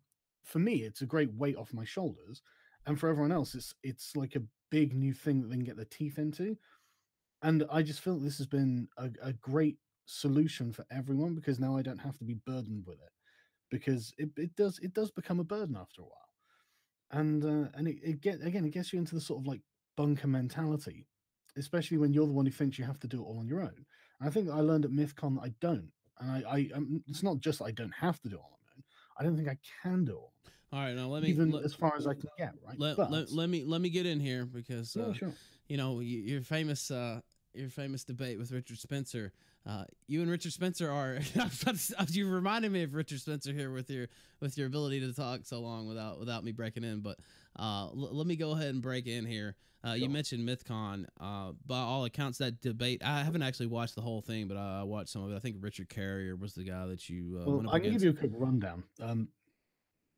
for me, it's a great weight off my shoulders, and for everyone else, it's like a big new thing that they can get their teeth into. And I just feel that this has been a great solution for everyone because now I don't have to be burdened with it because it does become a burden after a while, and it gets you into the sort of bunker mentality, especially when you're the one who thinks you have to do it all on your own. And I think I learned at MythCon that I don't, and it's not just that I don't have to do it all on my own. I don't think I can do it all. All right, now as far as I can get, right? Let me get in here because Yeah, sure. Your famous debate with Richard Spencer. You and Richard Spencer are. You reminded me of Richard Spencer here with your ability to talk so long without me breaking in. But let me go ahead and break in here. You mentioned MythCon. By all accounts, that debate. I haven't actually watched the whole thing, but I watched some of it. I think Richard Carrier was the guy that you. Well, I can give you a quick rundown.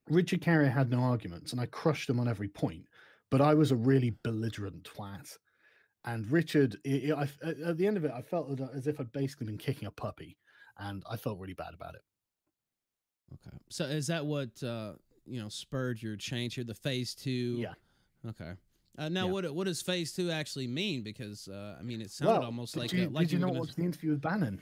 Richard Carrier had no arguments, and I crushed him on every point. But I was a really belligerent twat. And Richard, at the end of it, I felt as if I'd basically been kicking a puppy, and I felt really bad about it. Okay, so is that what spurred your change here? The phase 2. Yeah. Okay. Now, what does phase 2 actually mean? Because I mean, it sounded almost like. Did you not watch the interview with Bannon?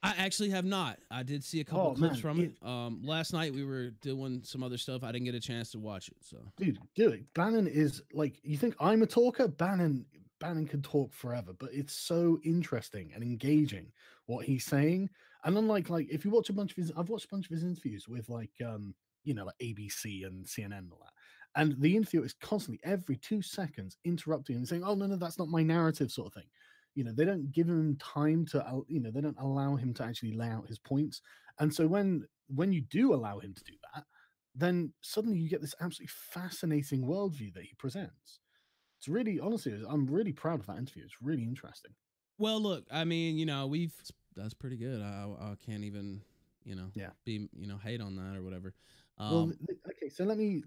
I actually have not. I did see a couple clips from it. Last night we were doing some other stuff. I didn't get a chance to watch it. So, dude, do it. Bannon is you think I'm a talker? Bannon can talk forever, but it's so interesting and engaging what he's saying. And unlike if you watch a bunch of his, I've watched a bunch of his interviews with ABC and CNN and all that. And the interviewer is constantly every 2 seconds interrupting and saying, "Oh no, that's not my narrative," sort of thing. They don't give him time to, they don't allow him to actually lay out his points. And so when you do allow him to do that, then suddenly you get this absolutely fascinating worldview that he presents. It's really, honestly, I'm really proud of that interview. It's really interesting. Well, look, I mean, that's pretty good. I can't even, be, hate on that or whatever. Okay, so let me.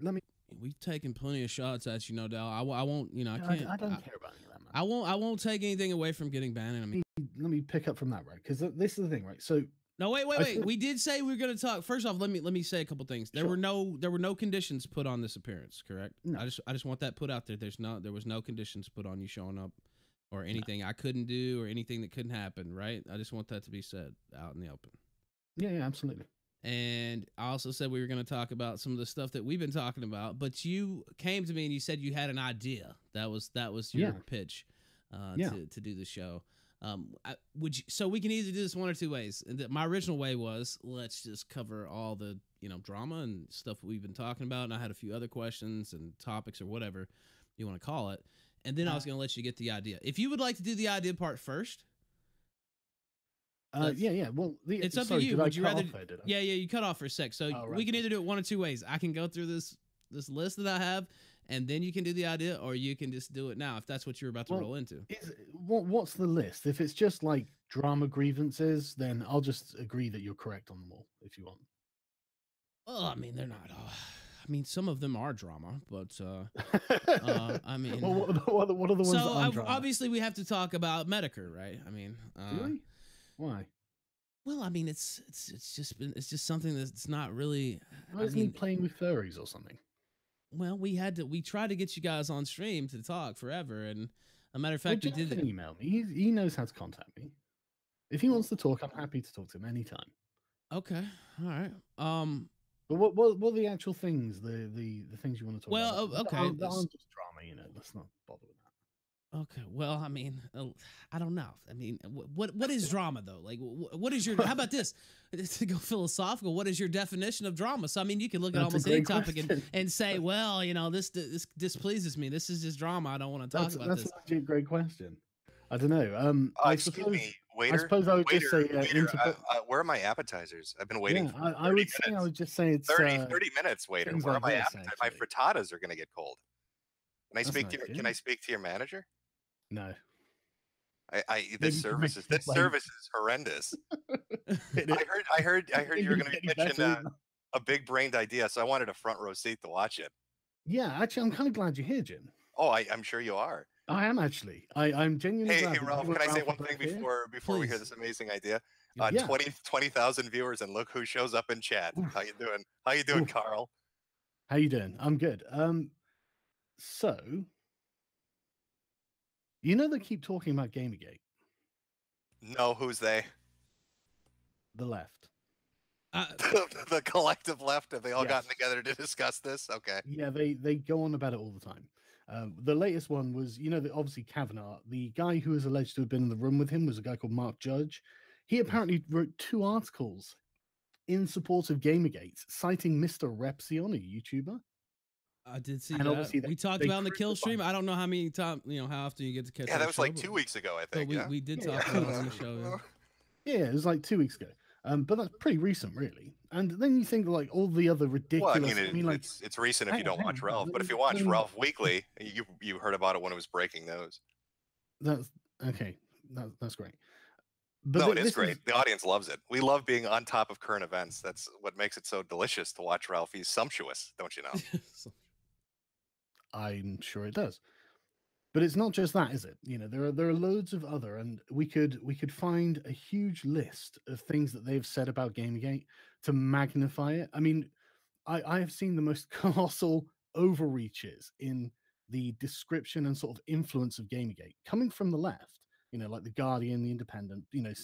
We've taken plenty of shots at you, no doubt. I won't, I No, can't. I don't care about any of that, man. I won't take anything away from getting banned. I mean, let me pick up from that, right? Because this is the thing, right? So no, wait. We did say we were going to talk. First off, let me say a couple things. There were no conditions put on this appearance, correct? No. I just want that put out there. There was no conditions put on you showing up, or anything I couldn't do, or anything that couldn't happen, right? I just want that to be said out in the open. Yeah, absolutely. And I also said we were going to talk about some of the stuff that we've been talking about, but you came to me and you said you had an idea. That was your pitch to do the show. So we can either do this one or two ways. My original way was, let's just cover all the drama and stuff we've been talking about, and I had a few other questions and topics or whatever you want to call it, and then I was going to let you get the idea. If you would like to do the idea part first. Yeah. Well, it's up to you. Would you rather? Yeah, you cut off for a sec. So we can either do it one or two ways. I can go through this list that I have, and then you can do the idea, or you can just do it now if that's what you're about to roll into. What's the list? If it's just like drama grievances, then I'll just agree that you're correct on them all if you want. Well, I mean, they're not. I mean, some of them are drama, but I mean, well, what are the ones? So that aren't drama? Obviously, we have to talk about Medicare, right? I mean, really? Why? Well, I mean, it's just something that's not really. Isn't he playing with furries or something? Well, we tried to get you guys on stream to talk forever, and a matter of fact, Jeff can email me. He knows how to contact me. If he wants to talk, I'm happy to talk to him anytime. Okay, all right. But what are the actual things? The things you want to talk about? Well, okay, that aren't just drama, Let's not bother with that. Okay, well, I mean, I don't know. I mean, what is drama though? Like, what is your? How about this? To go philosophical, what is your definition of drama? So, I mean, you can look at almost any topic and say, well, this displeases me. This is just drama. I don't want to talk about this. That's a great question. I don't know. Excuse me, waiter. I suppose I would just say, where are my appetizers? I've been waiting. Yeah, I would just say it's 30 minutes, waiter. Where are my appetizers? My frittatas are going to get cold. Can I speak to your manager? No. This service is horrendous. I heard you were going to be pitching a big brained idea, so I wanted a front row seat to watch it. Yeah, actually, I'm kind of glad you're here, Jim. Oh, I'm sure you are. I am actually. I'm genuinely glad. Hey, Ralph, can I say one thing before we hear this amazing idea? 20,000 viewers, and look who shows up in chat. How you doing, Carl? How you doing? I'm good. So, they keep talking about Gamergate. No, who's they? The left. The collective left. Have they all gotten together to discuss this? Okay. Yeah, they go on about it all the time. The latest one was, obviously Kavanaugh. The guy who is alleged to have been in the room with him was a guy called Mark Judge. He apparently wrote 2 articles in support of Gamergate, citing Mr. Repsion, a YouTuber. I did see that. We talked about in the kill stream. I don't know how many times, how often you get to catch. Yeah, that was like 2 weeks ago, I think. We did talk about it on the show. Yeah, it was like 2 weeks ago. But that's pretty recent, really. And then you think like all the other ridiculous. Well, it's recent if you don't watch Ralph, but if you watch Ralph Weekly, you heard about it when it was breaking news. That's okay. That's great. But no, it is great. The audience loves it. We love being on top of current events. That's what makes it so delicious to watch Ralph. He's sumptuous, don't you know? I'm sure it does. But it's not just that, is it? There are loads of other, and we could find a huge list of things that they've said about Gamergate to magnify it. I mean, I have seen the most colossal overreaches in the description and sort of influence of Gamergate coming from the left. Like the Guardian, the Independent, like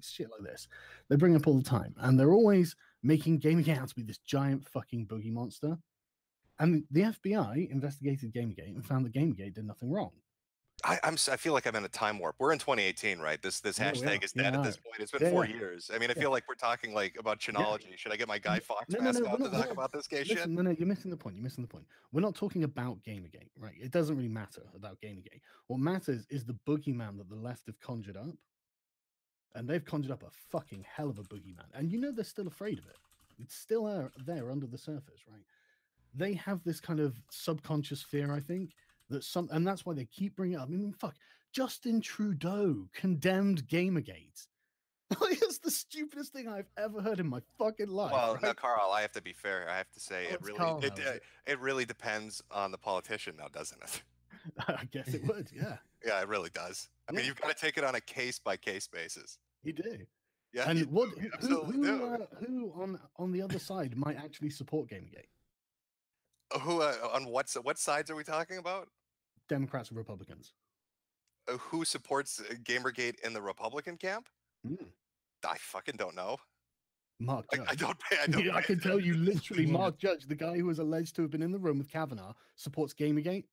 shit like this. They bring up all the time, and they're always making Gamergate out to be this giant fucking boogie monster. And the FBI investigated Gamergate and found that Gamergate did nothing wrong. I feel like I'm in a time warp. We're in 2018, right? This Yeah, we hashtag are. is Yeah, dead at no. this point. It's been Yeah, 4 years. I mean, I yeah. feel like we're talking like about chinology. Should I get my Guy Fawkes No, mask we're on to not- talk about this gay shit? Listen, no, you're missing the point. You're missing the point. We're not talking about Gamergate, right? It doesn't really matter about Gamergate. What matters is the boogeyman that the left have conjured up. And they've conjured up a fucking hell of a boogeyman. And you know they're still afraid of it. It's still there under the surface, right? They have this kind of subconscious fear, I think, and that's why they keep bringing it up. I mean, fuck, Justin Trudeau condemned Gamergate. It's the stupidest thing I've ever heard in my fucking life. Well, right? now, Carl, I have to be fair. I have to say Oh, it it's really Carl now, it really depends on the politician now, doesn't it? I guess it would, yeah. Yeah, it really does. I mean, you've got to take it on a case by case basis. You do. Yeah, And you what? do. You absolutely do. Who on the other side might actually support Gamergate? Who on what sides are we talking about? Democrats and Republicans. Who supports Gamergate in the Republican camp? Mm. I fucking don't know. Mark Judge. I don't pay. I can tell you literally, Mark Judge, the guy who was alleged to have been in the room with Kavanaugh, supports Gamergate.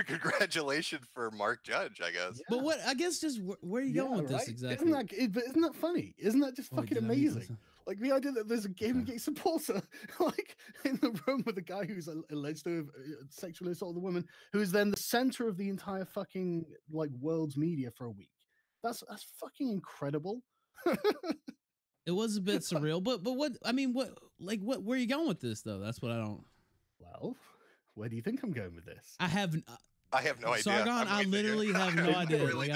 Congratulations for Mark Judge, I guess. But what? I guess just where are you going with this right? exactly? Isn't that funny? Isn't that just fucking did I need amazing? Like the idea that there's a Gamergate supporter, like in the room with a guy who's alleged to have sexually assaulted a woman, who is then the center of the entire fucking like world's media for a week. That's fucking incredible. It was a bit surreal, but what? I mean, what? Like, what? Where are you going with this, though? That's what I don't. Well, where do you think I'm going with this? I have no idea. Sargon, I literally have no idea. Really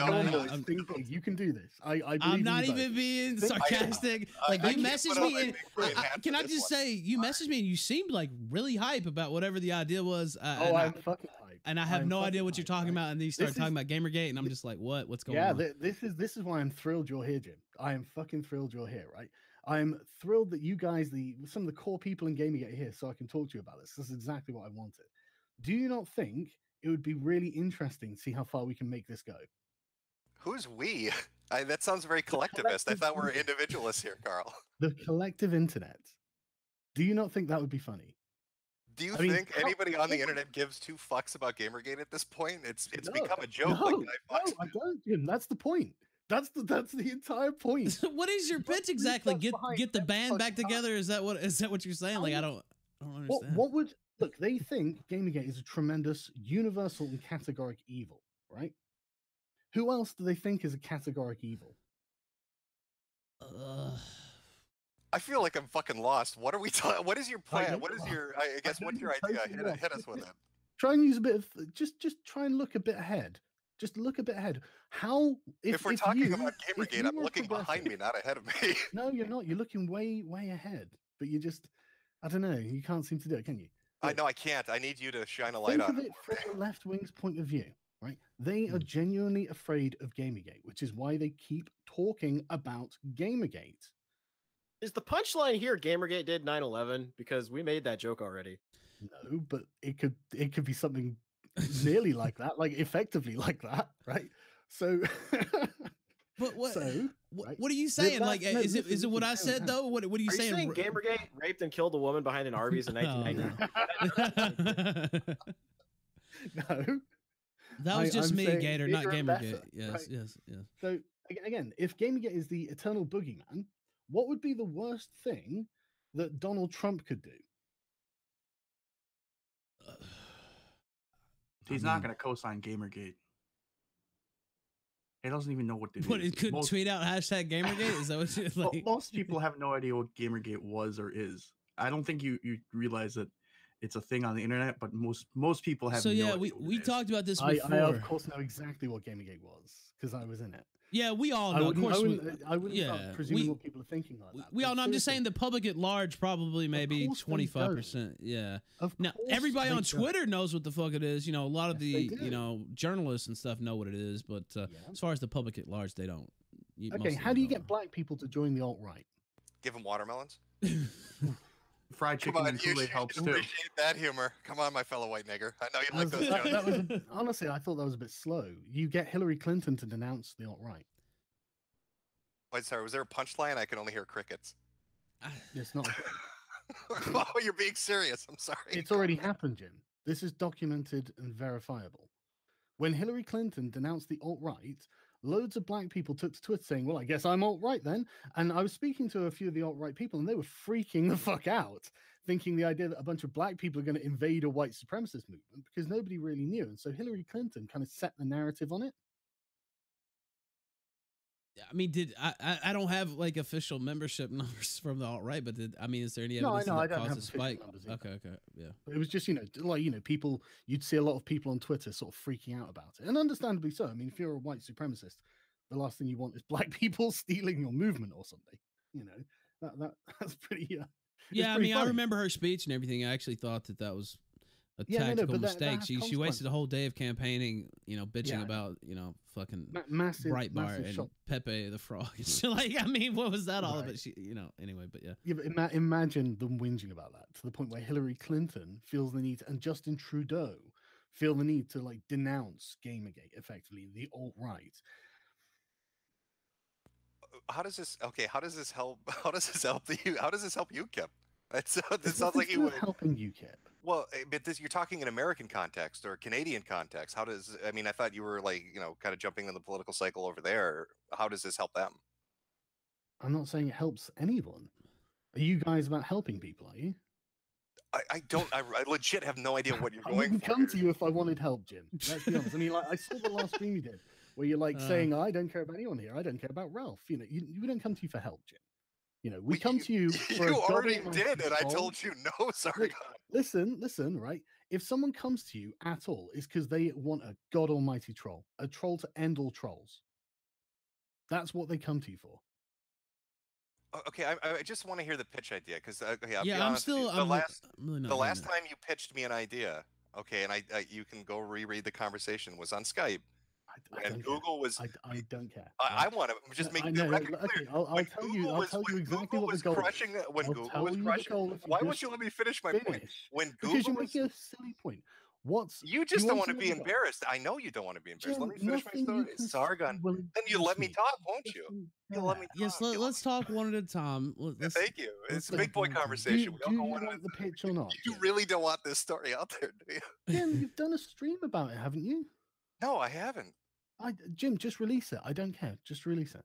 think big. You can do this. I I'm not believe you even both. being Think- sarcastic. Like you messaged me, and can I just say you messaged me and you seemed like really hype about whatever the idea was. I'm fucking hype. And I have I'm no fucking idea what you're hyped, talking right? about, and then you start This talking about Gamergate, and I'm just like, what? What's going Yeah, on? this is why I'm thrilled you're here, Jim. I am fucking thrilled you're here, right? I'm thrilled that you guys, some of the core people in gaming, are here, so I can talk to you about this. This is exactly what I wanted. Do you not think it would be really interesting to see how far we can make this go? Who's we? That sounds very collectivist. I thought we were individualists here, Carl. The collective internet. Do you not think that would be funny? Do you think anybody on the internet gives two fucks about Gamergate at this point? It's become a joke. No, like Guy Fawkes. I don't, Jim. That's the point. That's the entire point. What is your pitch exactly? Get the band back together? Is that what you're saying? Like I don't understand. What would look? They think Gamergate is a tremendous, universal, and categoric evil, right? Who else do they think is a categoric evil? I feel like I'm fucking lost. What are we talking? What is your plan? don't What is know. your? I guess what's your idea? Hit us with it. Try and use a bit of just try and look a bit ahead. Just look a bit ahead. How If we're talking about Gamergate, I'm looking behind me, not ahead of me. No, you're not. You're looking way ahead. But you just, I don't know. You can't seem to do it, can you? I know I can't. I need you to shine a light Think on of it from the left wing's point of view, right? They are genuinely afraid of Gamergate, which is why they keep talking about Gamergate. Is the punchline here Gamergate did 9/11? Because we made that joke already. No, but it could be something nearly like that, like effectively like that, right? So, but what? So, what are you saying? Like, is it what I said though? What are you saying? Are you saying Gamergate raped and killed a woman behind an Arby's in 1990? No, that was just I'm me, saying Gator, not bigger and Gamergate. better, Yes, right? yes. So again, if Gamergate is the eternal boogeyman, what would be the worst thing that Donald Trump could do? He's not going to co-sign Gamergate. He doesn't even know what to do. What, it could tweet out hashtag Gamergate? Is that what you're like? Most people have no idea what Gamergate was or is. I don't think you realize that it's a thing on the internet, but most people have. So no yeah, idea we talked about this before. I of course know exactly what Gamergate was because I was in it. Yeah, we all know. Of course, I wouldn't start presuming what people are thinking like that. We all know. I'm just saying the public at large probably maybe 25%. Yeah. Now everybody on Twitter knows what the fuck it is. You know, a lot of the journalists and stuff know what it is, but as far as the public at large, they don't. Okay, how do you get black people to join the alt right? Give them watermelons. Fried chicken and Kool-Aid helps too. Appreciate that humor. Come on, my fellow white nigger. I know you like those jokes. Honestly, I thought that was a bit slow. You get Hillary Clinton to denounce the alt right. Wait, sorry, was there a punchline? I can only hear crickets. It's not. Oh, you're being serious. I'm sorry. It's already happened, Jim. This is documented and verifiable. When Hillary Clinton denounced the alt-right, loads of black people took to Twitter saying, well, I guess I'm alt-right then. And I was speaking to a few of the alt-right people, and they were freaking the fuck out, thinking the idea that a bunch of black people are going to invade a white supremacist movement, because nobody really knew. And so Hillary Clinton kind of set the narrative on it. I mean, I don't have like official membership numbers from the alt-right, but is there any evidence I that don't have caused a official spike? numbers either. Okay, yeah. But it was just, people, you'd see a lot of people on Twitter sort of freaking out about it. And understandably so. I mean, if you're a white supremacist, the last thing you want is black people stealing your movement or something. That's pretty... Yeah, I pretty mean, funny. I remember her speech and everything. I actually thought that was a Yeah, no, tactical but that mistake. has She wasted consequences. a whole day of campaigning, bitching Yeah. about, fucking massive Breitbart and shock. Pepe the Frog. So, what was that all Right. about? Anyway, but yeah. Yeah, but imagine them whinging about that to the point where Hillary Clinton feels the need, and Justin Trudeau feel the need to denounce Gamergate effectively, the alt-right. How does this help? How does this help you? How does this help UKIP? It It's sounds like you would. helping UKIP. Well, but you're talking in American context or Canadian context. How does? I mean, I thought you were kind of jumping in the political cycle over there. How does this help them? I'm not saying it helps anyone. Are you guys about helping people? Are you? I don't. I legit have no idea what you're I going wouldn't for. come to you if I wanted help, Jim. Let's be honest. I mean, I saw the last stream you did where you're saying, I don't care about anyone here. I don't care about Ralph. We don't come to you for help, Jim. We come to you for You a already government did, and I control. told you no. Sorry. Listen, right? If someone comes to you at all, it's because they want a god almighty troll, a troll to end all trolls. That's what they come to you for. Okay, I just want to hear the pitch idea because I'll be Yeah, I'm honest with still. you, I'm really not the getting last it. time you pitched me an idea, okay, and you can go reread the conversation, was on Skype. And Google was. I don't care. I want to just make the no, record okay, clear. I'll tell you. I'll tell you exactly what the goal Crushing is. when I'll Google tell was you the crushing. goal if you Why won't just you let me finish my point? When Because Google you're was, making a silly point. you just don't want to know be the goal? embarrassed. I know you don't want to be embarrassed. Jim, Let me finish my nothing you story. can Sargon. will Then you let me talk, won't you? You'll let me talk. Yes, let's talk one at a time. Thank you. It's a let's big boy talk one at a time. conversation. Do you want the pitch or not? You really don't want this story out there, do you? Jim, you've done a stream about it, haven't you? No, I haven't. Jim, just release it. I don't care. Just release it.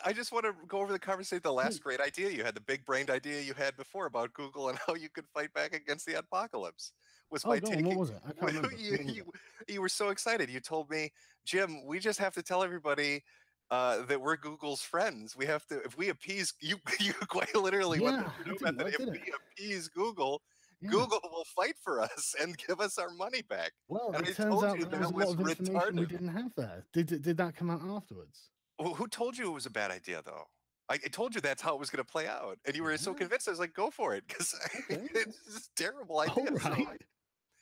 I just want to go over the conversation. The last great idea you had, the big-brained idea you had before about Google and how you could fight back against the apocalypse, was by go on, taking. what was it? I can't remember. What was it? You were so excited. You told me, Jim, we just have to tell everybody that we're Google's friends. We have to, if we appease you, you quite literally went the Purdue method. If we appease Google, Google will fight for us and give us our money back. Well, and it turns out there was a lot of information we didn't have there. Did that come out afterwards? Well, who told you it was a bad idea, though? I told you that's how it was going to play out, and you were so convinced. I was like, "Go for it," because it's just a terrible idea.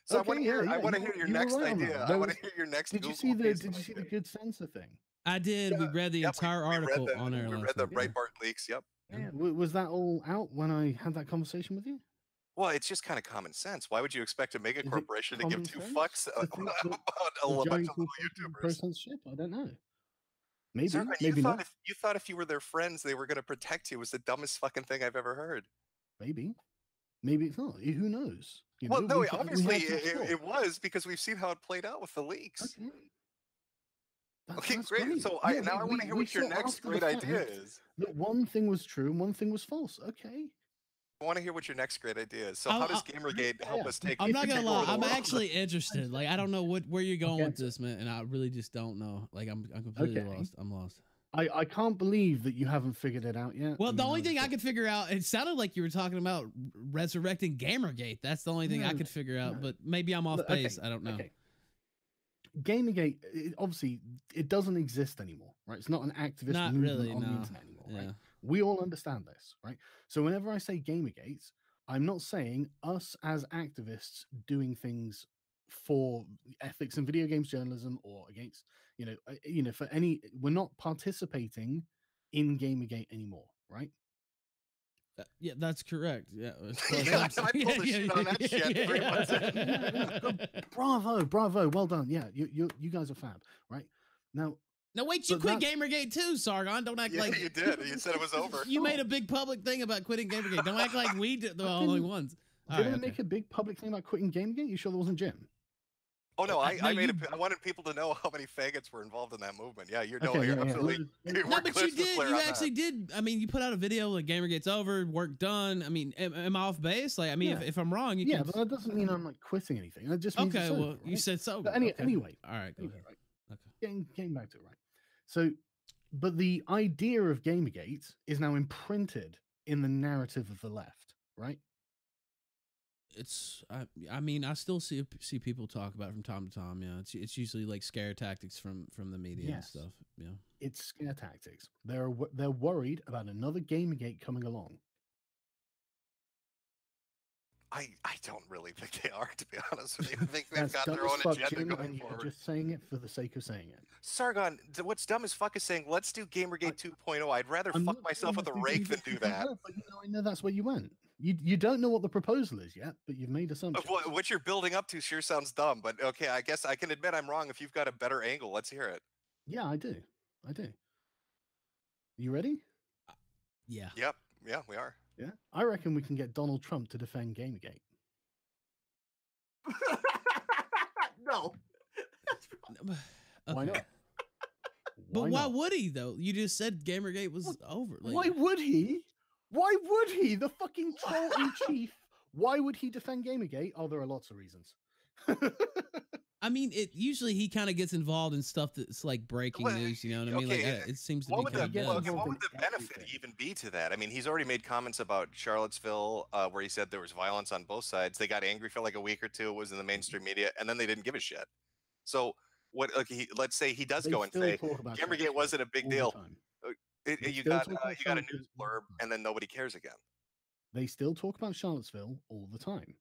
So I want to hear. I want to hear your next idea. I want to hear your next. Did you see the good sensor thing? I did. We read the entire article on air. We read the Breitbart leaks. Yep. Yeah. Was that all out when I had that conversation with you? Well, it's just kind of common sense. Why would you expect a mega corporation to give two fucks about a bunch of little YouTubers? Censorship? I don't know. Maybe, Sargon, maybe not. You thought if you were their friends, they were going to protect you. Was the dumbest fucking thing I've ever heard. Maybe it's not. Who knows? Well, no, obviously it was, because we've seen how it played out with the leaks. Okay, That's great. So now I want to hear what your next great idea is. That one thing was true and one thing was false. Okay. I want to hear what your next great idea is. So how does Gamergate help us take? I'm not gonna lie. I'm world? actually interested. Like, I don't know where you're going with this, man, and I really just don't know. Like, I'm completely lost. I'm lost. I can't believe that you haven't figured it out yet. Well, the only thing I could figure out, it sounded like you were talking about resurrecting Gamergate. That's the only thing I could figure out. But maybe I'm off base. I don't know. Okay. Gamergate, obviously, it doesn't exist anymore, right? It's not an activist movement on the internet anymore, right? We all understand this, right? So whenever I say Gamergate, I'm not saying us as activists doing things for ethics and video games journalism or against, for any. We're not participating in Gamergate anymore, right? Yeah, that's correct. Yeah, I pulled the shit on that shit. Bravo, well done. Yeah, you guys are fab, right? Now, wait, you quit Gamergate too, Sargon. Don't act like you did. You said it was over. You made a big public thing about quitting Gamergate. Don't act like we did the only ones. Did I make a big public thing about quitting Gamergate? You sure there wasn't Jim? Oh no, I made it. I wanted people to know how many faggots were involved in that movement. Yeah, you're Okay, you're yeah, absolutely. No, we're but you crystal did. clear You on actually that. did. I mean, you put out a video like Gamergate's over, work done. I mean, am I off base? Like, I mean, Yeah. if I'm wrong, you Yeah, can. but that doesn't mean I'm like quitting anything. That just means Okay, it's well, over, you right? said so. But Okay. anyway, All right, go anyway, ahead. right. Okay. Getting back to it, right? So, but the idea of Gamergate is now imprinted in the narrative of the left, right? It's. I mean, I still see people talk about it from time to time. Yeah, it's usually like scare tactics from the media and Yes. stuff. Yeah. It's scare tactics. They're worried about another Gamergate coming along. I don't really think they are, to be honest with you. I think they've That's got dumb their as own fuck, agenda Jim, going and you're forward. just saying it for the sake of saying it. Sargon, what's dumb as fuck is saying, let's do Gamergate 2.0. I'd rather I'm fuck not myself saying with a let's do rake than Gamergate do that. 2.0, but I know that's where you went. You don't know what the proposal is yet, but you've made assumptions. What you're building up to sure sounds dumb, but okay, I guess I can admit I'm wrong. If you've got a better angle, let's hear it. Yeah, I do. You ready? Yeah. Yep. Yeah, we are. Yeah. I reckon we can get Donald Trump to defend Gamergate. No. Why not? But why would he though? You just said Gamergate was over. Like, Why would he? Why would he? The fucking troll in chief. Why would he defend Gamergate? Oh, there are lots of reasons. I mean, usually he kind of gets involved in stuff that's like breaking news. You know what I mean? Okay, like it seems to what be would kind the, of what would the benefit even be to that? I mean, he's already made comments about Charlottesville where he said there was violence on both sides. They got angry for like a week or two. It was in the mainstream media, and then they didn't give a shit. So what? Like, let's say he does go and say Gamergate wasn't a big deal. You got a news blurb, and then nobody cares again. They still talk about Charlottesville all the time.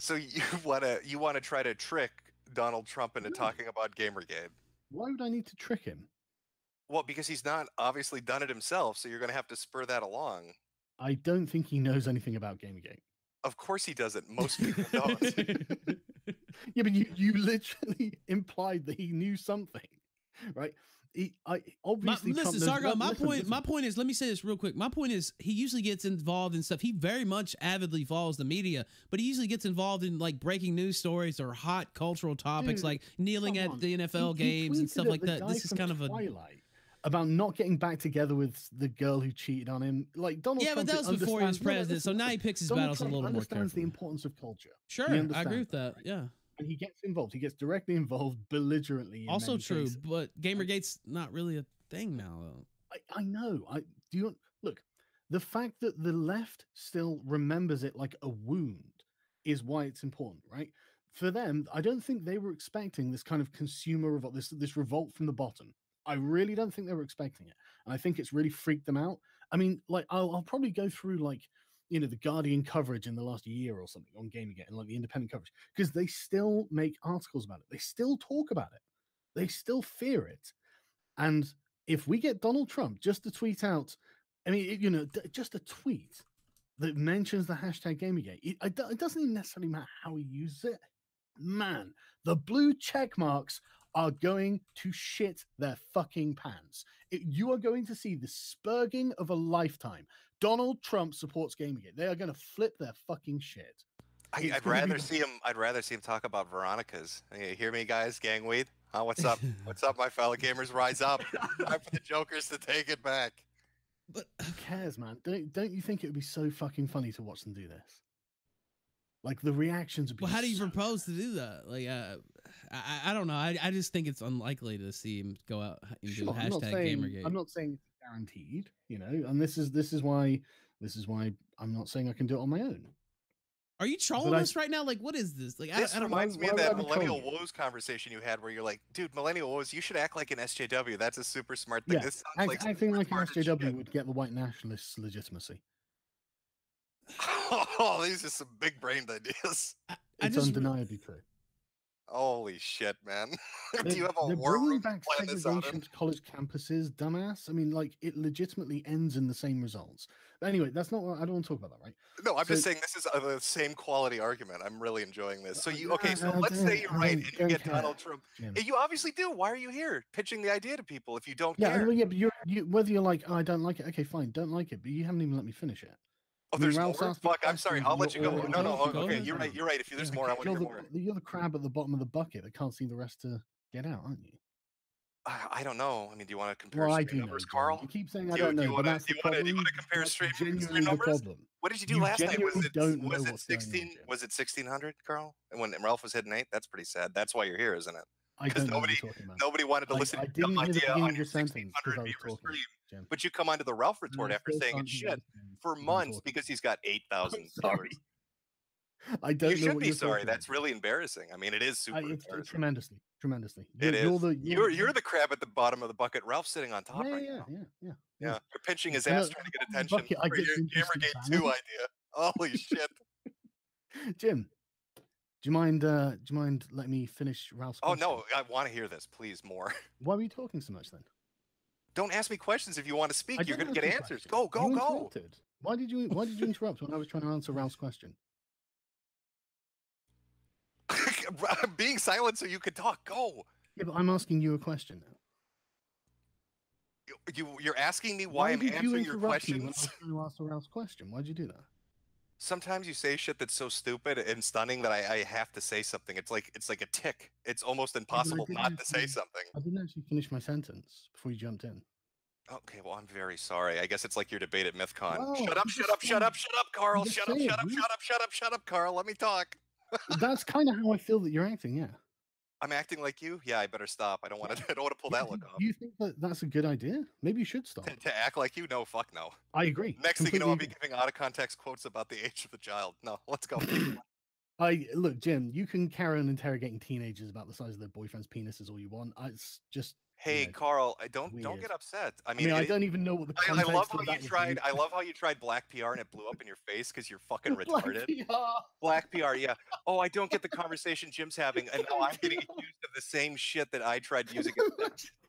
So you want to try to trick Donald Trump into talking about Gamergate? Why would I need to trick him? Well, because he's not obviously done it himself, so you're going to have to spur that along. I don't think he knows anything about Gamergate. Of course he doesn't. Most people don't. Yeah, but you literally implied that he knew something, right? Obviously, listen, Sargon. My point is. Let me say this real quick. My point is, he usually gets involved in stuff. He very much avidly follows the media, but he usually gets involved in like breaking news stories or hot cultural topics, like kneeling at the NFL games and stuff like that. This is kind of a Twilight about not getting back together with the girl who cheated on him. Like Donald Trump, but that was before he was president, so now he picks his battles a little more carefully. Understands the importance of culture. Sure, I agree with that. Right? Yeah. And he gets involved. He gets directly involved, belligerently. Also true, but Gamergate's not really a thing now, though. I know. Look, the fact that the left still remembers it like a wound is why it's important, right? For them, I don't think they were expecting this kind of consumer revolt, this revolt from the bottom. I really don't think they were expecting it, and I think it's really freaked them out. I mean, like I'll probably go through like, you know, the Guardian coverage in the last year or something on Gamergate and like the independent coverage, because they still make articles about it. They still talk about it. They still fear it. And if we get Donald Trump just to tweet out, I mean, you know, just a tweet that mentions the hashtag Gamergate, it doesn't even necessarily matter how he uses it. Man, the blue check marks are going to shit their fucking pants. You are going to see the spurging of a lifetime. Donald Trump supports Gamergate. They are going to flip their fucking shit. I'd rather see him. I'd rather see him talk about Veronica's. You hear me, guys? Gangweed. Huh? What's up? What's up, my fellow gamers? Rise up! Time for the jokers to take it back. But who cares, man? Don't you think it would be so fucking funny to watch them do this? Like the reactions would be. Well, how do you propose to do that? Like, I don't know. I just think it's unlikely to see him go out and do hashtag Gamergate. I'm not saying it's guaranteed, you know, and this is why I'm not saying I can do it on my own. Are you trolling us right now? Like, what is this? Like, this I don't reminds know. me of that Millennial Woes conversation you had where you're like, dude, Millennial Woes, you should act like an SJW. That's a super smart thing. Yeah, This sounds like acting like an SJW would get the white nationalists legitimacy. Oh, these are some big brained ideas. It's undeniably true. Holy shit, man. Do you have a They're war bringing room back plan this out segregation in? to college campuses, dumbass. I mean, like, it legitimately ends in the same results. But anyway, that's not what I don't want to talk about that, right? No, I'm So- just saying this is the same quality argument. I'm really enjoying this. So so let's say you're right and you get Donald Trump. You obviously do. Why are you here pitching the idea to people if you don't Yeah, care? well, yeah, but whether you're like, oh, I don't like it, okay, fine, don't like it, but you haven't even let me finish it. Oh, I mean, there's Ralph's more? asked you Fuck, I'm sorry. questions, I'll let you you're go. all No, no, interrupting. okay, you're right. You're right. If there's more, I want to hear more. You're the crab at the bottom of the bucket that can't see the rest to get out, aren't you? I don't know. I mean, do you want to compare Well, I stream do know, numbers, Jim. Carl? You keep saying I Do you, don't do know, you but want to that's do the you want to do you problem. want to compare That's stream genuinely the numbers? problem. What did you do You last night? Was genuinely it don't know was it what's going on, 16? Jim. Was it 1600, Carl? And when Ralph was hitting 8, that's pretty sad. That's why you're here, isn't it? I Because don't know what you're talking about. nobody wanted to listen I to your dumb didn't hear the idea beginning on of your your sentence because 1600 I was viewer talking, stream. Jim. But you come onto the Ralph retort I after still saying can't it's hear shit anything for I'm months talking. because he's got 8,000 Sorry. viewers. I don't You know should what be you're sorry. talking about. That's really embarrassing. I mean, it is super embarrassing. Tremendously. It is. You're You're the crab at the bottom of the bucket. Ralph's sitting on top right now. Yeah. Yeah, you're pinching his And ass at trying to the get bottom of the attention bucket, I for get your to do some Gamergate 2 banning. idea. Holy shit. Jim, do you mind letting me finish Ralph's Oh question? no, I want to hear this, please, more. Why were you talking so much then? Don't ask me questions if you want to speak. You're didn't going to ask get you answers. questions. Go, You go. interrupted. Why did you interrupt when I was trying to answer Ralph's question? Being silent so you could talk. Go. Yeah, but I'm asking you a question now. You're asking me why I'm did you answering your interrupt me when I questions? was trying to answer Ralph's question? Why'd you do that? Sometimes you say shit that's so stupid and stunning that I have to say something. It's like a tick. It's almost impossible not to say something. I didn't actually finish my sentence before you jumped in. Okay, well, I'm very sorry. I guess it's like your debate at MythCon. Well, Shut up, Carl. just Shut up, saying, shut up, Carl. Let me talk. That's kind of how I feel that you're acting. Yeah. I'm acting like you? Yeah, I better stop. I don't want to pull that look off. Do you think that that's a good idea? Maybe you should stop. To act like you? No, fuck no. I agree. Next thing you know, I'll be Completely giving out of context quotes about the age of the child. No, let's go. Look, Jim. You can carry on interrogating teenagers about the size of their boyfriend's penises all you want. It's just. Hey, Carl, don't get upset. I mean, I don't even know what the I context love of how that you tried. would be. I love how you tried black PR and it blew up in your face because you're fucking Black retarded. PR. Black PR, yeah. Oh, I don't get the conversation Jim's having, and now I'm getting accused of the same shit that I tried using.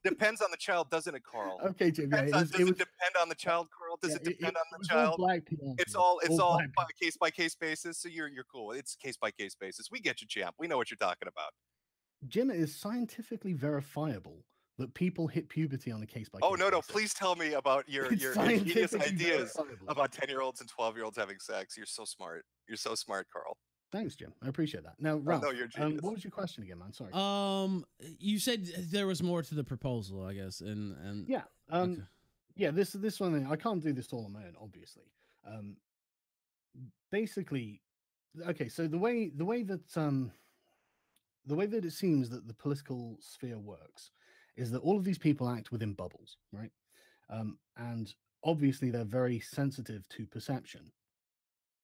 Depends on the child, doesn't it, Carl? Okay, Jim. Yeah, Does it depend on the child, Carl? Does it depend on the child? Black PR. It's all case by case basis. So you're cool. It's case by case basis. We get you, champ. We know what you're talking about. Jim, it is scientifically verifiable that people hit puberty on a case by case. Oh no! Please tell me about your genius ideas about 10-year-olds and 12-year-olds having sex. You're so smart. You're so smart, Carl. Thanks, Jim. I appreciate that. Now, Ralph, you're genius. what was your question again, man? Sorry. You said there was more to the proposal, I guess, and yeah, okay. Yeah. This one thing, I can't do this all on my own, obviously. Basically, okay. So the way that it seems that the political sphere works is that all of these people act within bubbles, right? And obviously they're very sensitive to perception.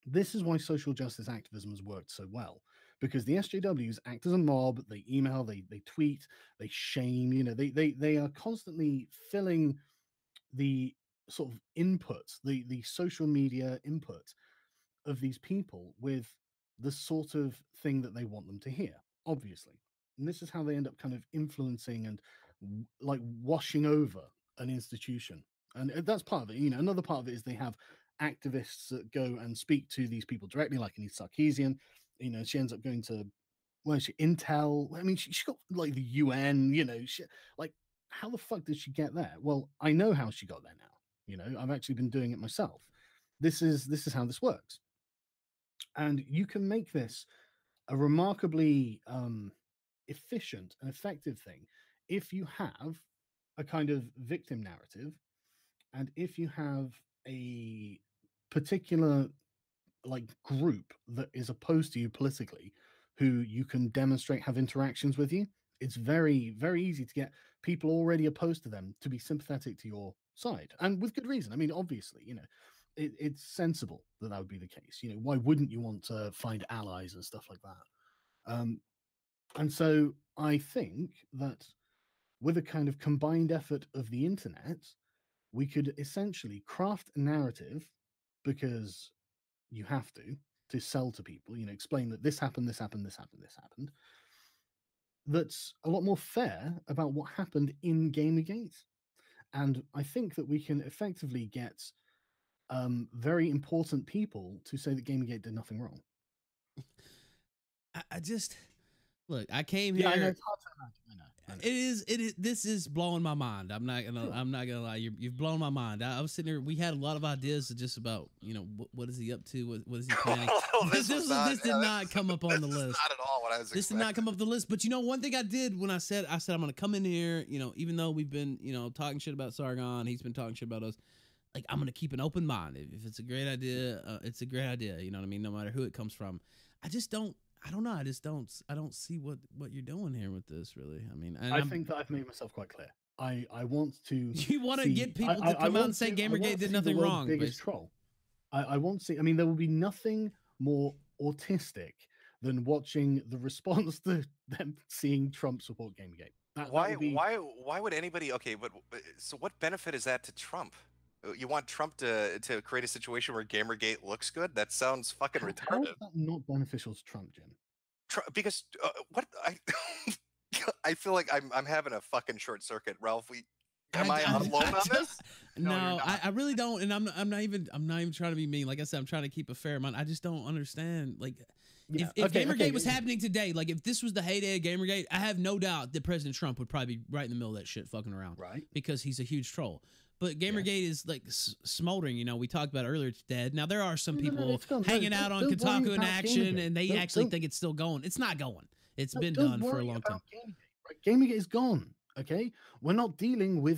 This is why social justice activism has worked so well, because the SJWs act as a mob. They email, they tweet, they shame. They are constantly filling the sort of input, the social media input of these people with the sort of thing that they want them to hear, obviously. And this is how they end up kind of influencing and like washing over an institution. And that's part of it. Another part of it is they have activists that go and speak to these people directly, like Anita Sarkeesian. She ends up going to, Intel. I mean, she got like the UN, like, how the fuck did she get there? Well, I know how she got there now. I've actually been doing it myself. This is how this works. And you can make this a remarkably efficient and effective thing if you have a kind of victim narrative, and if you have a particular group that is opposed to you politically, who you can demonstrate have interactions with you. It's very, very easy to get people already opposed to them to be sympathetic to your side, and with good reason. I mean, obviously, it's sensible that would be the case. Why wouldn't you want to find allies and stuff like that? And so I think that with a kind of combined effort of the internet, we could essentially craft a narrative, because you have to sell to people, explain that this happened, this happened, this happened, this happened. That's a lot more fair about what happened in Gamergate. And I think that we can effectively get very important people to say that Gamergate did nothing wrong. I just look. I came here. Yeah, I know it's hard to imagine. I know. It is. It is. This is blowing my mind. I'm not gonna. I'm not gonna lie. You've blown my mind. I was sitting there. We had a lot of ideas just about, you know, what is he up to? What is he planning? This did not come up on the list. Not at all what I was. This did not come up the list. But you know, one thing I did when I said I'm gonna come in here. You know, even though we've been, you know, talking shit about Sargon, he's been talking shit about us. Like, I'm gonna keep an open mind. If it's a great idea, it's a great idea. You know what I mean? No matter who it comes from. I don't know. I don't see what you're doing here with this, really. I mean, I think that I've made myself quite clear. I want to. You want to get people to come out and say Gamergate did nothing wrong. Biggest troll. I want to see. I mean, there will be nothing more autistic than watching the response to them seeing Trump support Gamergate. Why would anybody? Okay, but so what benefit is that to Trump? You want Trump to create a situation where Gamergate looks good? That sounds fucking retarded. How is that not beneficial to Trump, Jim? Because what I feel like I'm having a fucking short circuit, Ralph. Am I alone on this? No, I really don't, and I'm not even trying to be mean. Like I said, I'm trying to keep a fair amount. I just don't understand. Like, if Gamergate was happening today, like if this was the heyday of Gamergate, I have no doubt that President Trump would probably be right in the middle of that shit, fucking around, right? Because he's a huge troll. But Gamergate is like smoldering. You know, we talked about it earlier. It's dead. Now there are some people hanging out on Kotaku in action, and they actually think it's still going. It's not going. It's been done for a long time. Gamergate is gone. Okay, we're not dealing with